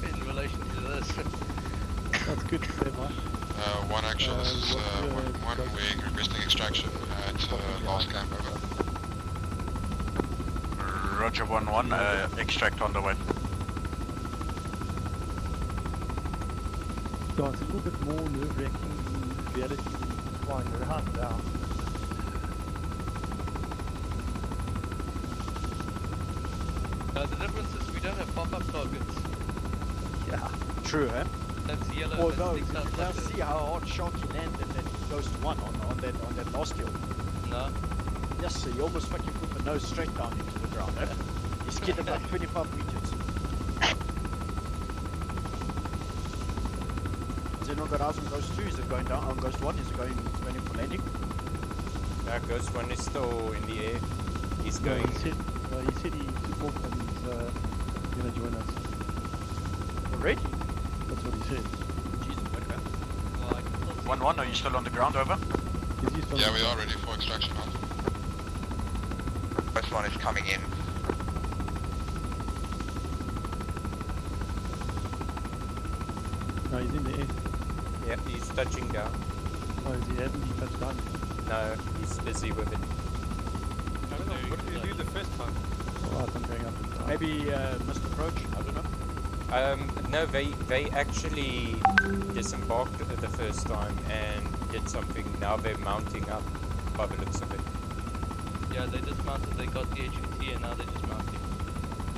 in relation to this?
That's good to say, Mike.
One actual, this is one wing requesting extraction at last camp, over.
Roger 1-1, extract on the way.
Yeah, it's a little bit more nerve-wracking in reality than flying around now.
The difference is we don't have pop-up targets.
Yeah, true, eh?
That's yellow.
Well,
that
no,
sticks
you
out
now
like
see how hard Sharky landed that goes to 1 on that last hill.
No.
Yes, sir, you almost fucking put the nose straight down into the ground, eh? You skidded like 25 meters. Has anyone got eyes on Ghost 2? Is it going down on Ghost 1? Is it going in for landing?
Ghost 1 is still in the air. He's
No,
going.
he said he took off and he's going to join us.
Already?
That's what he said.
Jesus, okay.
1-1, are you still on the ground, over?
Yeah, we are ready for extraction now.
First one is coming in.
No, he's in the air.
Yeah, he's touching down.
Oh, is he hasn't he touched down?
No, he's busy with it.
I don't know, what did you do the first time?
Alright, I'm going up and down.
Maybe missed approach, I don't know.
No, they actually disembarked the first time and did something. Now they're mounting up by the looks of it.
Yeah, they dismounted, they got the HUT and now they're dismounting.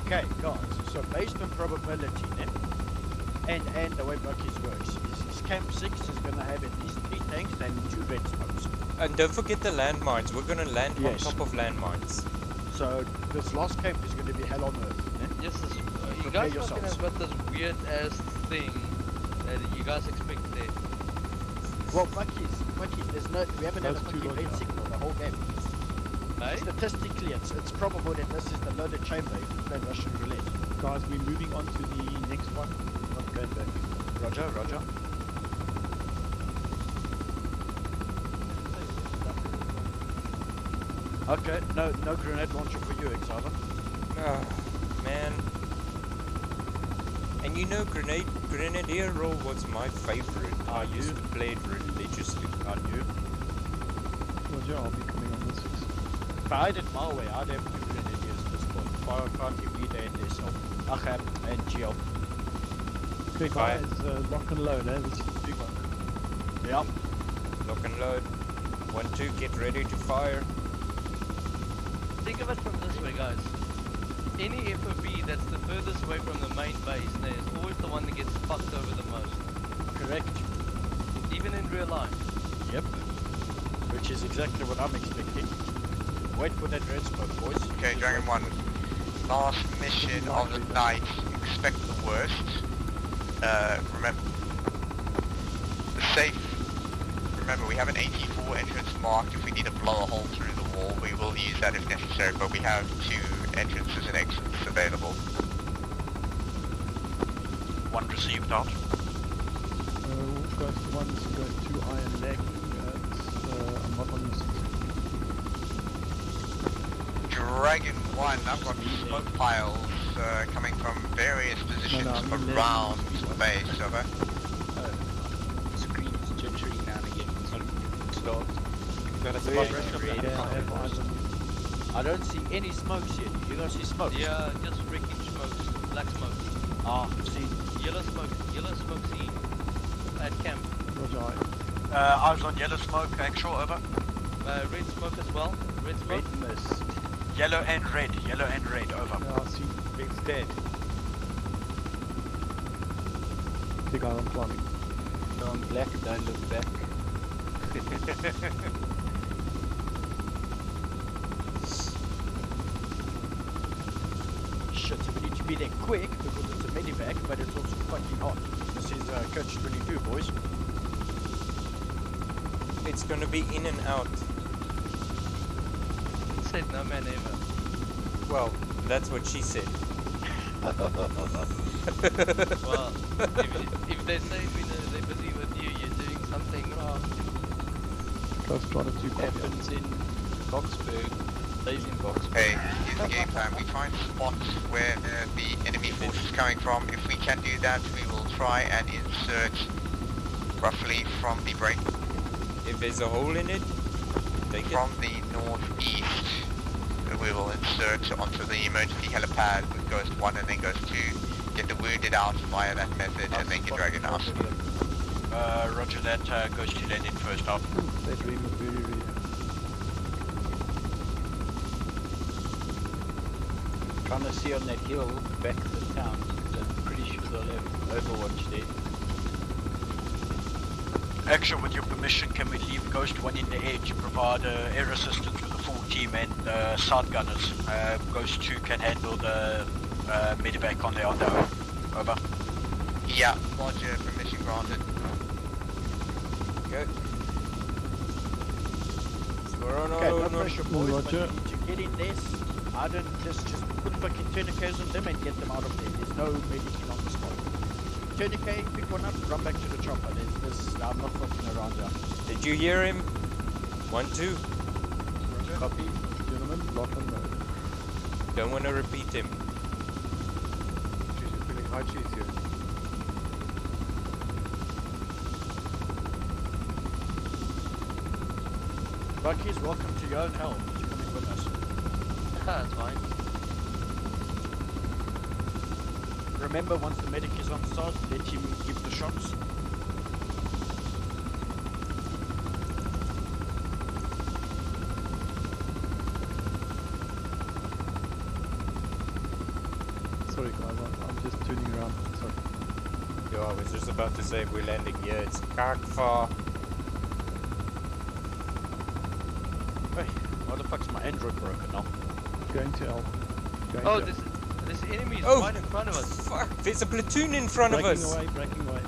Okay, guys, so based on probability, and the way Bucky's works, is Camp 6 is going to have at least 3 tanks and 2 red smokes.
And don't forget the landmines. We're going to land
Yes.
on top of landmines.
So this last camp is going to be hell on earth.
Yes, you
Prepare
guys
yourselves.
fucking have got this weird ass thing that you guys expect there.
Well, Bucky's, we haven't had a fucking red signal the whole game.
Hey?
Statistically, it's probable that this is the loaded chamber if we play Russian roulette.
Guys, we're moving on to the next one. Not going back.
Roger, roger. Okay, no grenade launcher for you, Exava.
Oh, man. And you know, Grenadier role was my favorite. I used to play it religiously.
I knew.
Roger, I'll be coming on the 6.
If I did my way, I'd have 2 grenadiers at this point. Fire party, Vida and yourself. Acham and Geo.
Okay, guys, lock and load, eh? This is the big one.
Yep.
Lock and load. 1-2, get ready to fire.
Think of it from this way, guys. Any FOB that's the furthest away from the main base, is always the one that gets fucked over the most.
Correct.
Even in real life.
Yep. Which is exactly what I'm expecting. Wait for that red smoke, boys.
Okay, Dragon 1. Last mission of the night. Expect the worst. Remember, remember, we have an 84 entrance marked. If we need to blow a hole through the wall, we will use that if necessary, but we have 2 entrances and exits available.
1 received out.
Ghost 1's going to iron leg. I'm not on the 6.
Dragon 1, I've got smoke piles coming from various positions around the base, over.
Screen's jittery now and again.
Stop. That's
Red,
about
red, I don't see any smokes yet. You guys see smokes?
Yeah, just wreckage smokes, black smoke.
Ah, see.
Yellow smoke seen at camp.
Roger.
Eyes on yellow smoke, actual, over.
Red smoke as well. Red smoke.
Red mist.
Yellow and red, over.
Yeah, I see.
Red's dead.
Big island climbing.
No, I'm black, don't look back.
Shit, so we need to be there quick because it's a medivac, but it's also fucking hot. This is Coach 22, boys.
It's gonna be in and out.
He said no man ever.
Well, that's what she said.
Well, if they say they're busy with you, you're doing something wrong.
Ghost trying to do
Happens in Boxburg. Stays in Boxburg.
Hey, here's the game plan. We find spots where the enemy force is coming from. If we can do that, we will try and insert roughly from the break.
If there's a hole in it, take
from the northeast. we will insert onto the emergency helipad with Ghost 1 and then Ghost 2. Get the wounded out via that method and then get Dragon out.
Roger that, goes to landing first up.
That rain was very rare.
Trying to see on that hill, back of the town, so I'm pretty sure they'll have Overwatch there.
Action, with your permission, can we leave Ghost 1 in the air to provide air assistance with the full team and side gunners? Ghost 2 can handle the medevac on their own. Over.
Yeah, Roger, permission granted.
Go. We're on
Okay, no pressure, boys,
Roger.
but you need to get in this. I don't just put fucking tourniquets on them and get them out of there. There's no medicine on the spot. Tourniquet, pick one up, run back to the chopper. I'm not fucking around here.
Did you hear him? 1, 2.
Roger.
Copy. Gentlemen, lock on mode.
Don't want to repeat him.
Jeez, you're feeling high cheese here.
Rockies, welcome to your own hell. You're coming with us.
That's fine.
Remember, once the medic is on side, let him give the shots.
Sorry guys, I'm just turning around. Sorry.
Yo, I was just about to say we're landing here. It's Kakfa.
Hey, why the fuck's my Android broken now?
Going to Alpha.
Oh, this enemy is right in front of us.
Fuck, there's a platoon in front of us.
Breaking away.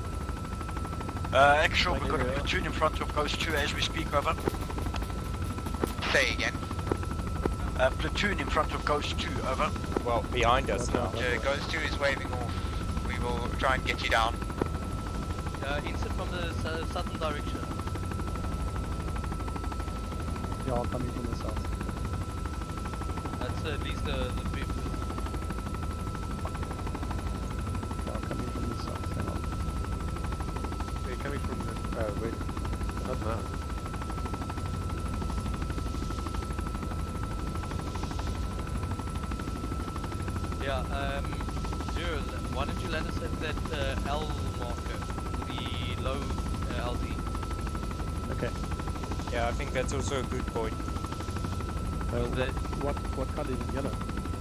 Actual, we've got a platoon in front of Ghost 2 as we speak, over.
Say again.
Platoon in front of Ghost 2, over.
Well, behind us now.
Ghost 2 is waving off. We will try and get you down.
Insert from the southern direction.
Yeah, I'll come in from the south.
That's at least the people.
Yeah, I'll come in from the south. Hang on.
They're coming from the wait. Not now.
Yeah, Zero, why don't you let us at that L marker, the low LZ.
Okay.
Yeah, I think that's also a good point.
What color is it? Yellow?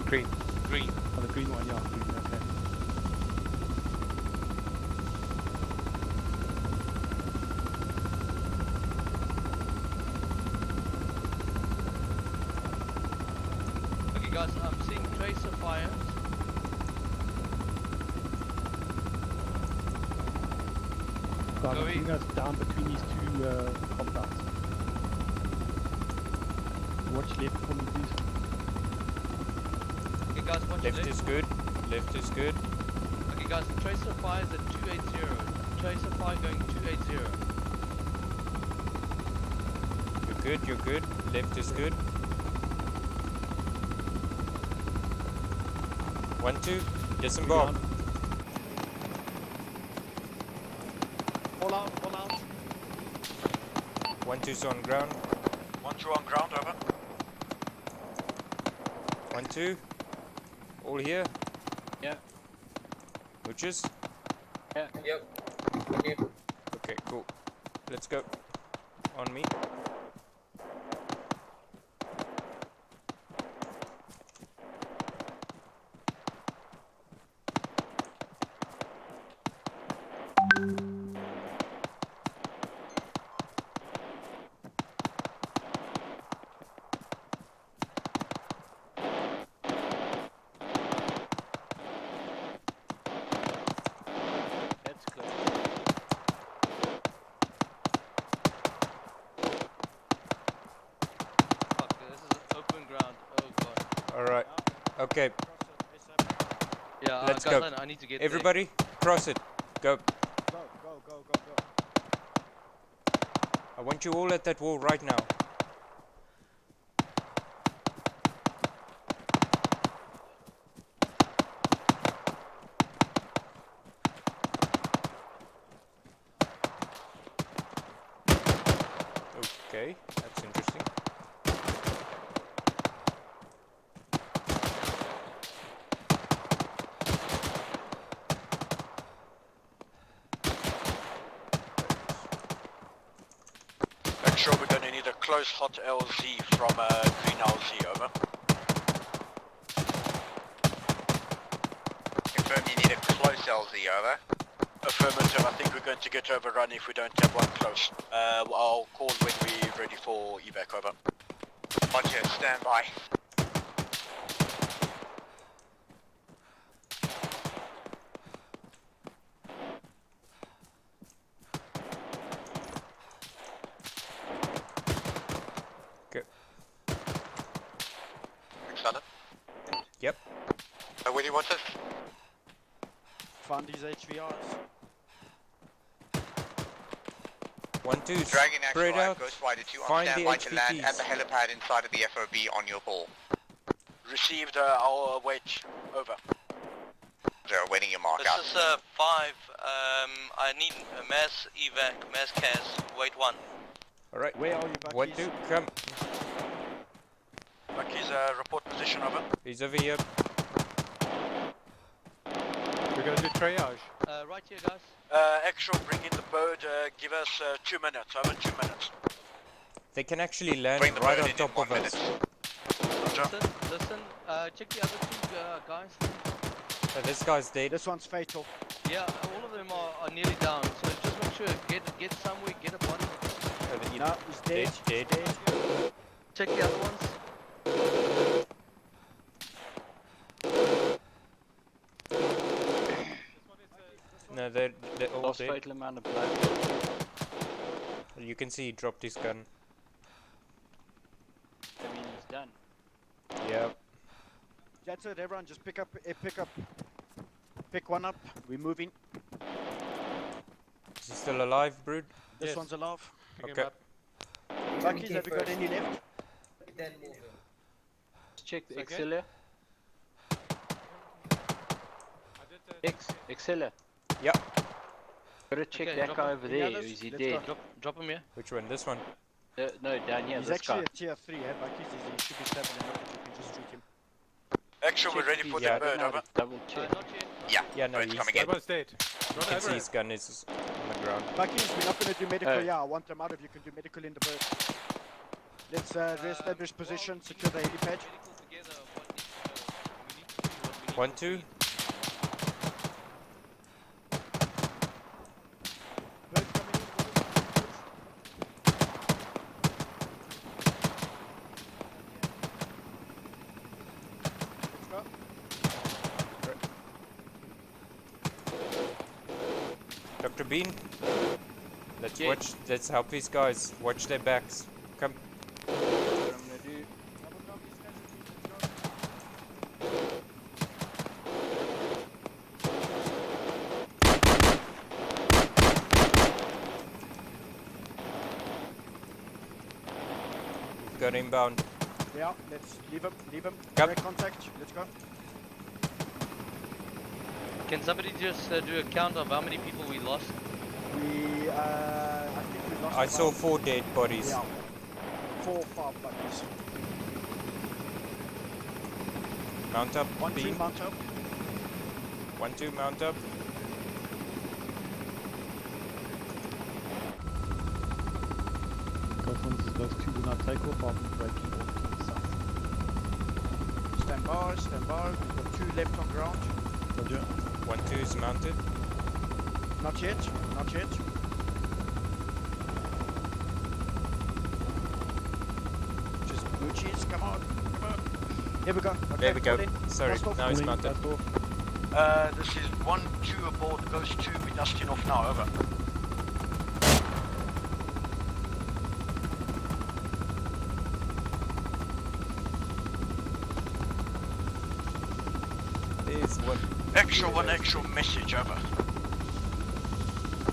Green.
Green.
Oh, the green one, yeah. Green, okay.
Okay guys, I'm seeing tracer fires.
God, I'm bringing us down between these two compounds. Watch left for me, please.
Okay guys, watch
Left is good. Left is good.
Okay guys, tracer fire is at 280. Tracer fire going 280.
You're good, you're good. Left is good. 1, 2. Disembark.
Fall out, fall out.
1, 2's on ground.
1, 2 on ground, over.
1, 2. All here.
Yeah.
Witches?
Yeah.
Yep. Okay. Okay, cool. Let's go. On me.
That's good.
Fuck, this is open ground. Oh god.
Alright. Okay.
Yeah,
Let's
guys,
go.
I need to get
Everybody, cross it. Go.
Go, go, go, go, go.
I want you all at that wall right now. Okay, that's interesting.
Actual, we're going to need a close hot LZ from green LZ, over.
Confirm you need a close LZ, over.
Affirmative, I think we're going to get overrun if we don't have one close. I'll call when we're ready for evac, over.
Roger, stand by.
Good.
Alexander?
Yep.
Where do you want us?
Find these HVRs.
1, 2,
Dragon Actual
spread out.
Ghost Rider 2 on
Find the
standby to land at
HVTs.
the helipad inside of the FOB on your ball.
Received, I'll wait, over.
They're awaiting your mark
This
out.
is 5. I need a mass evac, mass cas, wait 1.
Alright.
Where are you, Buckies?
1, 2, come.
Buckies, report position, over.
He's over here.
We're gonna do triage.
Right here, guys.
Actual, bring in the boat, give us 2 minutes, over 2 minutes.
They can actually land
Bring the
right
boat
on
in
top of
1
us.
minute.
Listen, check the other 2 guys.
So this guy's dead.
This one's fatal.
Yeah, all of them are nearly down, so just make sure, get somewhere, get a body.
Over here.
No, he's dead.
Dead.
Check the other ones.
No, they're all
Lost
dead.
fatal amount of blood.
You can see he dropped his gun.
I mean, he's done.
Yep.
That's it, everyone. Just pick one up. We're moving.
Is he still alive, Brood?
This one's alive.
Okay.
Buckies, have you got any left?
Let's check the
Okay.
Excelia. Excelia.
Yep.
Gotta check
Okay,
that
drop
guy
him.
over
Any
there.
others?
Is he
Let's
dead?
go.
Drop him here.
Which one? This one?
No, down here.
He's
This
actually
guy.
a tier 3, eh? Buckies, he should be stabbing him up. You can just shoot him.
Actual, we're ready for the bird, over.
Double check.
Not yet.
Yeah, no,
Bird's
he's
coming
dead.
in.
Everyone's dead.
You
Run
can
over
see
it.
his gun is on the ground.
Buckies, we're not going to do medical.
Oh.
Yeah, I want them out if you can do medical in the bird. Let's re-establish position, secure the helipad.
1, 2.
Bird coming in. Let's go.
Dr. Bean, let's
Yeah.
watch. Let's help these guys. Watch their backs. Come.
What I'm gonna do.
Double drop these casualties, let's go.
We've got inbound.
Yeah, let's leave him.
Yep.
Direct contact, let's go.
Can somebody just do a count of how many people we lost?
We, I think we lost
I saw
about-
4 dead bodies.
Yeah. 4 or 5 buckies.
Mount up,
1, 2,
Bean.
mount up.
1, 2, mount up.
Those 2 do not take off. I'll be breaking off to the south.
Stand by, stand by. We've got 2 left on ground.
Roger.
1, 2 is mounted.
Not yet, not yet. Just blue cheese, come on, come on. Here we go. Okay,
There we go.
pull in.
Sorry,
Blast off.
now he's
Pulling,
mounted.
blast off.
This is 1, 2 aboard, goes 2, we're dusting off now, over.
There's one.
Actual message, over.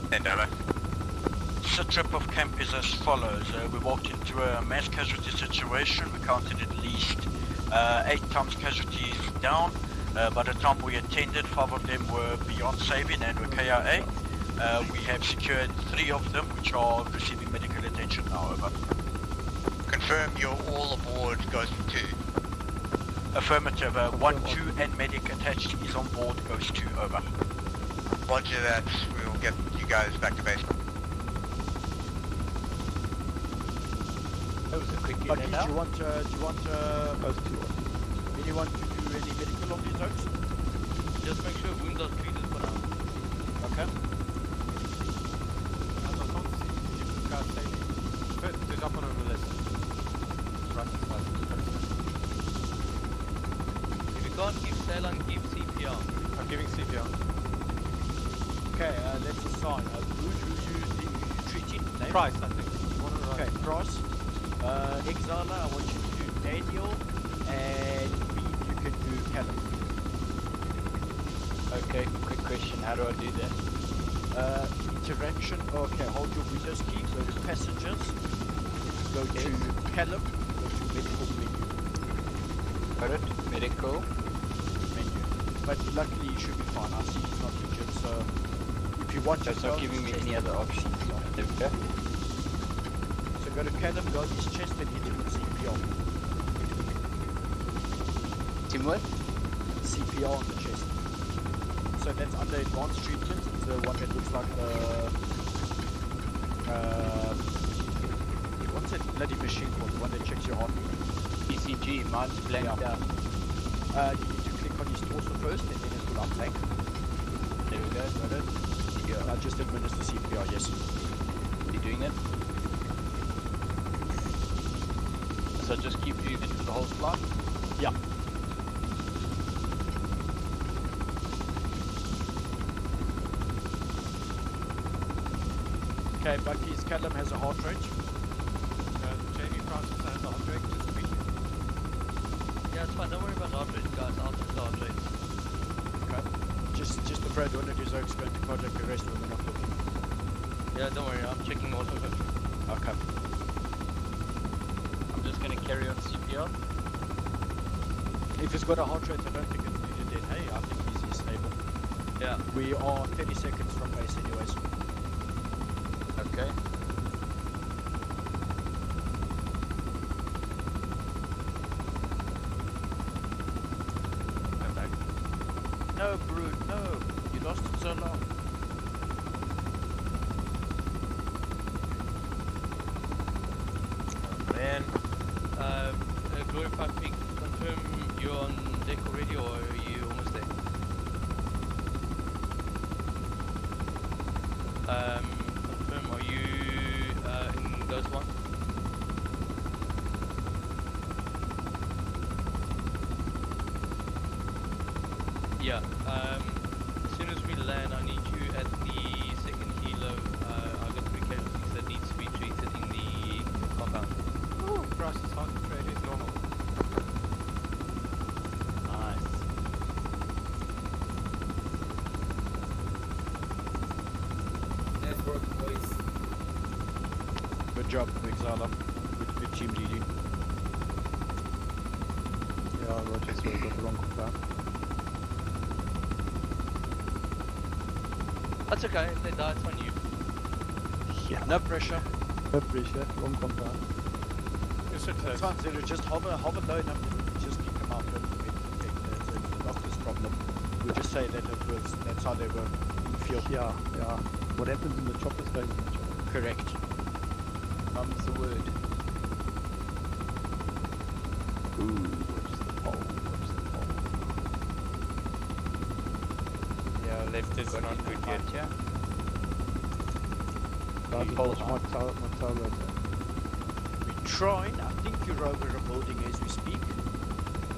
Send over.
Sit-rep of camp is as follows. We walked into a mass casualty situation. We counted at least 8 times casualties down. By the time we attended, 5 of them were beyond saving and were KIA. We have secured 3 of them, which are receiving medical attention now, over.
Confirm you're all aboard Ghost 2.
Affirmative, 1, 2 and medic attached is on board Ghost 2, over.
Roger that. We'll get you guys back to base.
That was a quickie.
Bucky, do you want anyone to do any medical on these folks?
Just make sure wounds are treated for now.
Okay.
I can't see if the guy's saving. First, there's up on the list. Right side.
If you can't give saline, give CPR.
I'm giving CPR.
Okay, let's assign. Who you treating? Name?
Price, I think.
Okay, Price. Exiler, I want you to do Daniel, and Reed, you can do Callum.
Okay, quick question. How do I do that?
Interaction. Okay, hold your Windows key. Go to Passengers. Go to Callum. Go to Medical menu.
Got it. Medical
menu. But luckily you should be fine. I see he's not injured, so if you want to
That's not giving me any other options. Okay.
So go to Callum, go to his chest and hit him with CPR.
Team what?
CPR on the chest. So that's under advanced treatment. It's the one that looks like the what's that bloody machine called? The one that checks your heartbeat.
ECG, mine's blanked out.
You need to click on his torso first and then it will unblank.
There we go, got it.
Yeah. Just administer CPR, yes.
You doing it? So just keep doing it for the whole flight?
Yeah. Okay, Bucky's Callum has a heart rate.
Jamie Francis has a heart rate, just quickly.
Yeah, it's fine. Don't worry about heart rate, guys. I'll check the heart rate.
Okay. Just afraid one of his oaks going to cardiac arrest when we're not looking.
Yeah, don't worry. I'm checking also.
Okay.
I'm just going to carry on CPR.
If he's got a heart rate, I don't think it's needed then. Hey, I think he's stable.
Yeah.
We are 30 seconds from base anyways.
Okay.
Come back. No, Brood, no. You lost it so long.
Oh, man. Glorified Peak, confirm you're on deck already or are you almost there? Confirm, are you in Ghost 1? Yeah, as soon as we land, I need you at the second helo. I've got 3 casualties that needs to be treated in the compound.
Oh, Price's heart rate is normal.
Nice.
Nice work, boys.
Good job, Exala. Good team leading.
Yeah, Roger, so we got the wrong compound.
That's okay, if they die, it's on you.
Yeah. No pressure.
No pressure, wrong compound.
Yes, it
That's fine, Zero. Just hover low enough to just kick them out. Don't forget to protect that. So it's the doctor's problem. We just say that it was, that's how they were in the field.
Yeah. What happens in the chopper stays in the chopper.
Correct.
Mum's the word.
Ooh, watch the pole,
Yeah, left is not good yet.
Yeah.
Watch my tail rotor.
We're trying. I think you're over a building as we speak.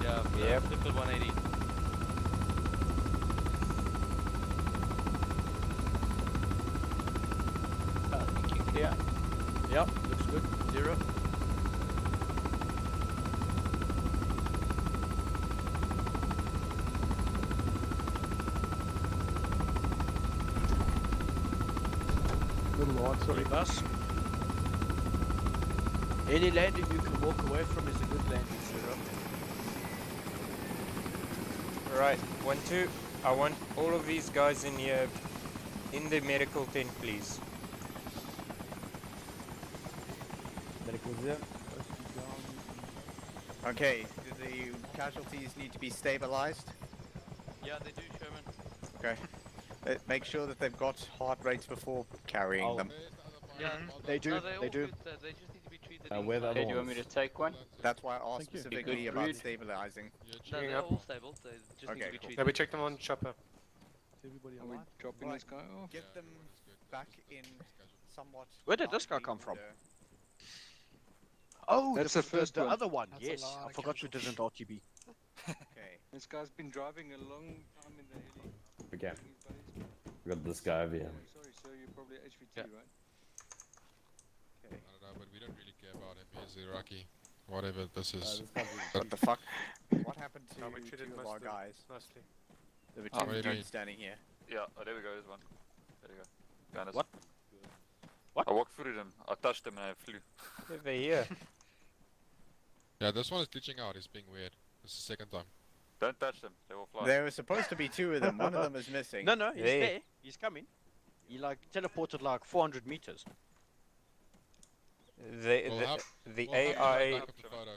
Yeah,
Yep.
liquid 180.
I think you're clear.
Yep, looks good. Zero.
Little light, sorry.
Bus. Any landing you can walk away from is a good landing, Zero.
Right, 1-2. I want all of these guys in here in the medical tent, please.
Medical zip.
Okay, do the casualties need to be stabilized?
Yeah, they do, Sherman.
Okay. Make sure that they've got heart rates before carrying them.
Yeah,
They do,
no, they're
they
all
do.
Good, they just need to be treated
Where the other do you want me to take one?
That's why I asked
Thank you.
specifically
Good
about
brood.
stabilizing.
No, they're all stable. They just need to be
cool.
treated.
Yeah, we checked them on chopper.
Is everybody
Are we
alive?
dropping this guy off?
Get them back in somewhat.
Where did this guy come from?
order.
Oh,
That's the first
the
one.
other one.
That's a
Yes,
lot
I
of
forgot we didn't RTB.
Okay.
This guy's been driving a long time in the heli.
Again,
His buddies.
we got this guy over here.
Sorry, sir, you're probably HVT,
Yeah.
right?
Okay.
I don't know, but we don't really care about him. He's Iraqi. Whatever this is.
What the fuck? What happened to
No, we treated
two of
most
our
of them
guys?
nicely.
There were
Oh,
two
what do you
mean?
dudes standing here.
Yeah, oh, there we go, there's one. There you go. Behind us.
What? What?
I walked through them, I touched them and I flew.
Over here.
Yeah, this one is glitching out. He's being weird. This is the second time.
Don't touch them, they will fly.
There were supposed to be two of them. One of them is missing.
No, he's
There.
there. He's coming. He like teleported like 400 meters.
The
We'll have
AI.
back of the photo.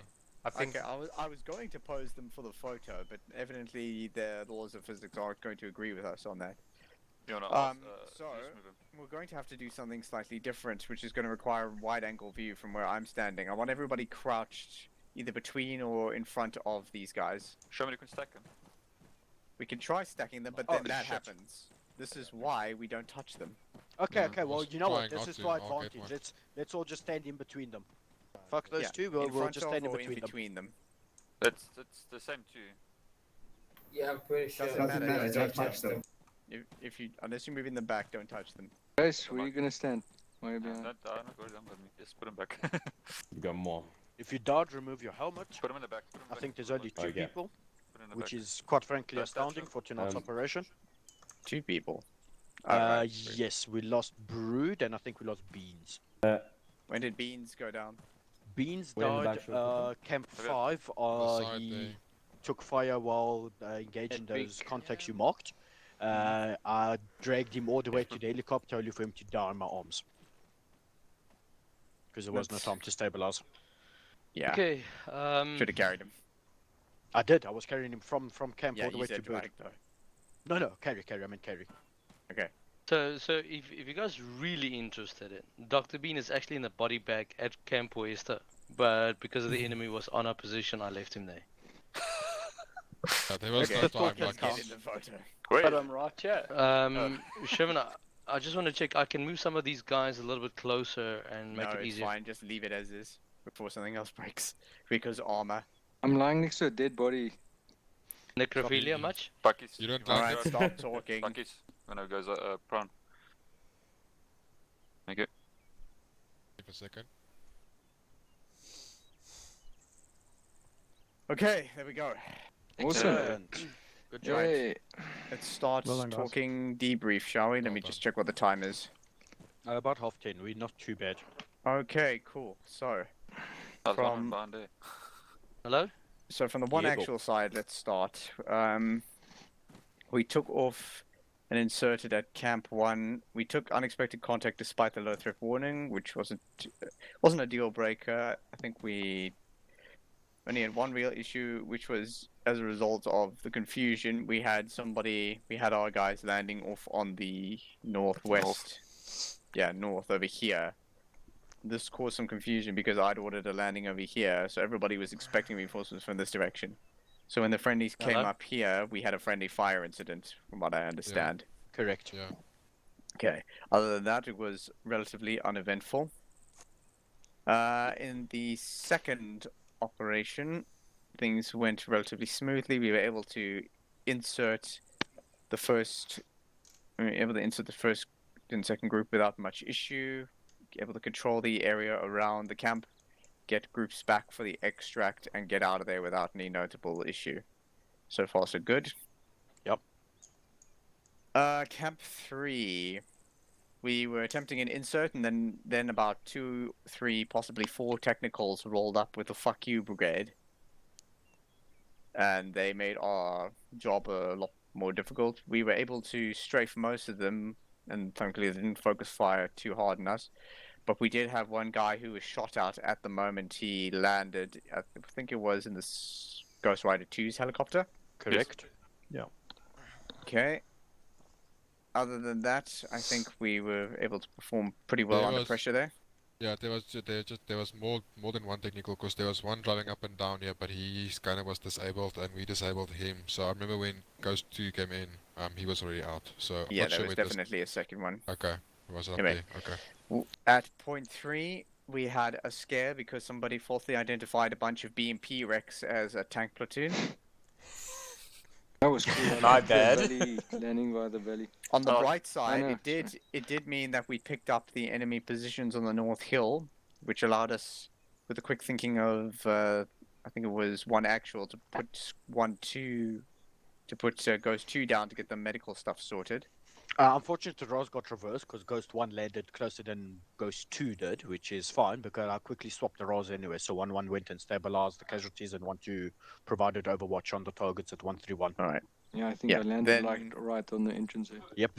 I think
Okay, I was going to pose them for the photo, but evidently the laws of physics aren't going to agree with us on that.
You wanna
So
just move him.
we're going to have to do something slightly different, which is going to require a wide-angle view from where I'm standing. I want everybody crouched either between or in front of these guys.
Show me you can stack them.
We can try stacking them, but
Oh,
then that
shit.
happens. This is why we don't touch them.
Okay,
Yeah,
okay.
I
Well,
was
you know what?
trying
This
not
is
to.
to our
I'll get
advantage.
one.
Let's all just stand in between them. Fuck those two.
in
We'll
front
just
of
stand in
or
between them.
them.
It's the same two.
Yeah, I'm pretty sure.
Doesn't matter,
Don't
don't
touch them.
If you unless you move in the back, don't touch them.
Guys, where are you gonna stand? Why are you behind?
I'm not worried, I'm with me. Just put them back.
We got more.
If you died, remove your helmet.
Put them in the back. Put 'em
I
back,
think there's
put 'em
only
back.
two
Okay.
people,
Put 'em in the
which
back.
is quite frankly
Don't touch
astounding
them.
for tonight's operation.
Two people.
Yes, we lost Brood and I think we lost Beans.
When did Beans go down?
Beans
We're in the
died
back short,
Camp
Okay.
5.
side
He
there.
took fire while engaging
That big-
those contacts you marked. I dragged him all the way to the helicopter only for him to die in my arms. Because there was no time to stabilize.
Yeah.
Okay.
Should have carried him.
I did. I was carrying him from camp
Yeah,
all the
you
way to
said
Brood.
drag though.
No, carry. I meant carry.
Okay.
So if you guys really interested in, Dr. Bean is actually in the body bag at Camp Wester, but because of the enemy was on our position, I left him there.
Yeah, there was
Okay.
no time
Let's
like
get
this.
in the photo.
Wait,
But I'm right here.
Sherman, I just want to check. I can move some of these guys a little bit closer and make
No,
it
it's
easier.
fine. Just leave it as is before something else breaks. Because armor.
I'm lying next to a dead body.
Necrophilia much?
Buckies.
You don't
All
like
right,
it?
stop talking.
Buckies. When it goes prone. Okay.
Give a second.
Okay, there we go.
Awesome.
Excellent. Good job.
Yay.
Let's start
Well done, guys.
talking debrief, shall we? Let
Well
me
done.
just check what the time is.
About 10:30. We're not too bad.
Okay, cool. So,
That's one
From-
behind there.
Hello?
so from the one
Yeah, go.
actual side, let's start. We took off and inserted at Camp 1. We took unexpected contact despite the low threat warning, which wasn't a deal breaker. I think we only had one real issue, which was as a result of the confusion. We had our guys landing off on the northwest. Yeah, north over here. This caused some confusion because I'd ordered a landing over here, so everybody was expecting reinforcements from this direction. So when the friendlies came
Hello?
up here, we had a friendly fire incident, from what I understand.
Correct.
Yeah.
Okay. Other than that, it was relatively uneventful. In the second operation, things went relatively smoothly. We were able to insert the first and second group without much issue. Able to control the area around the camp, get groups back for the extract, and get out of there without any notable issue. So far, so good.
Yep.
Camp 3. We were attempting an insert, and then about 2, 3, possibly 4 technicals rolled up with the fuck you brigade. And they made our job a lot more difficult. We were able to strafe most of them, and thankfully they didn't focus fire too hard on us. But we did have one guy who was shot at the moment he landed. I think it was in the Ghost Rider 2's helicopter.
Correct.
Yeah.
Okay. Other than that, I think we were able to perform pretty well
There
under
was-
pressure there.
Yeah, there was more than one technical because there was one driving up and down here, but he kind of was disabled and we disabled him. So I remember when Ghost 2 came in, he was already out. So I'm
Yeah,
not
there
sure
was
where this.
definitely a second one.
Okay, it was up
Anyway,
there. Okay.
at point 3, we had a scare because somebody falsely identified a bunch of BMP wrecks as a tank platoon.
That was cool. I
My
like the
bad.
valley, landing by the valley.
On the
Oh,
bright side,
no,
it did mean that we picked up the enemy positions on the North Hill, which allowed us, with a quick thinking of, I think it was one actual, to put Ghost 2 down to get the medical stuff sorted.
Unfortunately, Roz got reversed because Ghost 1 landed closer than Ghost 2 did, which is fine because I quickly swapped the Roz anyway. So 1-1 went and stabilized the casualties, and 1-2 provided overwatch on the targets at 1-3-1.
All right.
Yeah, I think I landed right on the entrance there.
Yep.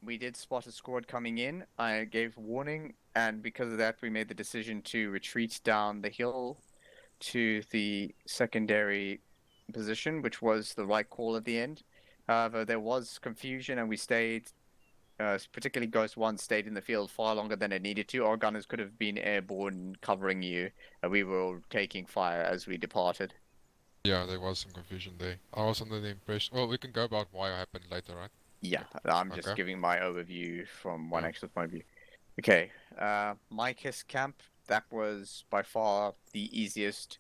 We did spot a squad coming in. I gave warning, and because of that, we made the decision to retreat down the hill to the secondary position, which was the right call at the end. However, there was confusion, and we stayed, particularly Ghost 1 stayed in the field far longer than it needed to. Our gunners could have been airborne covering you, and we were taking fire as we departed.
Yeah, there was some confusion there. I was under the impression. Well, we can go about why it happened later, right?
Yeah, I'm just giving my overview from one extra point of view. Okay, my Kiss camp, that was by far the easiest.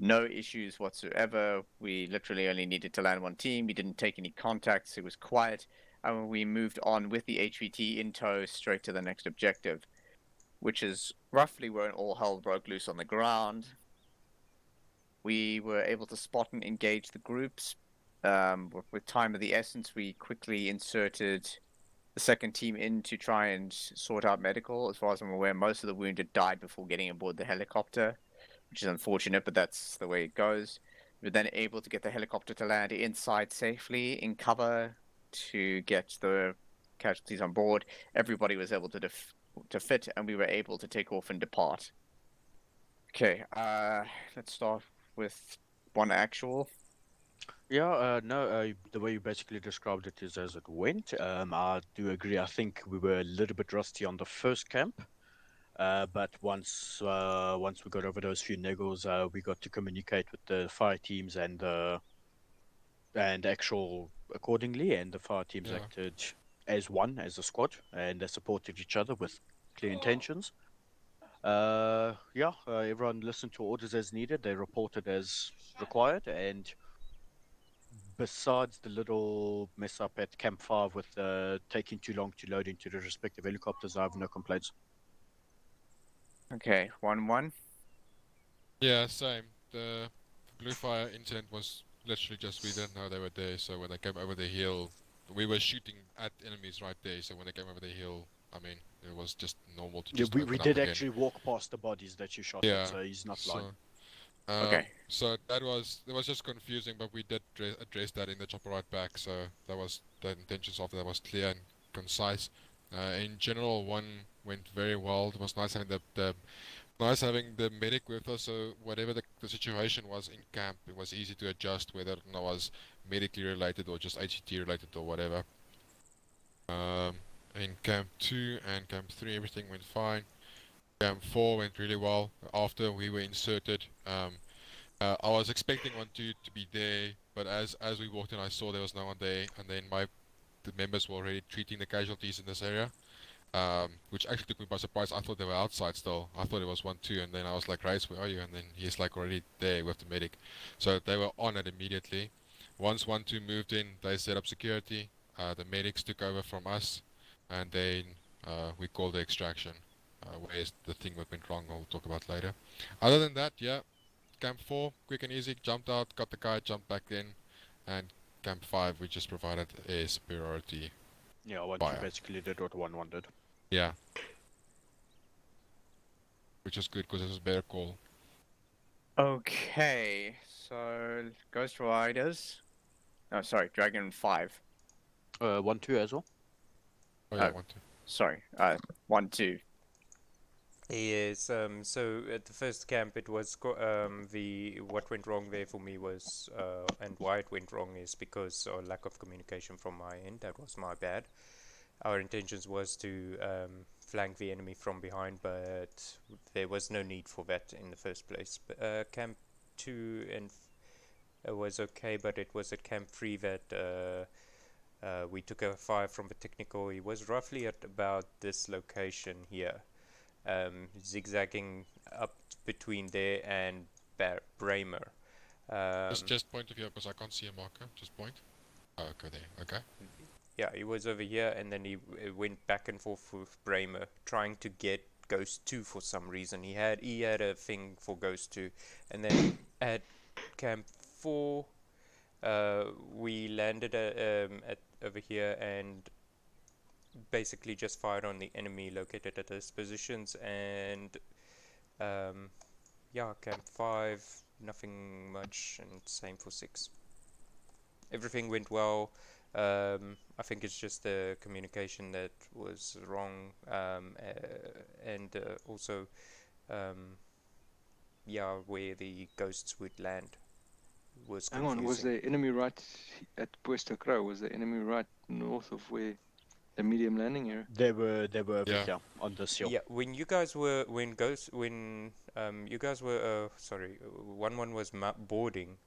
No issues whatsoever. We literally only needed to land one team. We didn't take any contacts. It was quiet. And we moved on with the HVT in tow straight to the next objective, which is roughly when all hell broke loose on the ground. We were able to spot and engage the groups. With time of the essence, we quickly inserted the second team in to try and sort out medical. As far as I'm aware, most of the wounded died before getting aboard the helicopter, which is unfortunate, but that's the way it goes. We were then able to get the helicopter to land inside safely in cover to get the casualties on board. Everybody was able to fit, and we were able to take off and depart. Okay, let's start with one actual.
Yeah, no, the way you basically described it is as it went. I do agree. I think we were a little bit rusty on the first camp. But once we got over those few niggles, we got to communicate with the fire teams and actual accordingly, and the fire teams acted as one, as a squad, and they supported each other with clear intentions. Everyone listened to orders as needed. They reported as required, and besides the little mess up at Camp 5 with taking too long to load into the respective helicopters, I have no complaints.
Okay, 1-1.
Yeah, same. The Blue Fire incident was literally just we didn't know they were there, so when they came over the hill, we were shooting at enemies right there, so when they came over the hill, I mean, it was just normal to just
we did actually walk past the bodies that you shot at, so he's not lying.
Okay.
So it was just confusing, but we did address that in the chopper right back, so that was the intentions of that was clear and concise. In general, one went very well. It was nice having the medic with us, so whatever the situation was in camp, it was easy to adjust whether it was medically related or just HCT related or whatever. In camp 2 and camp 3 everything went fine. Camp 4 went really well after we were inserted. I was expecting 1-2 to be there, but as we walked in I saw there was no one there, and then the members were already treating the casualties in this area. Which actually took me by surprise. I thought they were outside still. I thought it was 1-2, and then I was like, Race, where are you? And then he's like already there with the medic. So they were on it immediately. Once 1-2 moved in, they set up security. The medics took over from us, and then we called the extraction. Where's the thing that went wrong, I'll talk about later. Other than that, yeah, Camp 4, quick and easy, jumped out, got the guy, jumped back in, and Camp 5, we just provided air superiority.
Yeah, 1-2 basically did what 1-1 did.
Yeah. Which is good because it was a better call.
Okay, so Ghost Riders. Oh, sorry, Dragon 5.
1-2 as well.
Oh yeah, 1-2.
Sorry, 1-2.
Yes, so at the first camp it was what went wrong there for me was and why it went wrong is because of lack of communication from my end. That was my bad. our intentions was to flank the enemy from behind, but there was no need for that in the first place. Camp 2 and was okay, but it was at Camp 3 that we took a fire from the technical. He was roughly at about this location here, zigzagging up between there and Bramer.
Just point of view because I can't see a marker. Just point. Oh, okay, there. Okay.
Yeah, he was over here, and then he went back and forth with Bramer, trying to get Ghost 2 for some reason. He had a thing for Ghost 2, and then at Camp 4, we landed at over here and basically just fired on the enemy located at those positions, and yeah, Camp 5, nothing much, and same for 6. Everything went well. I think it's just the communication that was wrong, and also, yeah, where the ghosts would land was
Hang
confusing.
on, was the enemy right at Puesto Crow? Was the enemy right north of where the medium landing area?
They were over here on this hill.
Yeah, when you guys were you guys were sorry, 1-1 was boarding.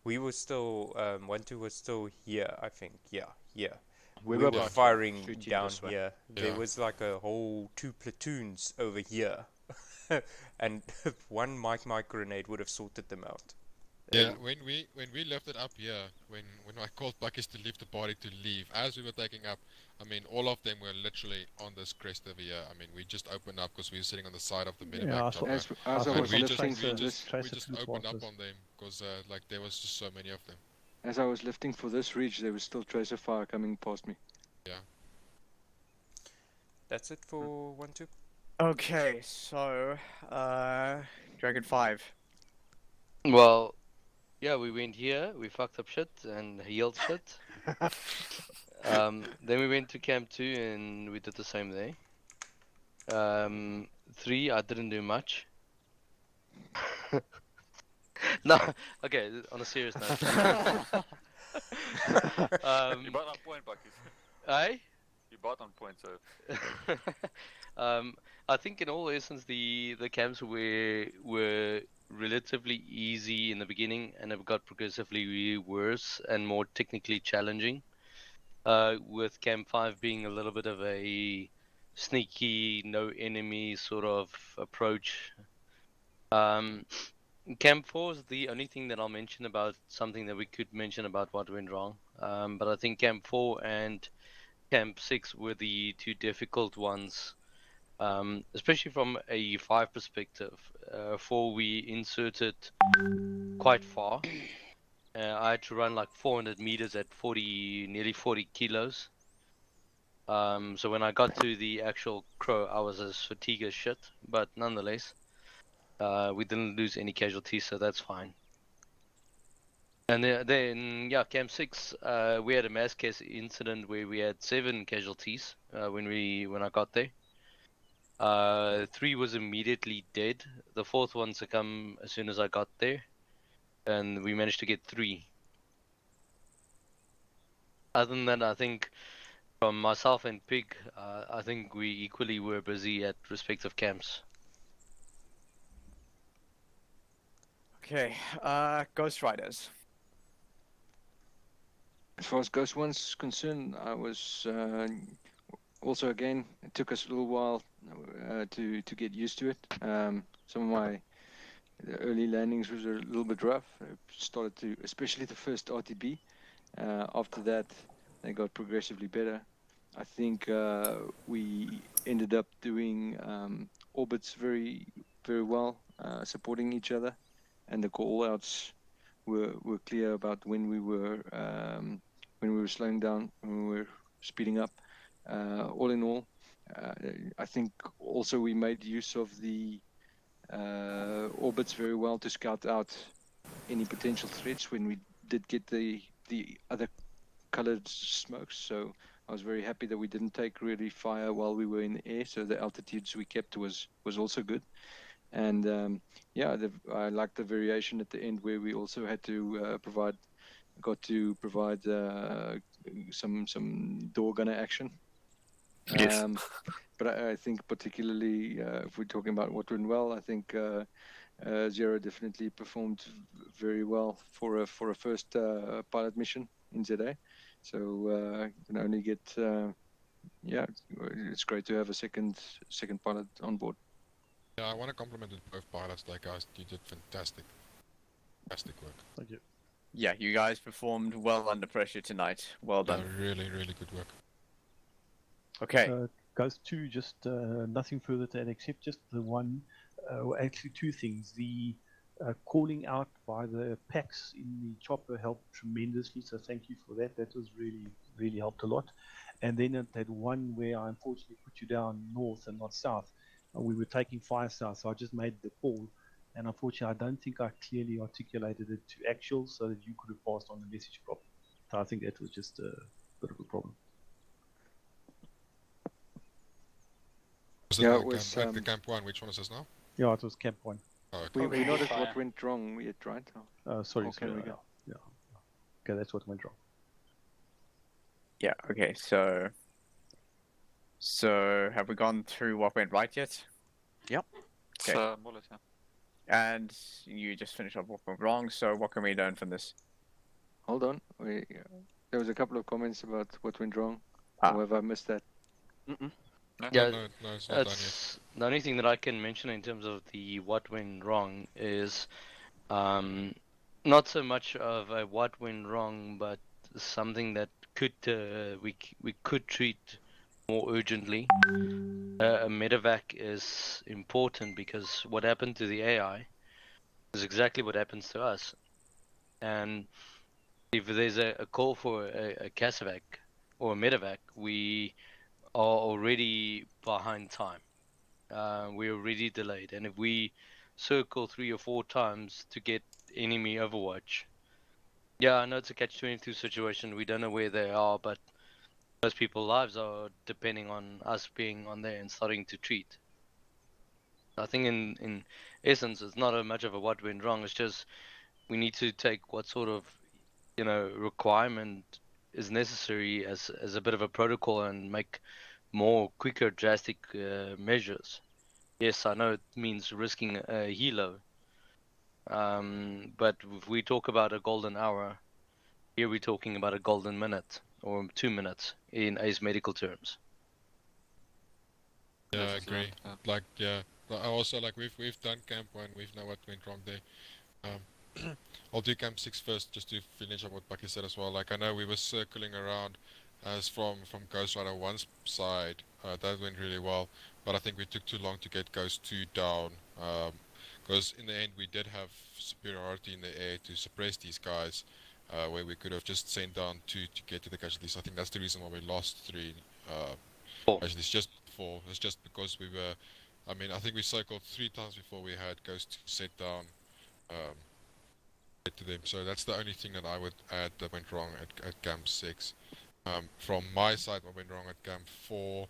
We were still 1-2 was still here, I think. Yeah.
We
We
were
were
about
firing
shooting
down
this way.
here. There was like a whole 2 platoons over here, and one mic grenade would have sorted them out.
Yeah, when we left it up here, when I called Buckies to leave the party to leave, as we were taking up, I mean, all of them were literally on this crest over here. I mean, we just opened up because we were sitting on the side of the medevac chopper.
As I was lifting for
we
this,
just opened up on them because like there was just so many of them.
as I was lifting for this ridge, there was still tracer fire coming past me.
Yeah.
That's it for 1-2.
Okay, so Dragon 5.
Well, yeah, we went here, we fucked up shit and healed shit. Then we went to Camp 2 and we did the same there. 3, I didn't do much. No, okay, on a serious note.
You bought on point, Buckies.
Eh?
You bought on point, so.
I think in all essence the camps were relatively easy in the beginning and have got progressively worse and more technically challenging. With Camp 5 being a little bit of a sneaky, no enemy sort of approach. Camp 4 is the only thing that I'll mention about something that we could mention about what went wrong. But I think Camp 4 and Camp 6 were the two difficult ones, especially from a 5 perspective. 4 we inserted quite far. I had to run like 400 meters at nearly 40 kilos. So when I got to the actual crow, I was as fatigued as shit, but nonetheless, we didn't lose any casualties, so that's fine. And then yeah, Camp 6, we had a mass case incident where we had 7 casualties when I got there. 3 was immediately dead. The 4th one succumbed as soon as I got there, and we managed to get 3. Other than that, I think from myself and Pig, I think we equally were busy at respective camps.
Okay, Ghost Riders.
As far as Ghost 1's concerned, I was also, again, it took us a little while to get used to it. Some of my early landings was a little bit rough. I started to, especially the first RTB. After that, they got progressively better. I think we ended up doing orbits very, very well, supporting each other, and the call-outs were clear about when we were slowing down, when we were speeding up. All in all, I think also we made use of the orbits very well to scout out any potential threats when we did get the other colored smokes. So I was very happy that we didn't take really fire while we were in the air. So the altitudes we kept was also good. And yeah, I liked the variation at the end where we also had to provide some door gunner action.
Yes.
But I think particularly if we're talking about what went well, I think Zero definitely performed very well for a first pilot mission in ZA. So you can only get yeah, it's great to have a second pilot on board.
Yeah, I want to compliment both pilots. Like, guys, you did fantastic work.
Thank you.
Yeah, you guys performed well under pressure tonight. Well done.
Yeah, really, really good work.
Okay.
Guys, two, just nothing further to add except just the one, actually two things. The calling out by the packs in the chopper helped tremendously, so thank you for that. That was really helped a lot. And then at that one where I unfortunately put you down north and not south, we were taking fire south, so I just made the call. And unfortunately, I don't think I clearly articulated it to actual so that you could have passed on the message properly. So I think that was just a bit of a problem.
Was
Yeah,
it
it was
at the camp 1? Which one is this now?
Yeah, it was camp 1.
Oh, okay.
We noticed what went wrong yet, right?
Sorry,
Or can we go?
Yeah. Okay, that's what went wrong.
Yeah. Okay. So have we gone through what went right yet?
Yep.
Okay.
More or less, yeah.
And you just finished up what went wrong. So what can we learn from this?
Hold on. There was a couple of comments about what went wrong.
Ah.
Or have I missed that?
Yeah,
No, it's not done
that's the only thing that I can mention in terms of the what went wrong is not so much of a what went wrong, but something that could we could treat more urgently. A medevac is important because what happened to the AI is exactly what happens to us, and if there's a call for a casevac or a medevac, we are already behind time. We're already delayed, and if we circle 3 or 4 times to get enemy overwatch, yeah, I know it's a catch-22 situation. We don't know where they are, but most people's lives are depending on us being on there and starting to treat. I think in essence, it's not a much of a what went wrong. It's just we need to take what sort of requirement is necessary as a bit of a protocol and make more quicker drastic measures. Yes, I know it means risking a helo, but if we talk about a golden hour, here we're talking about a golden minute or 2 minutes in ACE medical terms.
Yeah, I agree. Like, yeah, I also like we've done camp 1. We know what went wrong there. I'll do camp 6 first, just to finish up what Bucky said as well. Like, I know we were circling around as from Ghost Rider 1's side. That went really well, but I think we took too long to get Ghost 2 down. Because in the end we did have superiority in the air to suppress these guys, where we could have just sent down 2 to get to the casualties. I think that's the reason why we lost 3. Actually, it's just 4. It's just because we were. I mean, I think we circled 3 times before we had Ghost 2 set down. To them. So that's the only thing that I would add that went wrong at camp 6. From my side, what went wrong at camp 4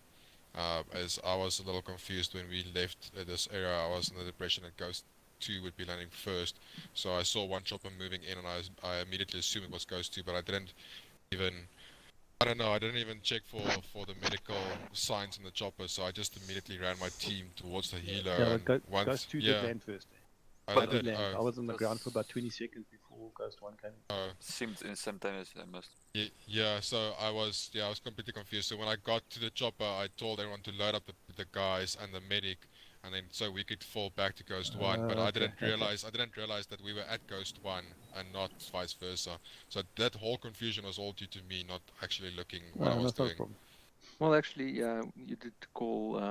is I was a little confused when we left this area. I was in the impression that Ghost 2 would be landing first, so I saw one chopper moving in and I immediately assumed it was Ghost 2, but I didn't even check for the medical signs in the chopper, so I just immediately ran my team towards the helo.
Yeah,
and
but
once,
Ghost 2
yeah,
did land first.
I
Did
did.
land. I was on the ground for about 20 seconds before Ghost 1 came.
Seemed instantaneous almost.
Yeah, so I was completely confused. So when I got to the chopper, I told everyone to load up the guys and the medic, and then so we could fall back to Ghost 1. But I didn't realize that we were at Ghost 1 and not vice versa. So that whole confusion was all due to me not actually looking what I was
that's not
doing.
a problem.
Well, actually, you did call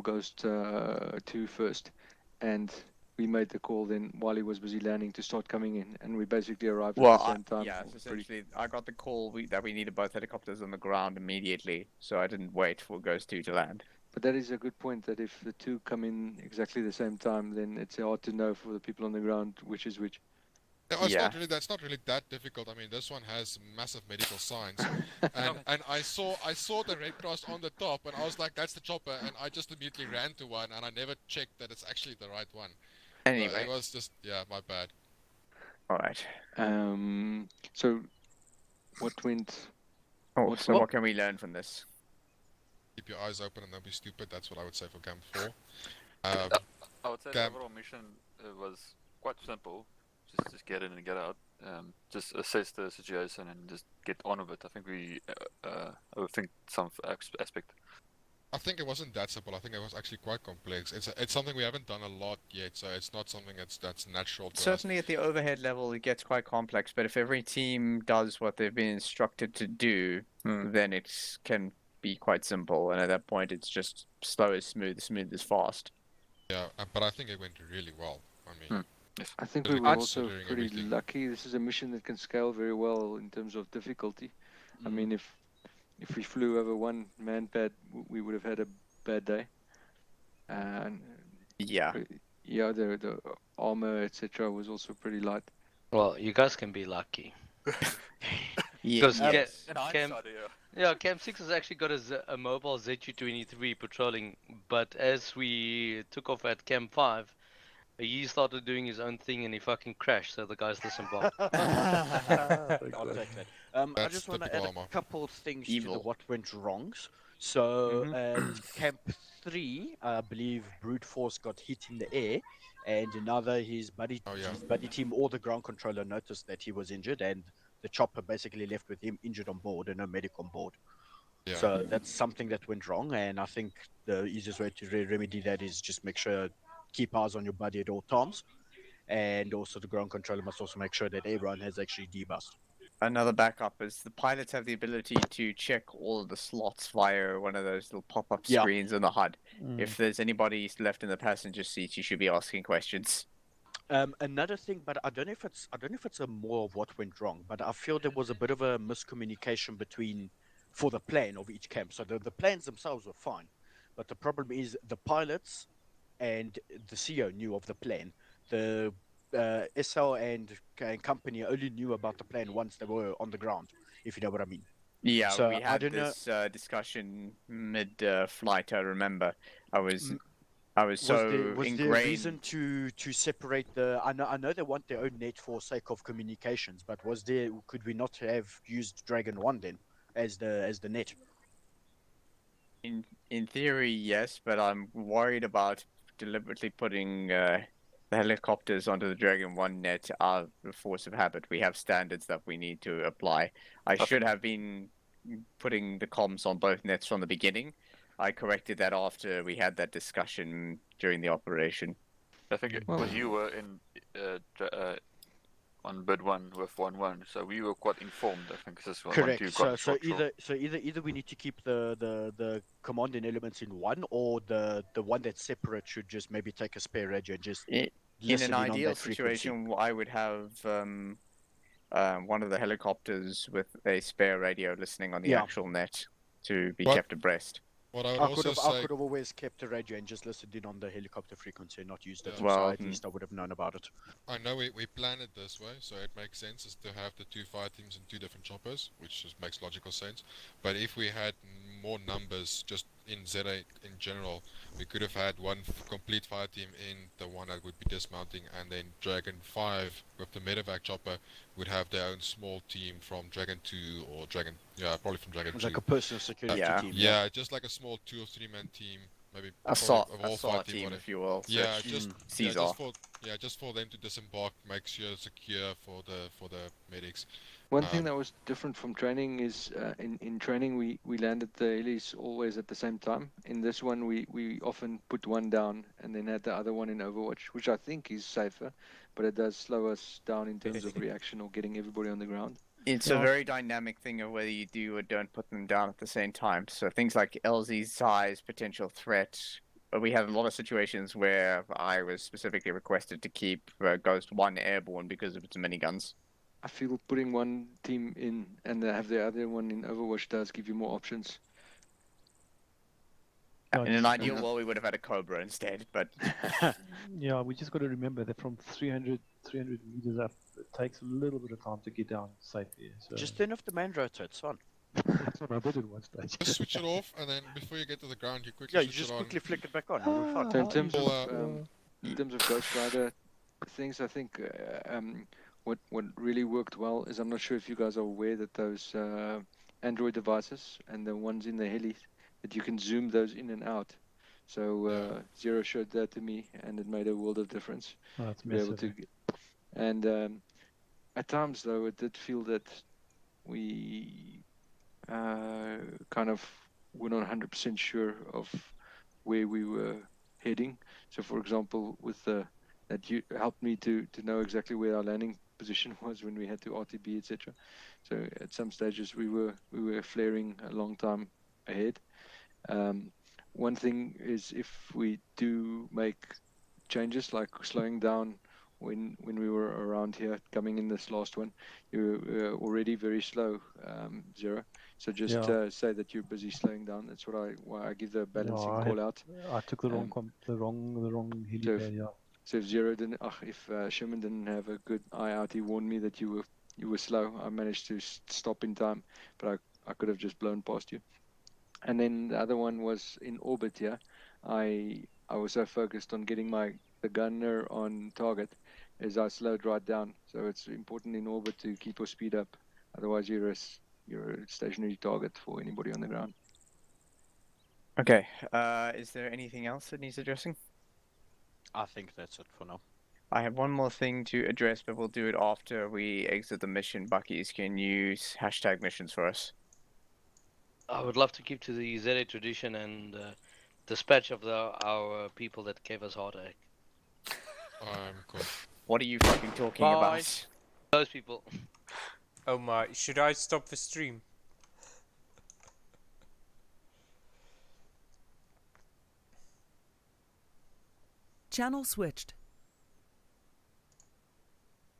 Ghost 2 first, and we made the call then while he was busy landing to start coming in, and we basically arrived at the same time.
Yeah, so essentially, I got the call that we needed both helicopters on the ground immediately, so I didn't wait for Ghost 2 to land.
But that is a good point, that if the 2 come in exactly the same time, then it's hard to know for the people on the ground which is which.
No, that's not really that difficult. I mean, this one has massive medical signs, and I saw the Red Cross on the top, and I was like, that's the chopper, and I just immediately ran to one, and I never checked that it's actually the right one.
Anyway,
it was just my bad.
All right.
So what went
Oh, so what can we learn from this?
Keep your eyes open and don't be stupid. That's what I would say for Camp 4.
I would say the
Camp,
overall mission was quite simple. Just get in and get out. Just assess the situation and just get on with it. I think we overthink some aspect.
I think it wasn't that simple. I think it was actually quite complex. It's something we haven't done a lot yet, so it's not something that's natural to us.
Certainly at the overhead level, it gets quite complex. But if every team does what they've been instructed to do, then it can be quite simple. And at that point, it's just slow is smooth, smooth is fast.
Yeah, but I think it went really well. I mean,
I think we were also pretty lucky. This is a mission that can scale very well in terms of difficulty. I mean, if we flew over one man pad, we would have had a bad day. And
yeah,
the armor etc. was also pretty light.
Well, you guys can be lucky.
Yes.
Camp 6 has actually got a mobile ZU-23 patrolling, but as we took off at Camp 5, he started doing his own thing and he fucking crashed, so the guys disembarked.
I'll take that. I just want to add a couple of things to the what went wrongs. So at Camp 3, I believe Brute Force got hit in the air, and neither his buddy team or the ground controller noticed that he was injured, and the chopper basically left with him injured on board and no medic on board.
Yeah.
So that's something that went wrong, and I think the easiest way to remedy that is just make sure, keep eyes on your buddy at all times, and also the ground controller must also make sure that everyone has actually debussed.
Another backup is the pilots have the ability to check all of the slots via one of those little pop-up screens in the HUD. If there's anybody left in the passenger seat, you should be asking questions.
Another thing, but I don't know if it's a more of what went wrong, but I feel there was a bit of a miscommunication for the plan of each camp. So the plans themselves were fine, but the problem is the pilots and the CEO knew of the plan. The SL and company only knew about the plan once they were on the ground, if you know what I mean.
Yeah,
so
we had this discussion mid-flight. I remember. I was so
was
ingrained.
there a reason to separate the? I know they want their own net for sake of communications, but could we not have used Dragon 1 then as the net?
In theory, yes, but I'm worried about deliberately putting the helicopters onto the Dragon 1 net out of force of habit. We have standards that we need to apply. I should have been putting the comms on both nets from the beginning. I corrected that after we had that discussion during the operation.
I think you were in on bid 1 with 1-1, so we were quite informed. I think this is one
Correct.
you got
So either we need to keep the commanding elements in one, or the one that's separate should just maybe take a spare radio and just
in an ideal situation. I would have one of the helicopters with a spare radio listening on the actual net to be kept abreast.
What I would
I could have always kept the radio and just listened in on the helicopter frequency and not used it. So at least I would have known about it.
I know we planned it this way, so it makes sense is to have the two fire teams in two different choppers, which just makes logical sense. But if we had more numbers just in ZA in general, we could have had one complete fire team in the one that would be dismounting, and then Dragon 5 with the medevac chopper would have their own small team from Dragon 2 or Dragon, probably from Dragon 2.
Like a personal security team.
Yeah, just like a small 2 or 3 man team, maybe
a SAR team, if you will.
Yeah,
Caesar.
just for them to disembark, make sure secure for the medics.
One thing that was different from training is in training we landed the helis always at the same time. In this one we often put one down and then had the other one in Overwatch, which I think is safer, but it does slow us down in terms of reaction or getting everybody on the ground.
It's a very dynamic thing of whether you do or don't put them down at the same time. So things like LZ's size, potential threat. We had a lot of situations where I was specifically requested to keep Ghost 1 airborne because of its miniguns.
I feel putting one team in and have the other one in Overwatch does give you more options.
In an ideal world, we would have had a Cobra instead, but...
Yeah, we just got to remember that from 300 meters up, it takes a little bit of time to get down safely. So...
Just turn off the man rotor, it's fun.
That's what I did at one stage.
Just switch it off, and then before you get to the ground, you quickly switch it on.
quickly flick it back on.
So in terms of Ghost Rider things, I think what really worked well is, I'm not sure if you guys are aware that those Android devices and the ones in the heli, that you can zoom those in and out. So Zero showed that to me, and it made a world of difference.
Oh, that's
to be able
massive.
to. And at times, though, it did feel that we kind of were not 100% sure of where we were heading. So, for example, with that you helped me to know exactly where our landing position was when we had to RTB, etc. So at some stages we were flaring a long time ahead. One thing is, if we do make changes like slowing down when we were around here coming in this last one, you were already very slow, Zero. So just say that you're busy slowing down. That's why I give the balancing call out.
I took the wrong helipad.
So if Zero didn't, if Sherman didn't have a good eye out, he warned me that you were slow. I managed to stop in time, but I could have just blown past you. And then the other one was in orbit here. I was so focused on getting the gunner on target as I slowed right down. So it's important in orbit to keep your speed up. Otherwise, you're a stationary target for anybody on the ground.
Okay. Is there anything else that needs addressing?
I think that's it for now.
I have one more thing to address, but we'll do it after we exit the mission. Buckies, can you hashtag missions for us?
I would love to keep to the ZA tradition and dispatch of our people that gave us heartache.
Cool.
What are you fucking talking about?
Those people.
Oh my, should I stop the stream?
Channel switched.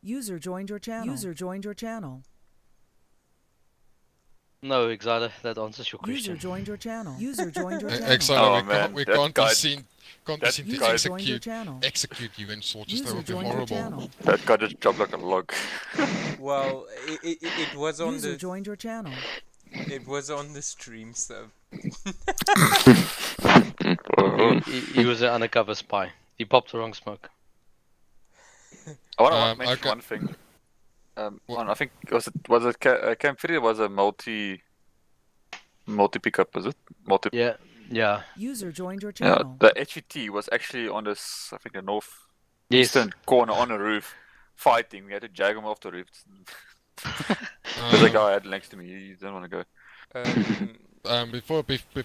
User joined your channel. User joined your channel.
No, Exada, that answers your question.
User joined your channel. User joined your channel.
Exada, we can't be seen to
execute
you and sort of that would be horrible.
That guy just dropped like a log.
Well, it was on
User joined your channel.
It was on the stream, so.
he was an undercover spy. He popped the wrong smoke.
I want to mention one thing. I think was it Camp 3 was a multi pickup, was it?
Yeah.
User joined your channel.
The HVT was actually on this, I think, the northeastern corner on a roof, fighting. We had to jag him off the roof. There's a guy had next to me. He didn't want to go.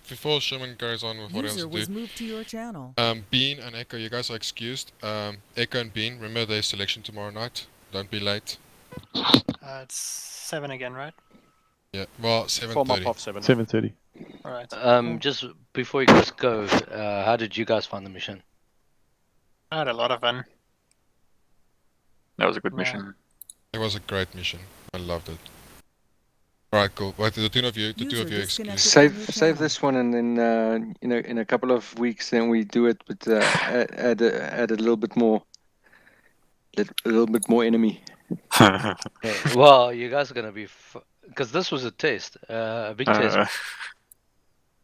Before Sherman goes on with what he wants to do,
moved to your channel.
Bean and Echo, you guys are excused. Echo and Bean, remember there's selection tomorrow night. Don't be late.
It's 7 again, right?
Yeah, well, 7:30.
7:30.
Alright.
Just before you guys go, how did you guys find the mission?
I had a lot of fun.
That was a good mission.
It was a great mission. I loved it. Alright, cool. Wait, the two of you excuse.
Save this one, and then in a couple of weeks, then we do it with add a little bit more, enemy.
Well, you guys are gonna be, because this was a test, a big test.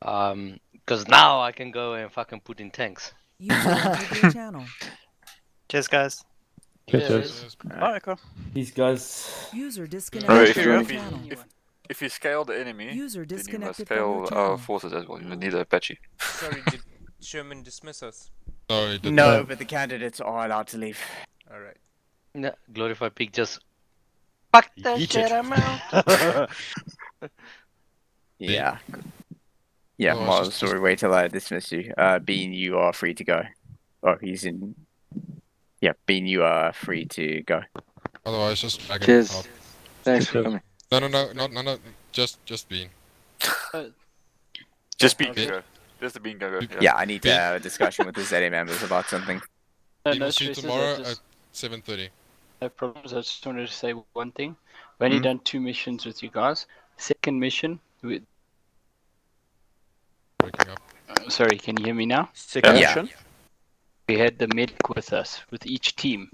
Because now I can go and fucking put in tanks.
User entered your channel.
Cheers, guys.
Cheers.
Bye, Echo.
These guys.
User disconnected from your channel.
If you scale the enemy,
User
then you must
disconnected from your
scale our
channel.
forces as well. You need an Apache.
Sorry, did Sherman dismiss us?
No, he didn't.
No, but the candidates are allowed to leave.
Alright.
No, Glorified Pig just fuck that shit, I'm out.
Yeah. Yeah,
No,
well, sorry, wait till I dismiss you. Bean, you are free to go. Oh, he's in. Yeah, Bean, you are free to go.
Otherwise, just drag it
Cheers.
out.
Thanks for coming.
No, just Bean.
Just Bean can go. Just the Bean can go.
Yeah, I need to have a discussion with the ZA members about something.
Bean
No
will see you
stresses,
tomorrow
I just-
at 7:30.
No problems. I just wanted to say one thing. We've only done 2 missions with you guys. Second mission,
Breaking up.
sorry, can you hear me now?
Second mission?
We had the medic with us, with each team.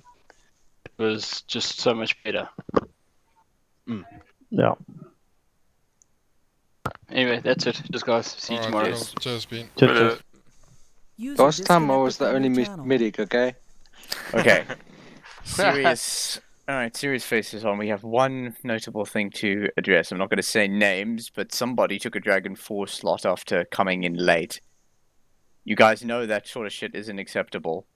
It was just so much better.
Yeah.
Anyway, that's it. Just guys, see you tomorrow.
Cool. Cheers, Bean.
Last time I was the only medic, okay?
Okay. Serious Alright, serious faces on. We have one notable thing to address. I'm not going to say names, but somebody took a Dragon 4 slot after coming in late. You guys know that sort of shit isn't acceptable.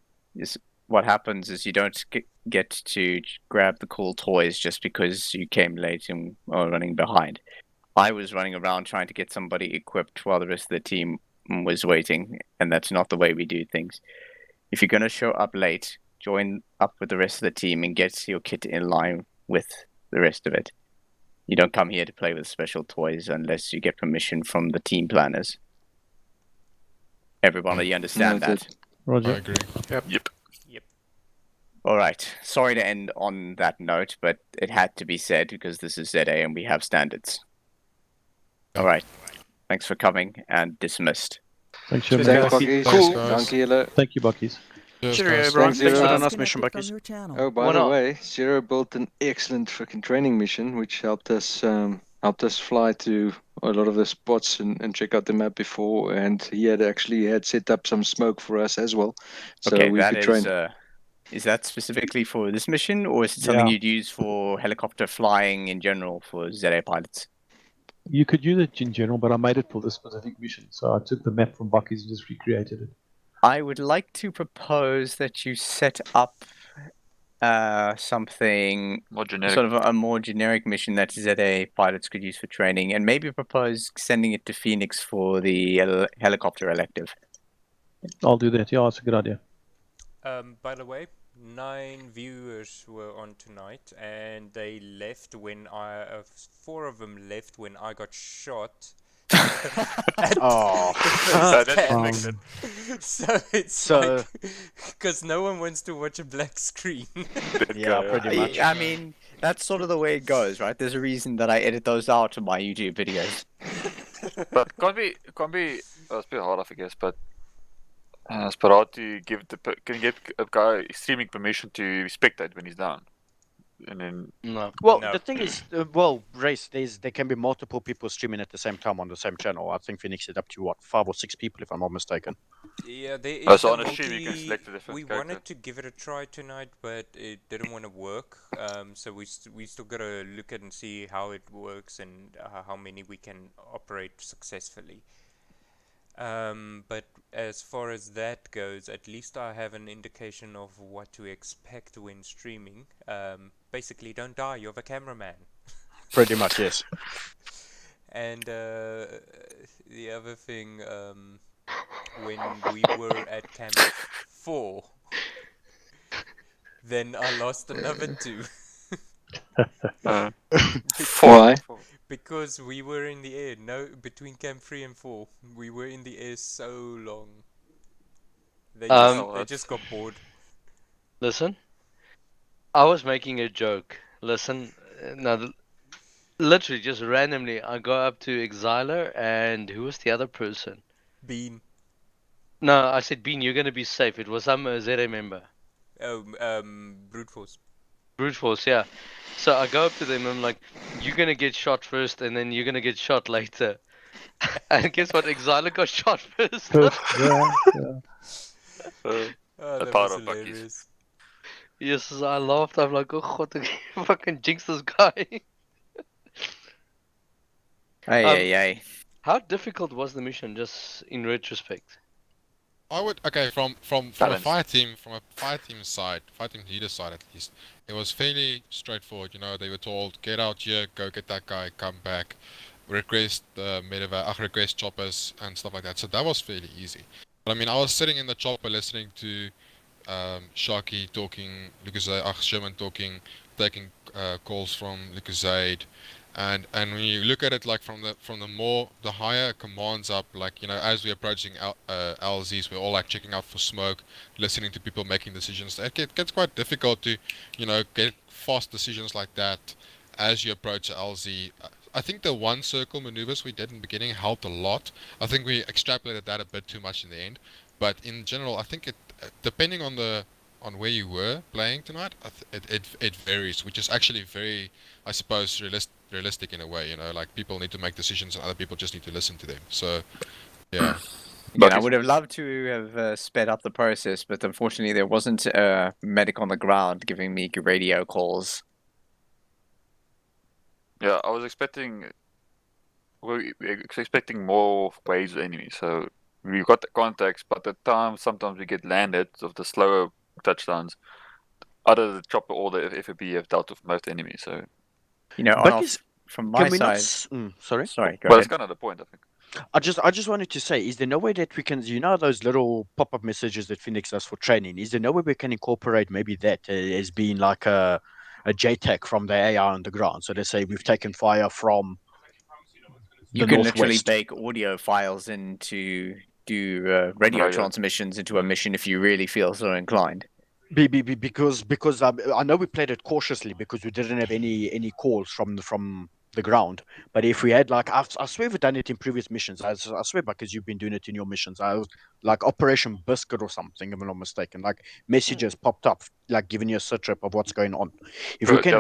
What happens is you don't get to grab the cool toys just because you came late and are running behind. I was running around trying to get somebody equipped while the rest of the team was waiting, and that's not the way we do things. If you're going to show up late, join up with the rest of the team and get your kit in line with the rest of it. You don't come here to play with special toys unless you get permission from the team planners. Everybody understand that?
Roger.
I agree.
Yep.
All right. Sorry to end on that note, but it had to be said because this is ZA and we have standards. All right. Thanks for coming and dismissed.
Thanks,
Thanks,
Sherman.
Bakkies.
Cool.
Dank je julle.
Thank you, Buckies.
Cheerio, everyone. Thanks for the nice mission,
Disconnected
Buckies.
from your channel.
Oh, by the way, Zero built an excellent freaking training mission, which helped us fly to a lot of the spots and check out the map before. And he had set up some smoke for us as well, so
Okay,
we
that
could train.
is that specifically for this mission, or is it something you'd use for helicopter flying in general for ZA pilots?
You could use it in general, but I made it for this specific mission. So I took the map from Bucky's and just recreated it.
I would like to propose that you set up something
more generic,
sort of a more generic mission that ZA pilots could use for training, and maybe propose sending it to Phoenix for the helicopter elective.
I'll do that. Yeah, that's a good idea.
By the way, 9 viewers were on tonight, and they left when 4 of them left when I got shot.
That didn't make it.
So it's like, because no one wants to watch a black screen.
Yeah, pretty much. I mean, that's sort of the way it goes, right? There's a reason that I edit those out of my YouTube videos.
But can't be. It's a bit hard, I guess. But it's bit hard to give can get a guy streaming permission to spectate when he's down. And then
Well, the thing is, Race, there can be multiple people streaming at the same time on the same channel. I think Phoenix is up to 5 or 6 people, if I'm not mistaken.
Yeah, there is
so
a
on a stream you can select a different
We
character.
wanted to give it a try tonight, but it didn't want to work. So we still gotta look at and see how it works and how many we can operate successfully. But as far as that goes, at least I have an indication of what to expect when streaming. Basically, don't die, you're the cameraman.
Pretty much, yes.
And the other thing, when we were at Camp 4, then I lost another 2.
Why?
Because we were in the air. No, between Camp 3 and 4, we were in the air so long. They just got bored.
Listen, I was making a joke. Listen, now, literally just randomly, I go up to Exiler and who was the other person?
Bean.
No, I said Bean, you're gonna be safe. It was some ZA member.
Oh, Brute Force.
Brute Force, yeah. So I go up to them and I'm like, you're gonna get shot first and then you're gonna get shot later. And guess what? Exiler got shot first.
That was hilarious.
Yes, I laughed. I'm like, oh god, fucking jinx this guy.
Aye.
How difficult was the mission, just in retrospect?
I would from a fire team side, fire team leader side at least, it was fairly straightforward. You know, they were told get out here, go get that guy, come back, request medevac, request choppers and stuff like that. So that was fairly easy. But I mean, I was sitting in the chopper listening to Sharky talking, Sherman talking, taking calls from Lucasade. And when you look at it like from the higher commands up, like, you know, as we're approaching LZs, we're all like checking out for smoke, listening to people making decisions. It gets quite difficult to, you know, get fast decisions like that as you approach LZ. I think the one circle maneuvers we did in the beginning helped a lot. I think we extrapolated that a bit too much in the end, but in general, I think it depending on where you were playing tonight, it varies, which is actually very, I suppose, realistic in a way. You know, like people need to make decisions and other people just need to listen to them. So, yeah.
Again, I would have loved to have sped up the process, but unfortunately there wasn't a medic on the ground giving me radio calls.
Yeah, I was expecting. We were expecting more waves of enemies, so we got the contacts, but the time sometimes we get landed of the slower touchdowns. Either the chopper or the FAB have dealt with most enemies, so.
You know, from my side.
Sorry.
Sorry, go
Well,
ahead.
that's kind of the point, I think.
I just wanted to say, is there no way that we can, those little pop-up messages that Phoenix does for training? Is there no way we can incorporate maybe that as being like a JTAG from the AI on the ground? So they say we've taken fire from
You
the
can literally
northwest.
bake audio files in to do radio transmissions into a mission if you really feel so inclined.
Because I know we played it cautiously because we didn't have any calls from the ground. But if we had I swear we've done it in previous missions. I swear because you've been doing it in your missions. I was like Operation Biscuit or something, if I'm not mistaken. Like messages popped up, like giving you a sit rep of what's going on. If we can